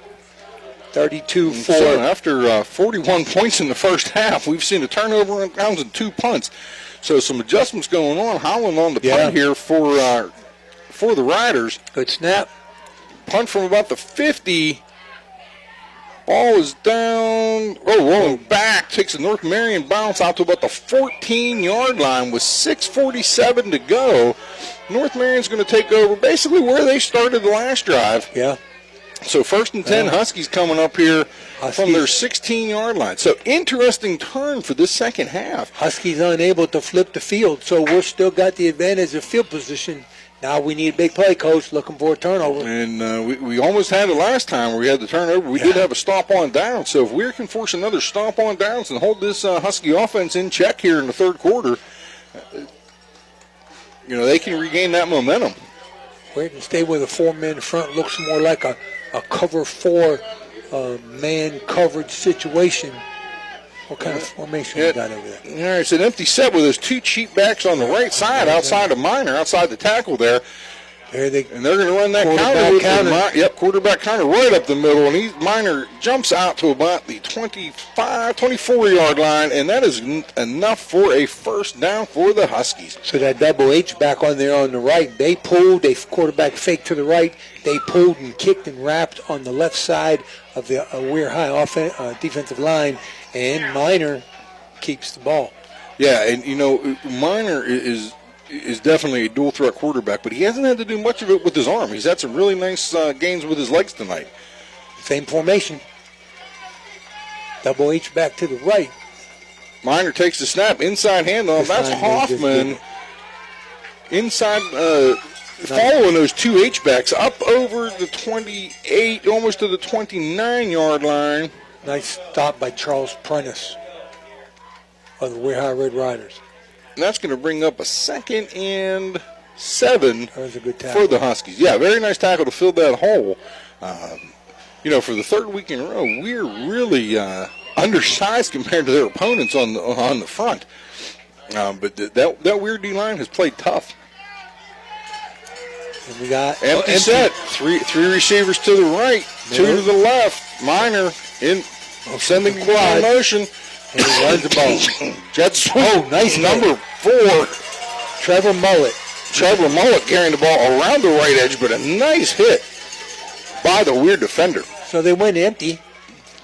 32-4. So after 41 points in the first half, we've seen a turnover on downs and 2 punts. So some adjustments going on. Howland on the punt here for the Riders. Good snap. Punt from about the 50. Ball is down. Rolling back. Takes a North Marion bounce out to about the 14-yard line with 6:47 to go. North Marion's going to take over basically where they started the last drive. Yeah. So 1st and 10, Huskies coming up here from their 16-yard line. So interesting turn for this second half. Huskies unable to flip the field, so we're still got the advantage of field position Now we need a big play, Coach. Looking for a turnover. And we almost had it last time where we had the turnover. We did have a stop on down. So if we can force another stop on downs and hold this Husky offense in check here in the third quarter, they can regain that momentum. Where to stay with a 4-man front looks more like a cover 4 man coverage situation. What kind of formation you got over there? Yeah, it's an empty set with those 2 cheap backs on the right side outside of Minor, outside the tackle there. And they're going to run that counter. Quarterback counter right up the middle. And Minor jumps out to about the 24-yard line, and that is enough for a first down for the Huskies. So that double H back on there on the right, they pulled, they quarterback faked to the right, they pulled and kicked and wrapped on the left side of the WEIR High defensive line, and Minor keeps the ball. Yeah, and Minor is definitely a dual threat quarterback, but he hasn't had to do much of it with his arm. He's had some really nice gains with his legs tonight. Same formation. Double H back to the right. Minor takes the snap, inside handoff. That's Hoffman. Inside, following those 2 H-backs up over the 28, almost to the 29-yard line. Nice stop by Charles Prentice of the WEIR High Red Riders. And that's going to bring up a 2nd and 7 that was a good tackle for the Huskies. Yeah, very nice tackle to fill that hole. For the third week in a row, we're really undersized compared to their opponents on the front. But that weird D-line has played tough. And we got empty set. Three receivers to the right, 2 to the left. Minor sending quad motion. And he runs the ball. Jets. Nice number 4. Trevor Mullet carrying the ball around the right edge, but a nice hit by the WEIR defender. So they went empty.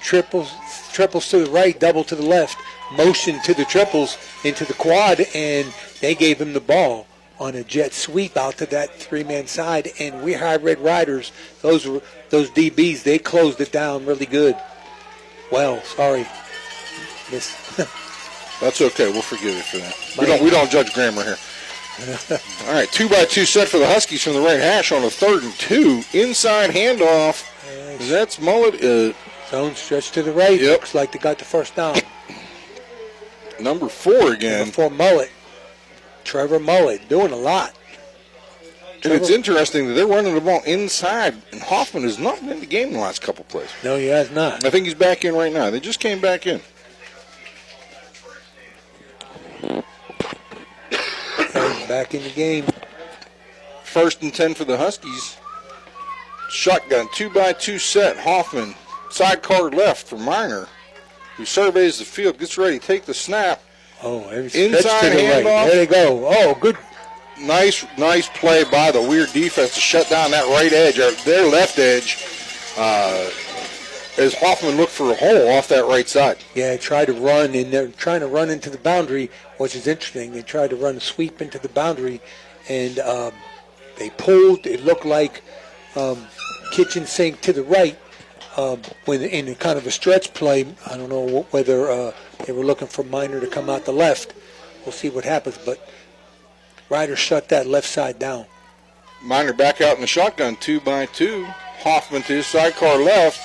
Triples to the right, double to the left. Motion to the triples into the quad, and they gave him the ball on a jet sweep out to that 3-man side. And WEIR High Red Riders, those DBs, they closed it down really good. Well, sorry. That's okay. We'll forgive you for that. We don't judge grammar here. All right, 2-by-2 set for the Huskies from the right hash on a 3rd and 2. Inside handoff. Nice. That's Mullet. Zone stretch to the right. Yep. Looks like they got the first down. Number 4 again. Number 4 Mullet. Trevor Mullet doing a lot. And it's interesting that they're running the ball inside, and Hoffman has not been in the game in the last couple plays. No, he has not. I think he's back in right now. They just came back in. Back in the game. 1st and 10 for the Huskies. Shotgun, 2-by-2 set. Hoffman, sidecar left for Minor, who surveys the field, gets ready to take the snap. Inside handoff. There they go. Oh, good. Nice play by the WEIR defense to shut down that right edge, or their left edge, as Hoffman looked for a hole off that right side. Yeah, tried to run, and they're trying to run into the boundary, which is interesting. They tried to run a sweep into the boundary, and they pulled. It looked like kitchen sink to the right when in a kind of a stretch play. I don't know whether they were looking for Minor to come out the left. We'll see what happens, but Riders shut that left side down. Minor back out in the shotgun, 2-by-2. Hoffman to his sidecar left.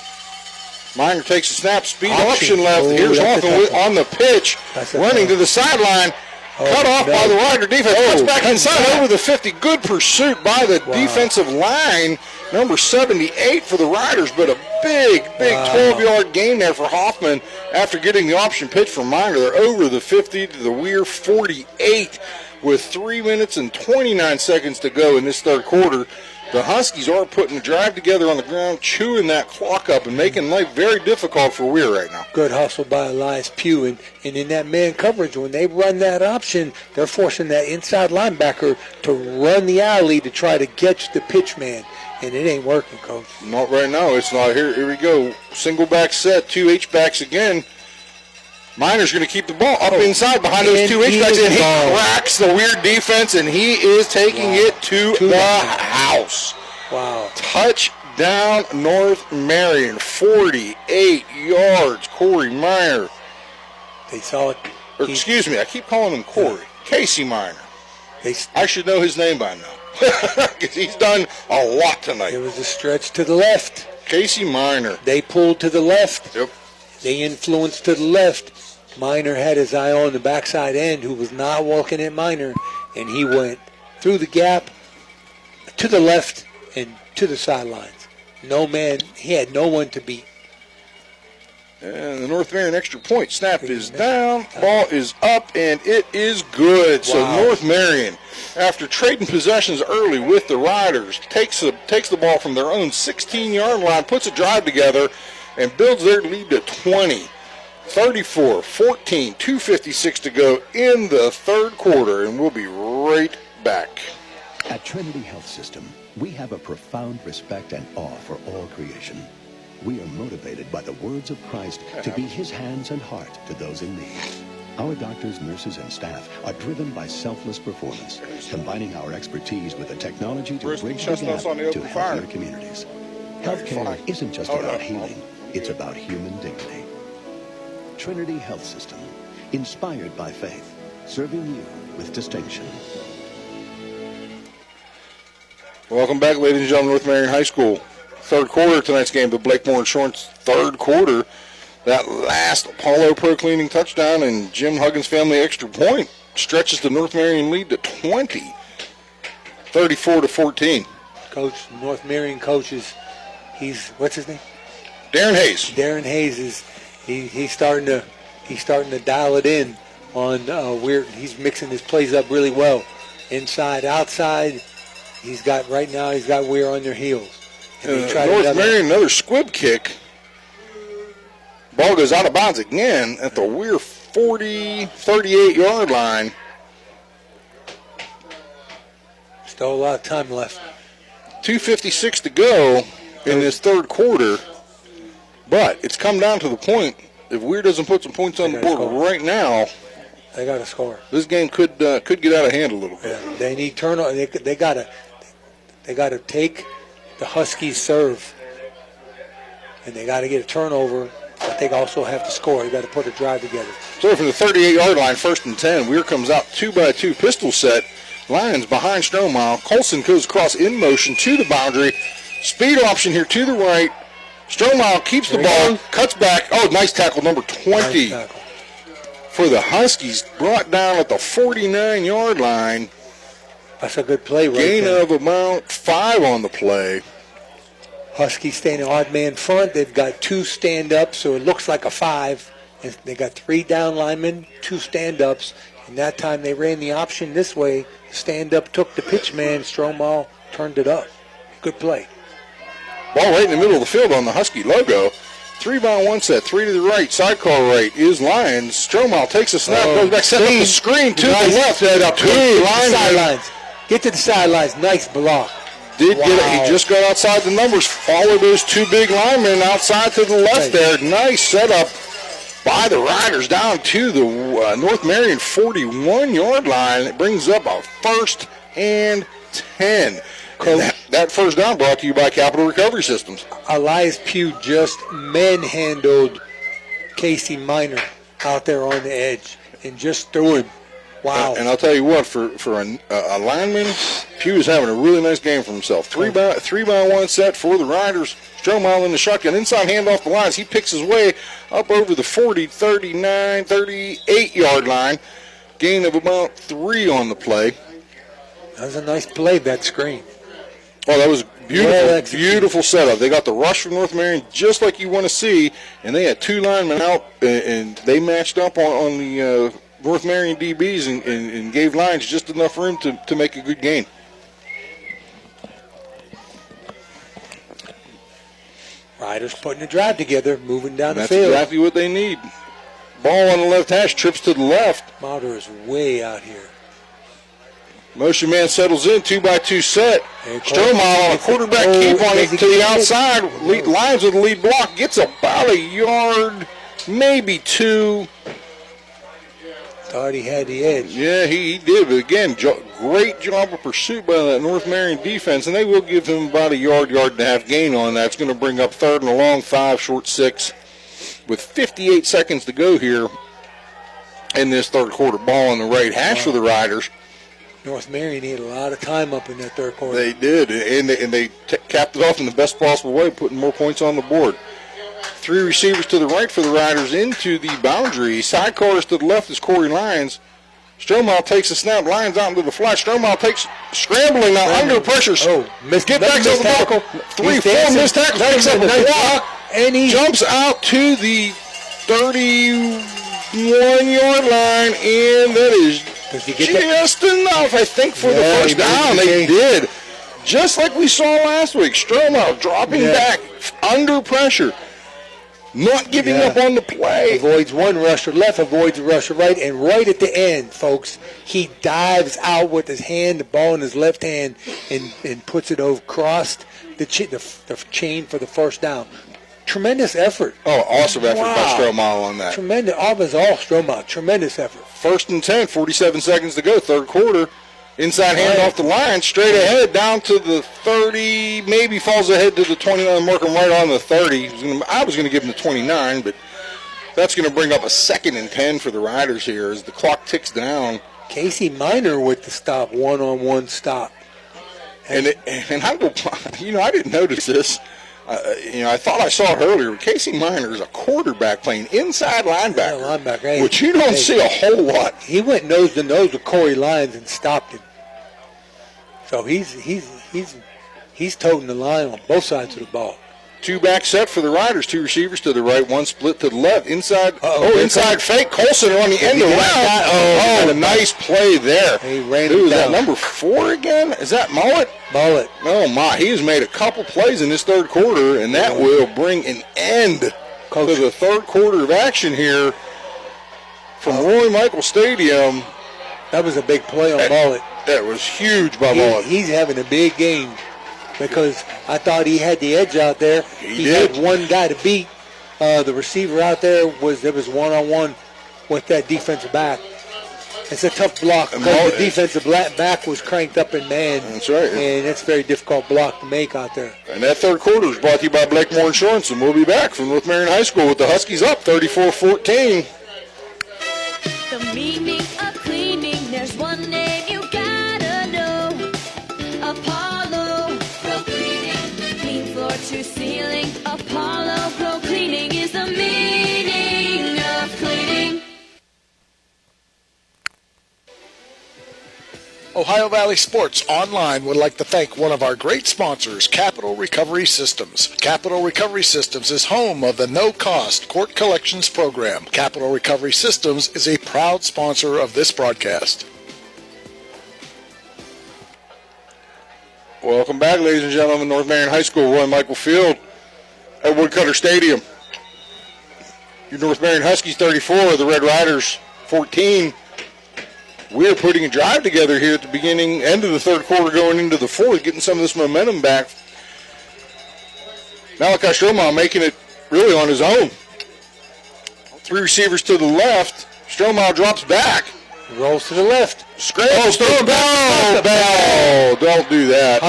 Minor takes a snap, speed option left. Here's Hoffman on the pitch, running to the sideline. Cut off by the Rider defense. Cuts back inside over the 50. Good pursuit by the defensive line. Number 78 for the Riders, but a big 12-yard gain there for Hoffman after getting the option pitch from Minor. They're over the 50 to the WEIR 48 with 3 minutes and 29 seconds to go in this third quarter. The Huskies are putting the drive together on the ground, chewing that clock up and making life very difficult for WEIR right now. Good hustle by Elias Pugh. And in that man coverage, when they run that option, they're forcing that inside linebacker to run the alley to try to catch the pitch man. And it ain't working, Coach. Not right now. It's not. Here we go. Single back set, 2 H-backs again. Minor's going to keep the ball up inside behind those 2 H-backs, and he cracks the WEIR defense, and he is taking it to the house. Wow. Touchdown, North Marion, 48 yards, Corey Minor. They saw it. Excuse me, I keep calling him Corey. Casey Minor. I should know his name by now because he's done a lot tonight. It was a stretch to the left. Casey Minor. They pulled to the left. Yep. They influenced to the left. Minor had his eye on the backside end, who was not walking at Minor, and he went through the gap to the left and to the sidelines. No man, he had no one to beat. And the North Marion extra point snap is down, ball is up, and it is good. So North Marion, after trading possessions early with the Riders, takes the ball from their own 16-yard line, puts a drive together, and builds their lead to 20. 34-14, 2:56 to go in the third quarter, and we'll be right back. At Trinity Health System, we have a profound respect and awe for all creation. We are motivated by the words of Christ to be his hands and heart to those in need. Our doctors, nurses, and staff are driven by selfless performance, combining our expertise with the technology to bridge the gap to healthier communities. Healthcare isn't just about healing, it's about human dignity. Trinity Health System, inspired by faith, serving you with distinction. Welcome back, ladies and gentlemen, North Marion High School. Third quarter of tonight's game, the Blakemore Insurance third quarter. That last Apollo Pro Cleaning touchdown and Jim Huggins family extra point stretches the North Marion lead to 20, 34-14. Coach, North Marion coaches, what's his name? Darren Hayes. Darren Hayes is he's starting to dial it in on he's mixing his plays up really well. Inside, outside, he's got WEIR on their heels. North Marion, another squib kick. Ball goes out of bounds again at the WEIR 38-yard line. Still a lot of time left. 2:56 to go in this third quarter. But it's come down to the point, if WEIR doesn't put some points on the board right now, they got to score. This game could get out of hand a little bit. Yeah, they need turnover. They got to take the Huskies serve, and they got to get a turnover. But they also have to score. They got to put a drive together. So from the 38-yard line, 1st and 10, WEIR comes out 2-by-2 pistol set. Lions behind Strohmile. Colson goes across in motion to the boundary. Speed option here to the right. Strohmile keeps the ball, cuts back. Oh, nice tackle, number 20. Nice tackle. For the Huskies, brought down at the 49-yard line. That's a good play right Gain there. of about 5 on the play. Huskies staying odd man front. They've got 2 stand-ups, so it looks like a 5. And they got 3 down linemen, 2 stand-ups. And that time they ran the option this way. Stand-up took the pitch man. Strohmile turned it up. Good play. Ball right in the middle of the field on the Husky logo. 3-by-1 set, 3 to the right, sidecar right is Lions. Strohmile takes a snap, goes back, sets up the screen to the left. Set up 2 linemen. sidelines. Get to the sidelines. Nice block. Get it. He just got outside the numbers. Followed those 2 big linemen outside to the left there. Nice setup by the Riders down to the North Marion 41-yard line. It brings up a 1st and 10. That first down brought to you by Capital Recovery Systems. Elias Pugh just manhandled Casey Minor out there on the edge and just threw him. Wow. And I'll tell you what, for a lineman, Pugh is having a really nice game for himself. 3-by-1 set for the Riders. Strohmile in the shotgun. Inside handoff the lines. He picks his way up over the 40, 39, 38-yard line. Gain of about 3 on the play. That was a nice play, that screen. Oh, that was beautiful, beautiful setup. They got the rush from North Marion just like you want to see, and they had 2 linemen out, and they matched up on the North Marion DBs and gave Lions just enough room to make a good gain. Riders putting the drive together, moving down That's the field. exactly what they need. Ball on the left hash, trips to the left. Mauder is way out here. Motion man settles in, 2-by-2 set. Strohmile on a quarterback keep on it to the outside. Lions with the lead block. Gets about a yard, maybe 2. Thought he had the edge. Yeah, he did. But again, great job of pursuit by that North Marion defense. And they will give him about a yard and a half gain on that. It's going to bring up 3rd and a long, 5, short 6. With 58 seconds to go here in this third quarter. Ball on the right hash for the Riders. North Marion had a lot of time up in that third quarter. They did, and they capped it off in the best possible way, putting more points on the board. 3 receivers to the right for the Riders into the boundary. Sidecars to the left is Corey Lyons. Stromal takes a snap. Lyons out into the flat. Stromal takes scrambling now under pressure. Get back to the tackle. 3, 4 missed tackles. Takes up a block. And he jumps out to the 31-yard line, and that is just enough, I think, for the first down. They did. Just like we saw last week. Stromal dropping back under pressure. Not giving up on the play. Avoids one rusher left, avoids a rusher right, and right at the end, folks, he dives out with his hand, the ball in his left hand, and puts it across the chain for the first down. Tremendous effort. Oh, awesome effort by Stromal on that. Tremendous. All Stromal. Tremendous effort. 1st and 10, 47 seconds to go, third quarter. Inside handoff the line, straight ahead, down to the 30, maybe falls ahead to the 29, marking right on the 30. I was going to give him the 29, but that's going to bring up a 2nd and 10 for the Riders here as the clock ticks down. Casey Minor with the stop, one-on-one stop. And I didn't notice this. I thought I saw it earlier. Casey Minor is a quarterback playing inside linebacker, which you don't see a whole lot. He went nose to nose with Corey Lyons and stopped him. So he's toting the line on both sides of the ball. 2-back set for the Riders. 2 receivers to the right, 1 split to the left. Inside fake. Colson on the end around. Nice play there. He ran Who it is that, down. number 4 again? Is that Mullet? Mullet. Oh, my. He has made a couple plays in this third quarter, and that will bring an end to the third quarter of action here from Roy Michael Stadium. That was a big play on Mullet. That was huge by Mullet. He's having a big game because I thought he had the edge out there. He had one guy to beat. The receiver out there was one-on-one with that defensive back. It's a tough block because the defensive back was cranked up in man. That's right. And it's a very difficult block to make out there. And that third quarter is brought to you by Blakemore Insurance, and we'll be back from North Marion High School with the Huskies up 34-14. The meaning of cleaning, there's one name you gotta know. Apollo Pro Cleaning. Clean floor to ceiling. Apollo Pro Cleaning is the meaning of cleaning. Ohio Valley Sports Online would like to thank one of our great sponsors, Capital Recovery Systems. Capital Recovery Systems is home of the no-cost court collections program. Capital Recovery Systems is a proud sponsor of this broadcast. Welcome back, ladies and gentlemen. North Marion High School, Roy Michael Field at Woodcutter Stadium. Your North Marion Huskies 34, the Red Riders 14. We are putting a drive together here at the end of the third quarter, going into the fourth, getting some of this momentum back. Malachi Stromal making it really on his own. 3 receivers to the left. Stromal drops back. Rolls to the left. Scrambles to the back. Don't do that.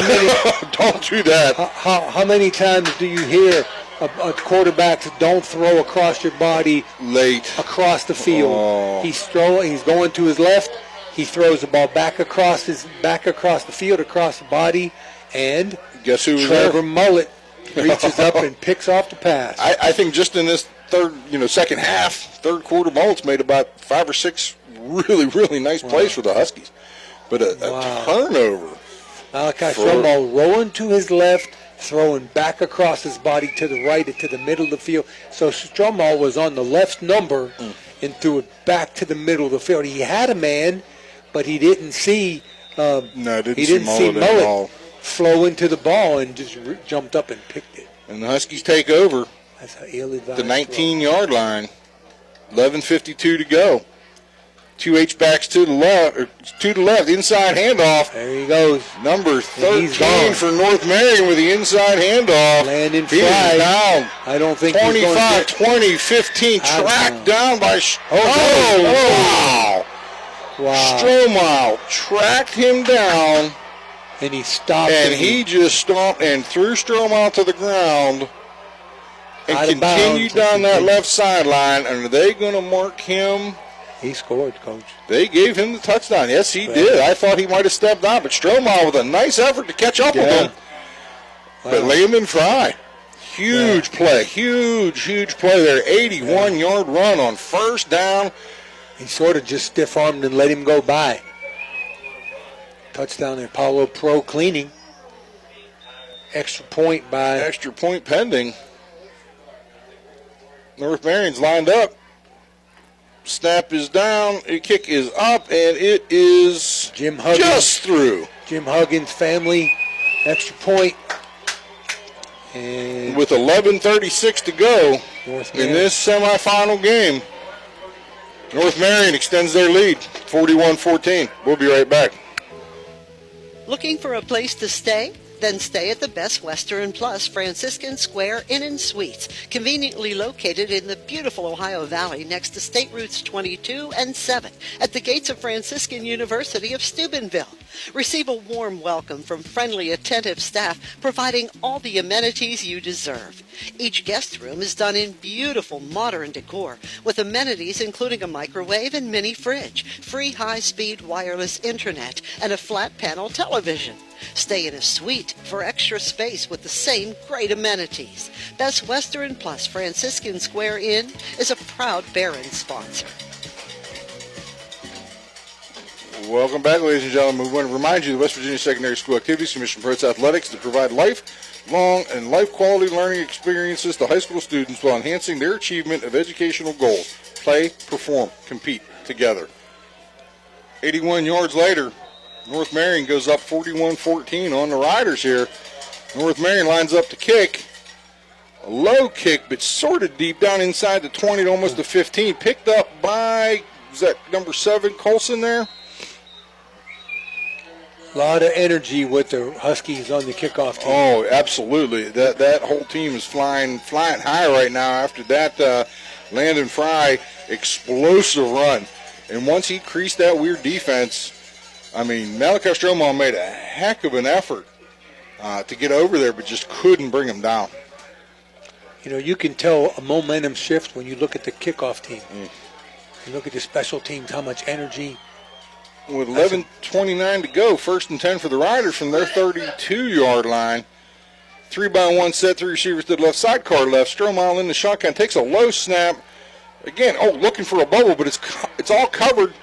Don't do that. How many times do you hear a quarterback don't throw across your body late across the field? Oh. He's going to his left. He throws the ball back across the field, across the body, and guess who was Trevor there? Mullet reaches up and picks off the pass. I think just in this second half, third quarter, Mullet's made about 5 or 6 really, really nice plays for the Huskies. But a turnover. Malachi Stromal rolling to his left, throwing back across his body to the right and to the middle of the field. So Stromal was on the left number and threw it back to the middle of the field. He had a man, but he didn't see Mullet flow into the ball and just jumped up and picked it. And the Huskies take over That's an ill-advised the 19-yard line. 11:52 to go. 2 H-backs to the left, inside handoff. There he goes. Number 13 for North Marion with the inside handoff. Landon He is Fry. down. I don't think 25, 20, 15, tracked down by... wow. Stromal tracked him down. And he stopped. And he just stomped and threw Stromal to the ground and continued down that left sideline. And are they going to mark him He scored, Coach. They gave him the touchdown. Yes, he did. I thought he might have stepped out, but Stromal with a nice effort to catch up with him. But Landon Fry, huge play, huge play there. 81-yard run on first down. He sort of just stiff-armed and let him go by. Touchdown, Apollo Pro cleaning. Extra point pending. North Marion's lined up. Snap is down. The kick is up, and it is Jim Huggins, just through. Jim Huggins' family, extra point. And with 11:36 to go in this semifinal game, North Marion extends their lead, 41-14. We'll be right back. Looking for a place to stay? Then stay at the Best Western Plus Franciscan Square Inn and Suites, conveniently located in the beautiful Ohio Valley next to State Routes 22 and 7 at the gates of Franciscan University of Steubenville. Receive a warm welcome from friendly, attentive staff, providing all the amenities you deserve. Each guest room is done in beautiful modern decor, with amenities including a microwave and mini fridge, free high-speed wireless internet, and a flat-panel television. Stay in a suite for extra space with the same great amenities. Best Western Plus Franciscan Square Inn is a proud Barron sponsor. Welcome back, ladies and gentlemen. We want to remind you the West Virginia Secondary School Activities Commission promotes athletics to provide lifelong and life-quality learning experiences to high school students while enhancing their achievement of educational goals. Play, perform, compete together. 81 yards later, North Marion goes up 41-14 on the Riders here. North Marion lines up to kick. A low kick, but sort of deep down inside the 20 to almost the 15. Picked up by, is that number 7, Colson there? A lot of energy with the Huskies on the kickoff team. Oh, absolutely. That whole team is flying high right now after that Landon Fry explosive run. And once he creased that weird defense, I mean, Malachi Stromal made a heck of an effort to get over there, but just couldn't bring him down. You know, you can tell a momentum shift when you look at the kickoff team. You look at the special teams, how much energy. With 11:29 to go, 1st and 10 for the Riders from their 32-yard line. 3-by-1 set, 3 receivers to the left, sidecar left. Stromal in the shotgun, takes a low snap. Again, looking for a bubble, but it's all covered.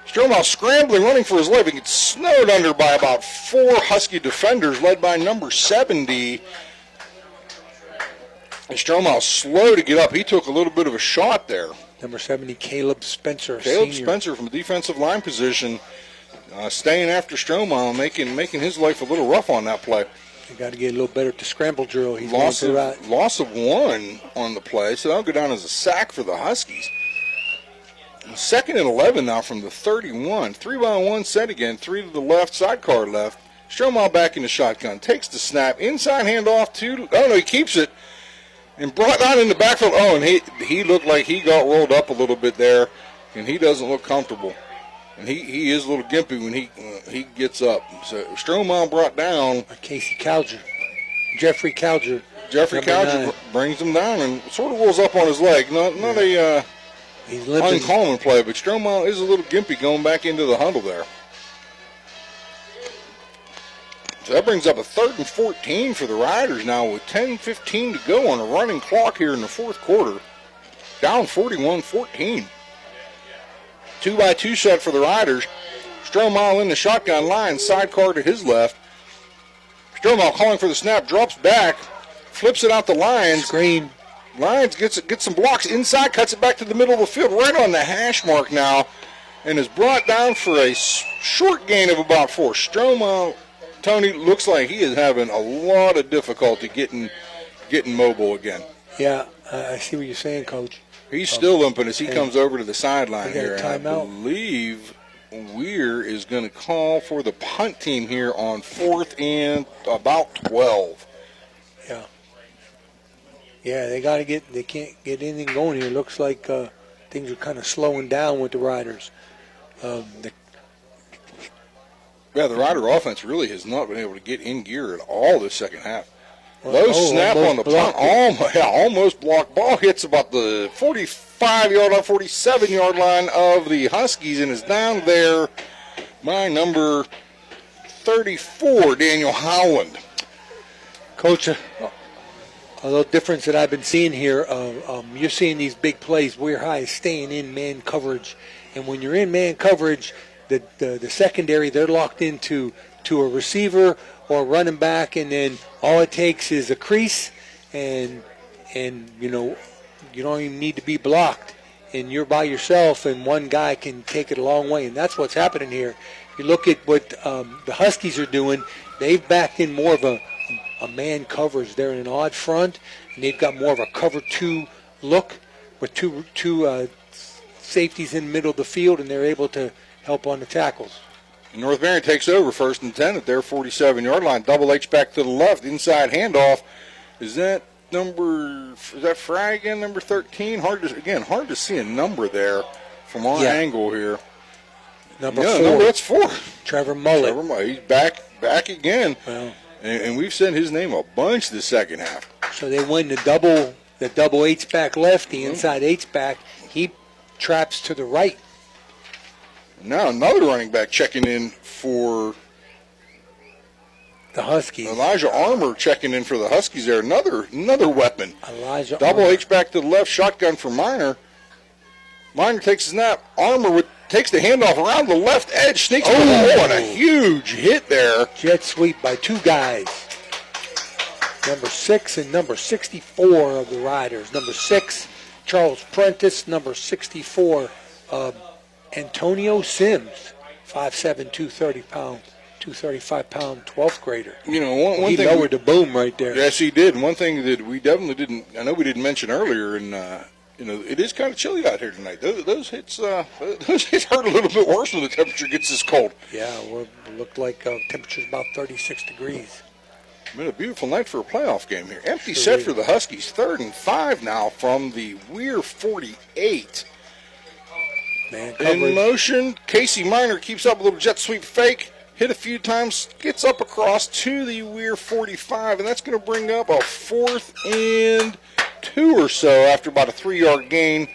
Stromal scrambling, running for his life. He gets snowed under by about 4 Husky defenders, led by number 70. And Stromal slow to get up. He took a little bit of a shot there. Number 70, Caleb Spencer, Caleb senior. Spencer from the defensive line position, staying after Stromal, making his life a little rough on that play. You got to get a little better at the scramble drill. He's loss of 1 on the play, so that'll go down as a sack for the Huskies. 2nd and 11 now from the 31. 3-by-1 set again, 3 to the left, sidecar left. Stromal back in the shotgun, takes the snap, inside handoff to, he keeps it. And brought down in the backfield. And he looked like he got rolled up a little bit there, and he doesn't look comfortable. And he is a little gimpy when he gets up. So Stromal brought down. Casey Calger. Jeffrey Calger. Jeffrey Calger brings him down and sort of rolls up on his leg. Not a uncommon play, but Stromal is a little gimpy going back into the huddle there. So that brings up a 3rd and 14 for the Riders now with 10:15 to go on a running clock here in the 4th quarter. Down 41-14. 2-by-2 set for the Riders. Stromal in the shotgun line, sidecar to his left. Stromal calling for the snap, drops back, flips it out the Lions. Screen. Lions gets some blocks inside, cuts it back to the middle of the field, right on the hash mark now, and is brought down for a short gain of about 4. Stromal, Tony, looks like he is having a lot of difficulty getting mobile again. Yeah, I see what you're saying, Coach. He's still limping as he comes over to the sideline here. I believe WEIR is going to call for the punt team here on 4th and about 12. Yeah, they can't get anything going here. Looks like things are kind of slowing down with the Riders. The Rider offense really has not been able to get in gear at all this second half. Low snap on the punt. Almost blocked. Ball hits about the 45-yard line, 47-yard line of the Huskies and is down there by number 34, Daniel Howland. Coach, a little difference that I've been seeing here, you're seeing these big plays. We're High is staying in man coverage. And when you're in man coverage, the secondary, they're locked into a receiver or a running back, and then all it takes is a crease, and you don't even need to be blocked. And you're by yourself, and one guy can take it a long way. And that's what's happening here. You look at what the Huskies are doing. They've backed in more of a man coverage. They're in an odd front, and they've got more of a cover two look with two safeties in the middle of the field, and they're able to help on the tackles. North Marion takes over 1st and 10 at their 47-yard line. Double H back to the left, inside handoff. Is that Frye again, number 13? Hard to see a number there from our angle here. Number 4. That's 4. Trevor Mullet. He's back again. Well, and we've said his name a bunch this second half. So they win the double H-back left, the inside H-back. He traps to the right. Now another running back checking in for the Huskies. Elijah Armour checking in for the Huskies there. Another weapon. Elijah Double Armour. H back to the left, shotgun for Minor. Minor takes a snap. Armour takes the handoff around the left edge, sneaks the ball, and a huge hit there. Jet sweep by two guys. Number 6 and number 64 of the Riders. Number 6, Charles Prentice. Number 64, Antonio Sims, 5'7", 235-pound 12th grader. You know, one he thing lowered the boom right there. Yes, he did. And one thing that we definitely didn't, I know we didn't mention earlier, and it is kind of chilly out here tonight. Those hits hurt a little bit worse when the temperature gets this cold. Yeah, it looked like temperature's about 36 degrees. Been a beautiful night for a playoff game here. Empty set for the Huskies. 3rd and 5 now from the WEIR 48. Man in motion, Casey Minor keeps up a little jet sweep fake, hit a few times, gets up across to the WEIR 45, and that's going to bring up a 4th and 2 or so after about a 3-yard gain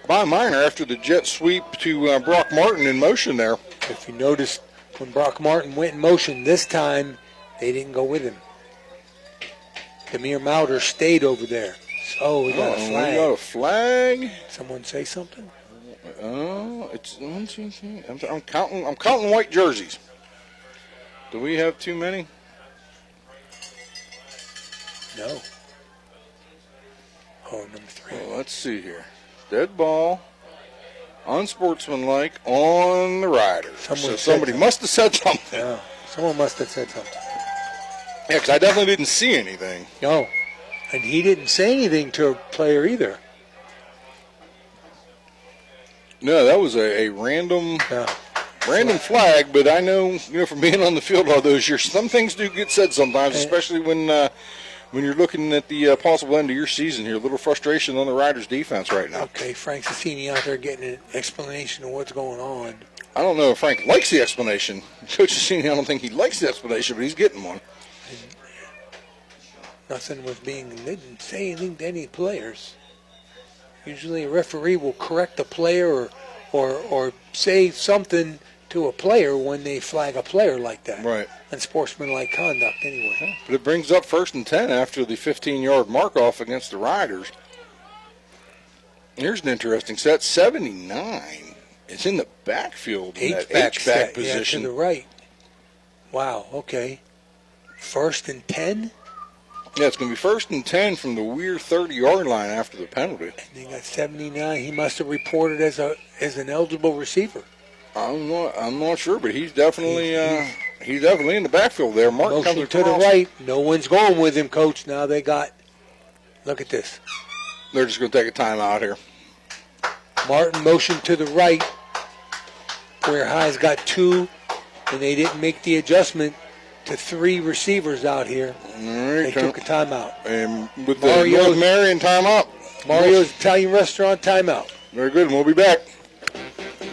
by Minor after the jet sweep to Brock Martin in motion there. If you noticed, when Brock Martin went in motion this time, they didn't go with him. Demir Mauder stayed over there. So we got a flag. We got a flag. Someone say something? Oh, it's 1, 2, 3. I'm counting white jerseys. Do we have too many? No. Oh, number 3. Well, let's see here. Dead ball. Unsportsmanlike on the Riders. Somebody must have said something. Yeah, someone must have said something. Yeah, because I definitely didn't see anything. No, and he didn't say anything to a player either. No, that was a random flag, but I know, from being on the field all those years, some things do get said sometimes, especially when you're looking at the possible end of your season here. A little frustration on the Riders' defense right now. Okay, Frank Cicini out there getting an explanation of what's going on. I don't know if Frank likes the explanation. Coach Cicini, I don't think he likes the explanation, but he's getting one. Nothing was they didn't say anything to any players. Usually a referee will correct a player or say something to a player when they flag a player like that. Right. And sportsmanlike conduct anyway. But it brings up 1st and 10 after the 15-yard mark-off against the Riders. Here's an interesting set. 79 is in the backfield in that H-back position. Yeah, to the right. Wow, okay. 1st and 10? Yeah, it's going to be 1st and 10 from the WEIR 30-yard line after the penalty. And they got 79. He must have reported as an eligible receiver. I'm not sure, but he's definitely in the backfield there. Martin Motion comes to the right. No one's going with him, Coach. Now they got. Look at this. They're just going to take a timeout here. Martin motion to the right. WEIR High's got 2, and they didn't make the adjustment to 3 receivers out here. They took a timeout. And with the North Marion timeout. Mario's Italian Restaurant timeout. Very good, and we'll be back.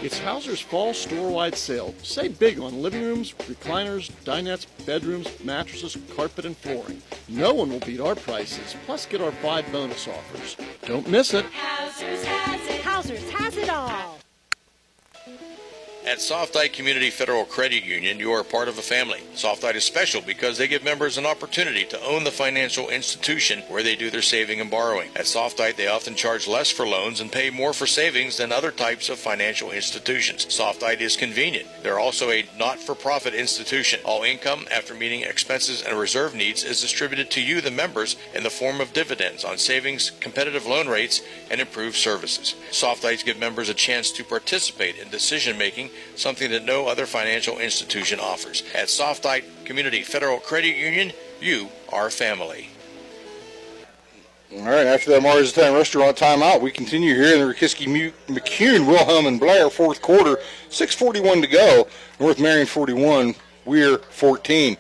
It's Hauser's fall store-wide sale. Save big on living rooms, recliners, dinettes, bedrooms, mattresses, carpet, and flooring. No one will beat our prices, plus get our 5 bonus offers. Don't miss it. Hauser's has it. Hauser's has it all. At Softite Community Federal Credit Union, you are part of a family. Softite is special because they give members an opportunity to own the financial institution where they do their saving and borrowing. At Softite, they often charge less for loans and pay more for savings than other types of financial institutions. Softite is convenient. They're also a not-for-profit institution. All income, after meeting expenses and reserve needs, is distributed to you, the members, in the form of dividends on savings, competitive loan rates, and improved services. Softites give members a chance to participate in decision-making, something that no other financial institution offers. At Softite Community Federal Credit Union, you are family. All right, after that Mars Italian Restaurant timeout, we continue here in the Huskies McCune, Wilhelm, and Blair fourth quarter. 6:41 to go. North Marion 41, WEIR 14.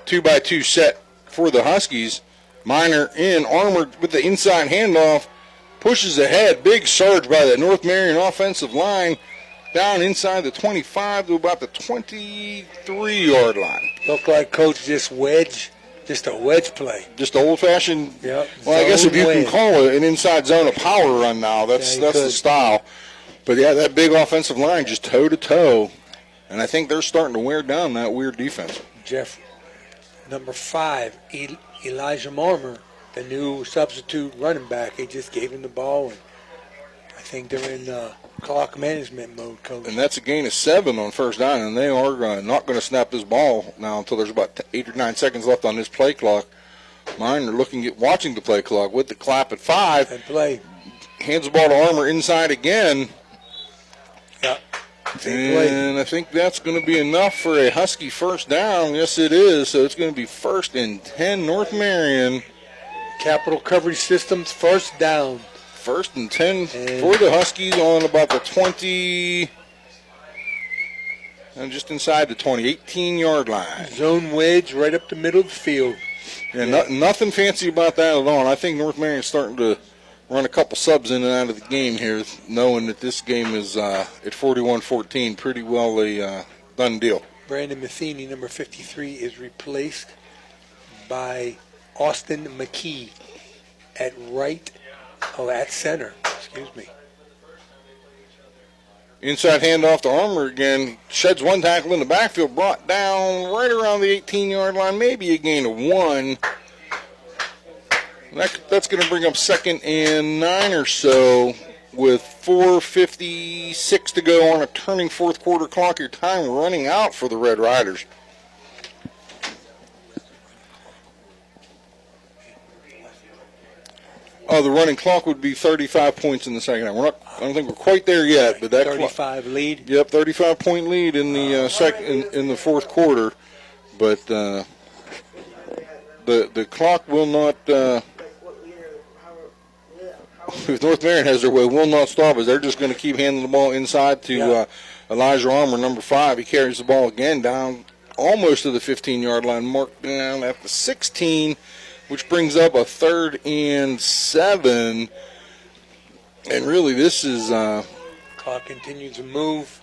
2-by-2 set for the Huskies. Minor in, Armour with the inside handoff, pushes ahead. Big surge by the North Marion offensive line. Down inside the 25 to about the 23-yard line. Look like Coach just a wedge play. Just an old-fashioned, yep. Well, I guess if you wedge. can call it an inside zone of power run now, that's the style. But, yeah, that big offensive line just toe-to-toe. And I think they're starting to wear down that weird defense. Jeff, number 5, Elijah Marmer, the new substitute running back, they just gave him the ball, and I think they're in clock management mode, Coach. And that's a gain of 7 on first down, and they are not going to snap this ball now until there's about 8 or 9 seconds left on this play clock. Mine are watching the play clock with the clap at 5. And play. Hands the ball to Armour inside again. Yeah. And I think that's going to be enough for a Husky first down. Yes, it is. So it's going to be 1st and 10 North Marion. Capital coverage systems, first down. 1st and 10 for the Huskies on about the 20, and just inside the 20, 18-yard line. Zone wedge right up the middle of the field. Yeah, nothing fancy about that at all. And I think North Marion's starting to run a couple subs in and out of the game here, knowing that this game is at 41-14, pretty well a done deal. Brandon Matheny, number 53, is replaced by Austin McKee at center, excuse me. Inside handoff to Armour again. Sheds one tackle in the backfield, brought down right around the 18-yard line, maybe a gain of 1. That's going to bring up 2nd and 9 or so with 4:56 to go on a turning fourth quarter clock. Your time running out for the Red Riders. Oh, the running clock would be 35 points in the second half. I don't think we're quite there yet, but that 35 lead. Yep, 35-point lead in the in the fourth quarter, but the clock will not. If North Marion has their way, will not stop us. They're just going to keep handing the ball inside to Elijah Armour, number 5. He carries the ball again down almost to the 15-yard line, marked down at the 16. Which brings up a 3rd and 7. And really, this is... clock continues to move.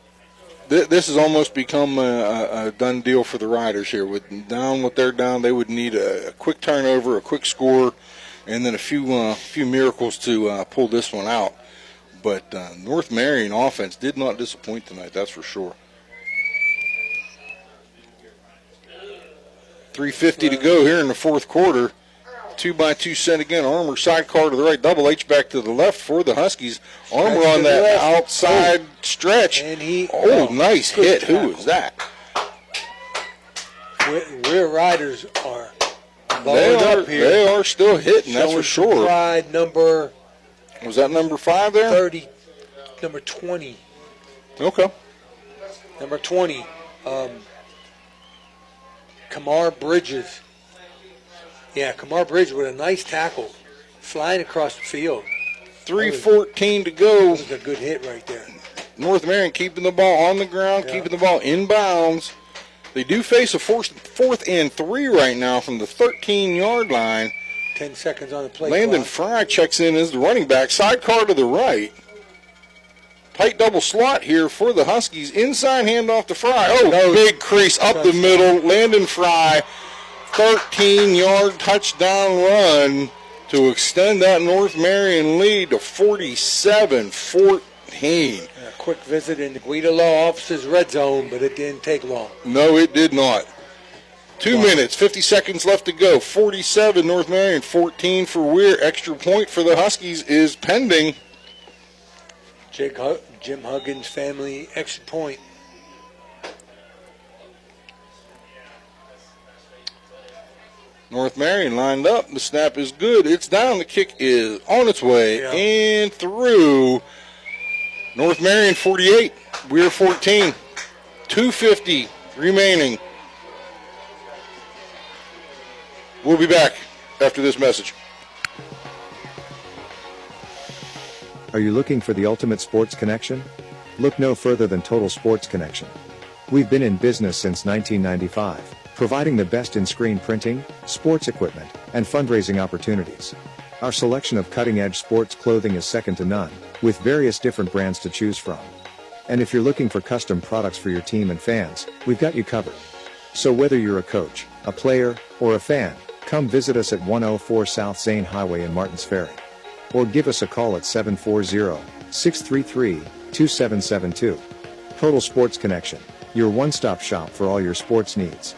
This has almost become a done deal for the Riders here. With down what they're down, they would need a quick turnover, a quick score, and then a few miracles to pull this one out. But North Marion offense did not disappoint tonight, that's for sure. 3:50 to go here in the fourth quarter. 2-by-2 set again. Armour sidecar to the right, double H back to the left for the Huskies. Armour on that outside stretch. And nice hit. Who was that? We're Riders are balling up here. They are still hitting, that's for sure. Pride number... Was that number 5 there? 30. Number 20. Okay. Number 20. Kamar Bridges. Yeah, Kamar Bridges with a nice tackle, flying across the field. 3:14 to go. That was a good hit right there. North Marion keeping the ball on the ground, keeping the ball in bounds. They do face a 4th and 3 right now from the 13-yard line. 10 seconds on the play Landon clock. Fry checks in as the running back. Sidecar to the right. Tight double slot here for the Huskies. Inside handoff to Fry. Oh, big crease up the middle. Landon Fry, 13-yard touchdown run to extend that North Marion lead to 47-14. A quick visit in the Guida Law Office's red zone, but it didn't take long. No, it did not. 2 minutes, 50 seconds left to go. 47 North Marion, 14 for WEIR. Extra point for the Huskies is pending. Jim Huggins' family extra point. North Marion lined up. The snap is good. It's down. The kick is on its way and through. North Marion 48. WEIR 14. 2:50 remaining. We'll be back after this message. Are you looking for the ultimate sports connection? Look no further than Total Sports Connection. We've been in business since 1995, providing the best in screen printing, sports equipment, and fundraising opportunities. Our selection of cutting-edge sports clothing is second to none, with various different brands to choose from. And if you're looking for custom products for your team and fans, we've got you covered. So whether you're a coach, a player, or a fan, come visit us at 104 South Zane Highway in Martins Ferry. Or give us a call at 740-633-2772. Total Sports Connection, your one-stop shop for all your sports needs.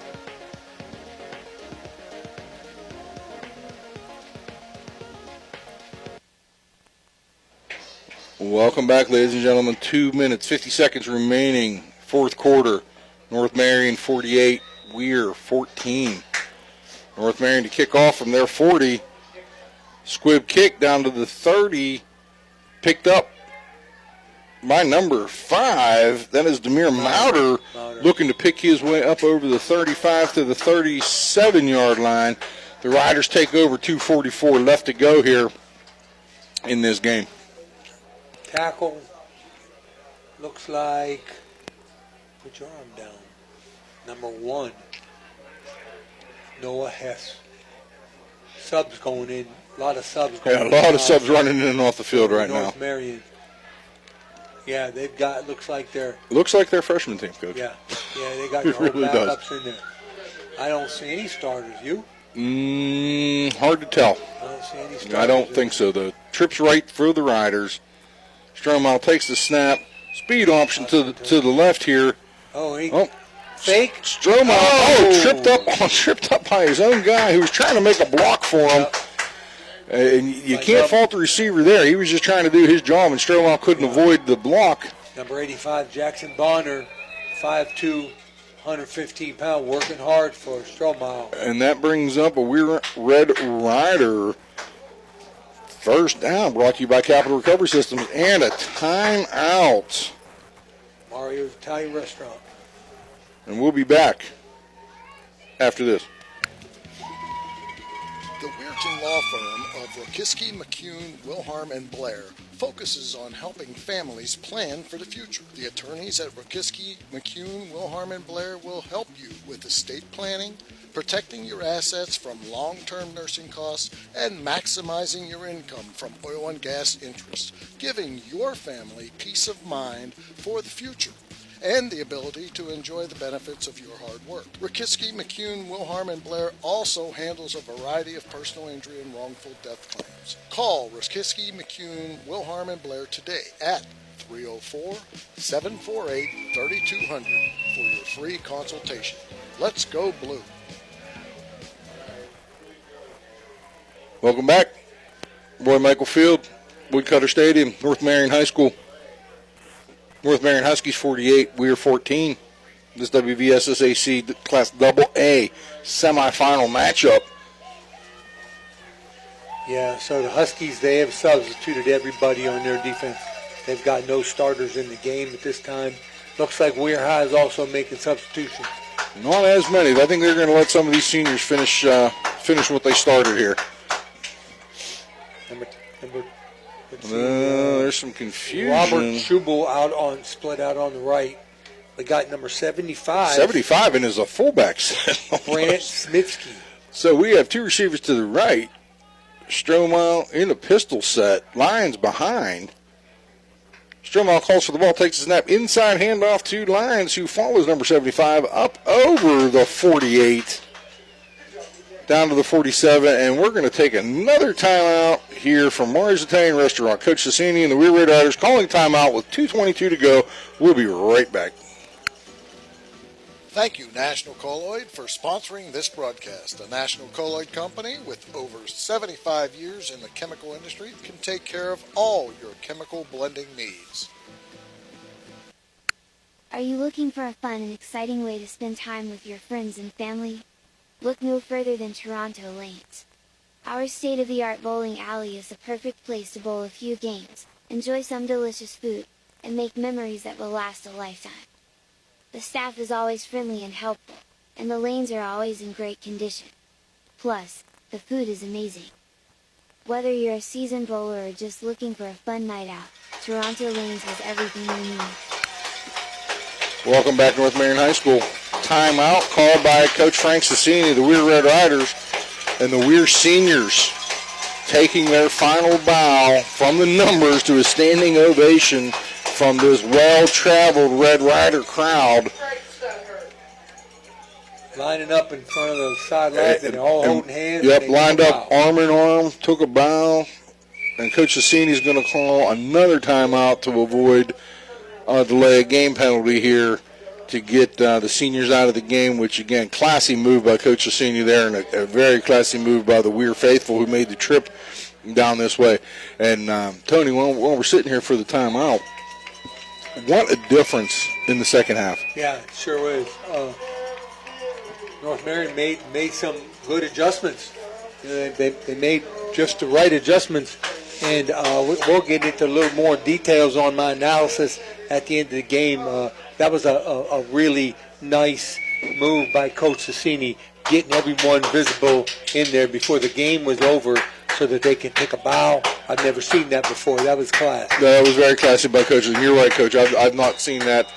Welcome back, ladies and gentlemen. 2 minutes, 50 seconds remaining. Fourth quarter. North Marion 48, WEIR 14. North Marion to kick off from their 40. Squib kick down to the 30. Picked up by number 5. That is Demir Mauder looking to pick his way up over the 35 to the 37-yard line. The Riders take over. 2:44 left to go here in this game. Tackle looks like, put your arm down, number 1, Noah Hess. Subs going in, a lot of subs going in. Yeah, a lot of subs running in and off the field right now. North Marion. Yeah, they've got, looks like they're freshman team, Coach. Yeah, they got your whole really backups does. in there. I don't see any starters, you? Hard to tell. I don't see any starters. I don't think so, though. Trips right for the Riders. Stromile takes the snap. Speed option to the left here. Fake. Stromile tripped up by his own guy who was trying to make a block for him. And you can't fault the receiver there. He was just trying to do his job, and Stromile couldn't avoid the block. Number 85, Jackson Bonner, 5'2", 115 pound, working hard for Stromile. And that brings up a WEIR Red Rider. First down, brought to you by Capital Recovery Systems, and a timeout. Mario's Italian Restaurant. And we'll be back after this. The Weirton Law Firm of Rokiski, McCune, Wilharm, and Blair focuses on helping families plan for the future. The attorneys at Rokiski, McCune, Wilharm, and Blair will help you with estate planning, protecting your assets from long-term nursing costs, and maximizing your income from oil and gas interests, giving your family peace of mind for the future and the ability to enjoy the benefits of your hard work. Rokiski, McCune, Wilharm, and Blair also handles a variety of personal injury and wrongful death claims. Call Rokiski, McCune, Wilharm, and Blair today at 304-748-3200 for your free consultation. Let's go Blue. Welcome back. Roy Michael Field, Woodcutter Stadium, North Marion High School. North Marion Huskies 48, WEIR 14. This WVSSAC Class AA semifinal matchup. Yeah, so the Huskies, they have substituted everybody on their defense. They've got no starters in the game at this time. Looks like WEIR High is also making substitutions. Not as many. I think they're going to let some of these seniors finish what they started here. There's some confusion. Robert Schubel split out on the right. They got number 75. 75 and is a fullback set. Grant Smitsky. So we have two receivers to the right. Stromile in a pistol set. Lions behind. Stromal calls for the ball, takes a snap, inside handoff to Lyons, who follows number 75 up over the 48, down to the 47, and we're going to take another timeout here from Mario's Italian Restaurant. Coach Sassini and the WEIR Red Riders calling timeout with 2:22 to go. We'll be right back. Thank you, National Colloid, for sponsoring this broadcast. The National Colloid Company, with over 75 years in the chemical industry, can take care of all your chemical blending needs. Are you looking for a fun and exciting way to spend time with your friends and family? Look no further than Toronto Lanes. Our state-of-the-art bowling alley is the perfect place to bowl a few games, enjoy some delicious food, and make memories that will last a lifetime. The staff is always friendly and helpful, and the lanes are always in great condition. Plus, the food is amazing. Whether you're a seasoned bowler or just looking for a fun night out, Toronto Lanes has everything you need. Welcome back to North Marion High School. Timeout called by Coach Frank Sassini, the WEIR Red Riders, and the WEIR seniors taking their final bow from the numbers to a standing ovation from this well-traveled Red Rider crowd. Lining up in front of the sidelines and all holding hands. Yep, lined up arm in arm, took a bow, and Coach Sassini is going to call another timeout to avoid a delay, a game penalty here to get the seniors out of the game, which, again, classy move by Coach Sassini there, and a very classy move by the WEIR faithful who made the trip down this way. And, Tony, while we're sitting here for the timeout, what a difference in the second half. Yeah, it sure is. North Marion made some good adjustments. They made just the right adjustments, and we'll get into a little more details on my analysis at the end of the game. That was a really nice move by Coach Sassini, getting everyone visible in there before the game was over so that they can take a bow. I've never seen that before. That was class. That was very classy by Coach. And you're right, Coach. I've not seen that.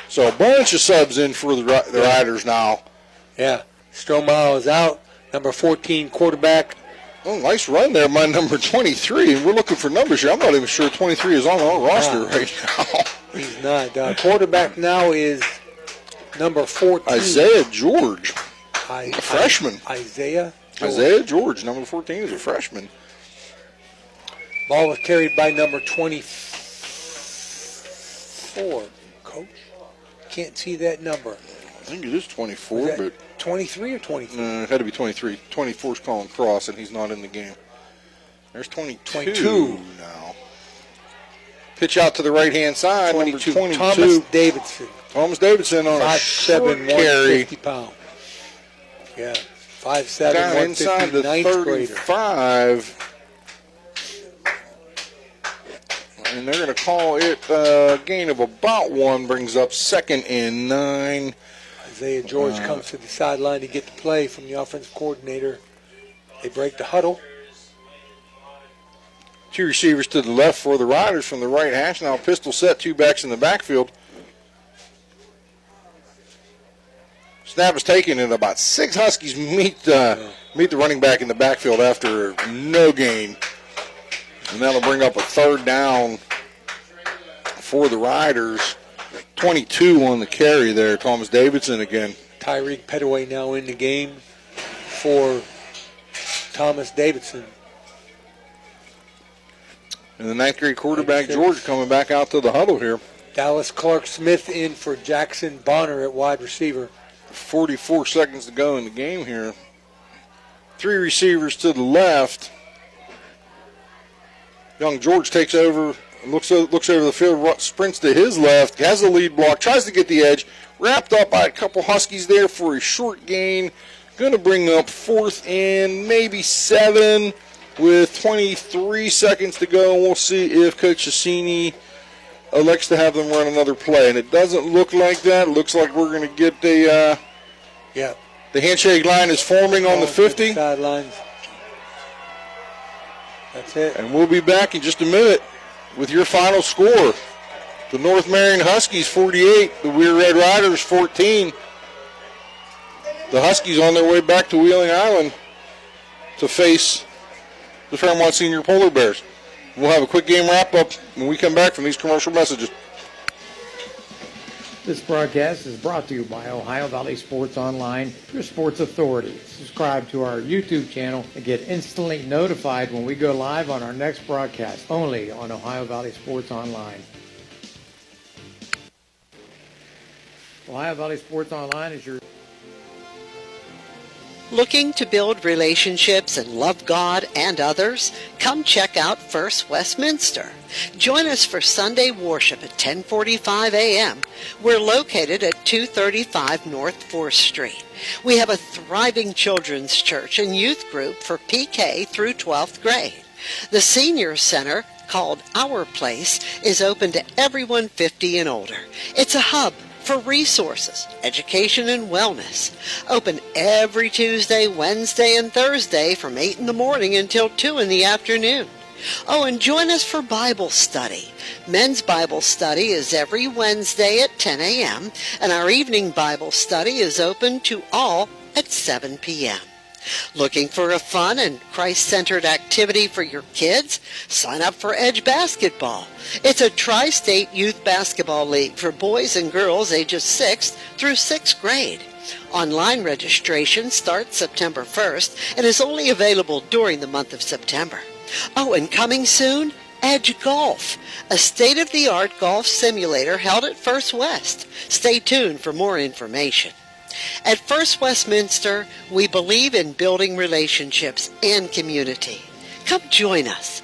So a bunch of subs in for the Riders now. Yeah. Stromal is out. Number 14 quarterback. Oh, nice run there by number 23. And we're looking for numbers here. I'm not even sure 23 is on our roster right now. He's not. Quarterback now is number 14. Isaiah George, a freshman. Isaiah George, number 14, is a freshman. Ball was carried by number 24. Coach, can't see that number. I think it is 24, but 23 or 23? No, it had to be 23. 24's calling cross, and he's not in the game. There's 22 now. Pitch out to the right-hand side, number 22. Thomas Davidson. Thomas Davidson on a short carry. 150 pounds. Yeah, 5'7", down inside the 35. And they're going to call it a gain of about 1, brings up 2nd and 9. Isaiah George comes to the sideline to get the play from the offensive coordinator. They break the huddle. 2 receivers to the left for the Riders from the right hash. Now pistol set, 2 backs in the backfield. Snap is taken, and about 6 Huskies meet the running back in the backfield after no gain. And that'll bring up a 3rd down for the Riders. 22 on the carry there, Thomas Davidson again. Tyreek Petaway now in the game for Thomas Davidson. And the 9th grade quarterback, George, coming back out to the huddle here. Dallas Clark Smith in for Jackson Bonner at wide receiver. 44 seconds to go in the game here. 3 receivers to the left. Young George takes over, looks over the field, sprints to his left, has the lead block, tries to get the edge, wrapped up by a couple Huskies there for a short gain. Going to bring up 4th and maybe 7 with 23 seconds to go, and we'll see if Coach Sassini elects to have them run another play. And it doesn't look like that. It looks like we're going to get the handshake line is forming on the 50. Sidelines. That's it. And we'll be back in just a minute with your final score. The North Marion Huskies 48, the WEIR Red Riders 14. The Huskies on their way back to Wheeling Island to face the Fairmont Senior Polar Bears. We'll have a quick game wrap-up when we come back from these commercial messages. This broadcast is brought to you by Ohio Valley Sports Online, your sports authority. Subscribe to our YouTube channel and get instantly notified when we go live on our next broadcast, only on Ohio Valley Sports Online. Ohio Valley Sports Online is your... Looking to build relationships and love God and others? Come check out First Westminster. Join us for Sunday worship at 10:45 a.m. We're located at 235 North 4th Street. We have a thriving children's church and youth group for PK through 12th grade. The senior center, called Our Place, is open to everyone 50 and older. It's a hub for resources, education, and wellness. Open every Tuesday, Wednesday, and Thursday from 8 in the morning until 2 in the afternoon. Oh, and join us for Bible study. Men's Bible study is every Wednesday at 10 a.m., and our evening Bible study is open to all at 7 p.m. Looking for a fun and Christ-centered activity for your kids? Sign up for Edge Basketball. It's a tri-state youth basketball league for boys and girls ages 6th through 6th grade. Online registration starts September 1st and is only available during the month of September. Oh, and coming soon, Edge Golf, a state-of-the-art golf simulator held at First West. Stay tuned for more information. At First Westminster, we believe in building relationships and community. Come join us.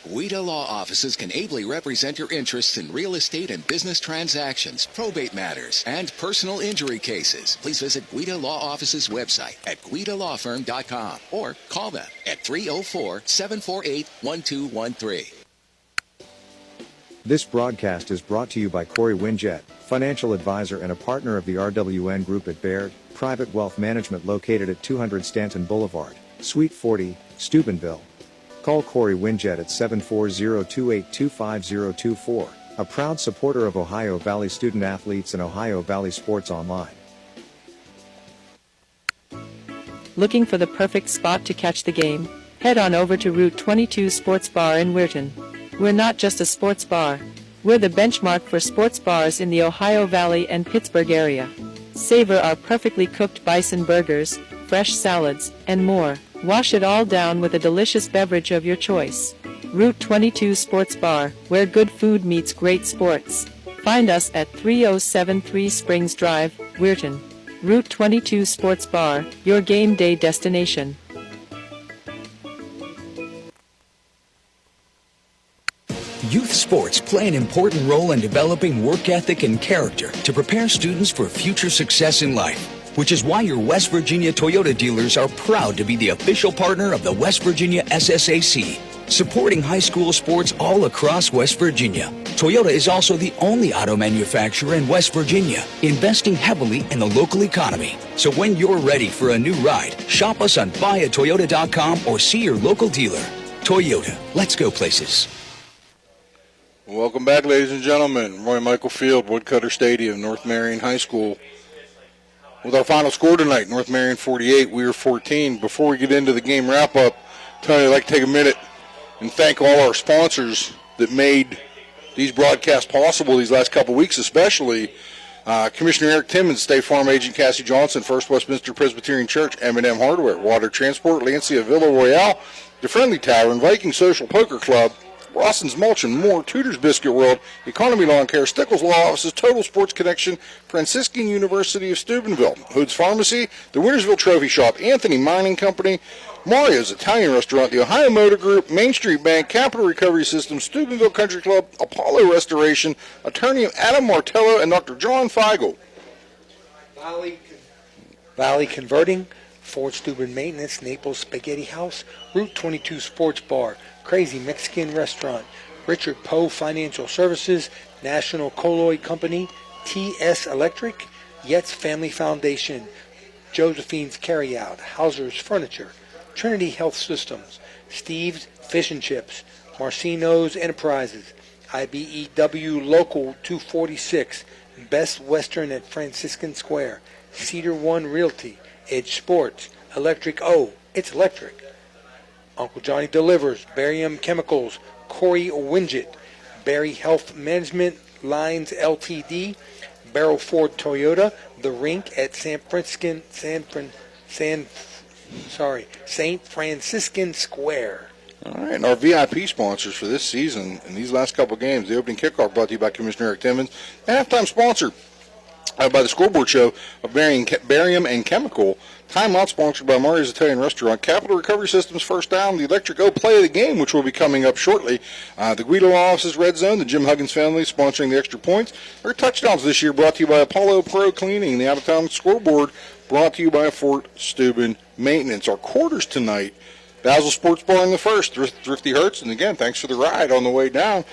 WEIR law offices can ably represent your interests in real estate and business transactions, probate matters, and personal injury cases. Please visit WEIR Law Office's website at guidalawfirm.com or call them at 304-748-1213. This broadcast is brought to you by Corey Winjet, financial advisor and a partner of the RWN Group at Baird, Private Wealth Management located at 200 Stanton Boulevard, Suite 40, Steubenville. Call Corey Winjet at 740-282-5024, a proud supporter of Ohio Valley student athletes and Ohio Valley Sports Online. Looking for the perfect spot to catch the game? Head on over to Route 22 Sports Bar in Weirton. We're not just a sports bar. We're the benchmark for sports bars in the Ohio Valley and Pittsburgh area. Savor our perfectly cooked bison burgers, fresh salads, and more. Wash it all down with a delicious beverage of your choice. Route 22 Sports Bar, where good food meets great sports. Find us at 3073 Springs Drive, Weirton. Route 22 Sports Bar, your game day destination. Youth sports play an important role in developing work ethic and character to prepare students for future success in life, which is why your West Virginia Toyota dealers are proud to be the official partner of the West Virginia SSAC, supporting high school sports all across West Virginia. Toyota is also the only auto manufacturer in West Virginia, investing heavily in the local economy. So when you're ready for a new ride, shop us on buyatoyota.com or see your local dealer. Toyota, let's go places. Welcome back, ladies and gentlemen. Roy Michael Field, Woodcutter Stadium, North Marion High School. With our final score tonight, North Marion 48, WEIR 14. Before we get into the game wrap-up, Tony, I'd like to take a minute and thank all our sponsors that made these broadcasts possible these last couple weeks, especially Commissioner Eric Timmons, State Farm Agent Cassie Johnson, First Westminster Presbyterian Church, M&M Hardware, Water Transport, Lancia Villa Royale, The Friendly Tavern, Viking Social Poker Club, Rawson's Mulch and More, Tudor's Biscuit World, Economy Lawn Care, Stickles Law Offices, Total Sports Connection, Franciscan University of Steubenville, Hood's Pharmacy, the Wintersville Trophy Shop, Anthony Mining Company, Mario's Italian Restaurant, the Ohio Motor Group, Main Street Bank, Capital Recovery System, Steubenville Country Club, Apollo Restoration, Attorney Adam Martello, and Dr. John Feigl. Valley Converting, Ford Steuben Maintenance, Naples Spaghetti House, Route 22 Sports Bar, Crazy Mexican Restaurant, Richard Poe Financial Services, National Colloid Company, TS Electric, Yetz Family Foundation, Josephine's Carryout, Hauser's Furniture, Trinity Health Systems, Steve's Fish and Chips, Marcino's Enterprises, IBEW Local 246, Best Western at Franciscan Square, Cedar One Realty, Edge Sports, Electric O, it's electric, Uncle Johnny Delivers, Barium Chemicals, Corey Winget, Barry Health Management, Lines Ltd., Barrel Ford Toyota, The Rink at St. Franciscan Square. All right, and our VIP sponsors for this season and these last couple games, the opening kickoff brought to you by Commissioner Eric Timmons, and halftime sponsor by the Scoreboard Show of Barium and Chemical, timeout sponsored by Mario's Italian Restaurant, Capital Recovery Systems First Down, the Electric O Play of the Game, which will be coming up shortly, the Guido Law Office's Red Zone, the Jim Huggins family sponsoring the Extra Points. Our touchdowns this year brought to you by Apollo Pro Cleaning, the out-of-town scoreboard brought to you by Fort Steuben Maintenance. Our quarters tonight, Basil Sports Bar in the first, Thrifty Hertz, and again, thanks for the ride on the way down.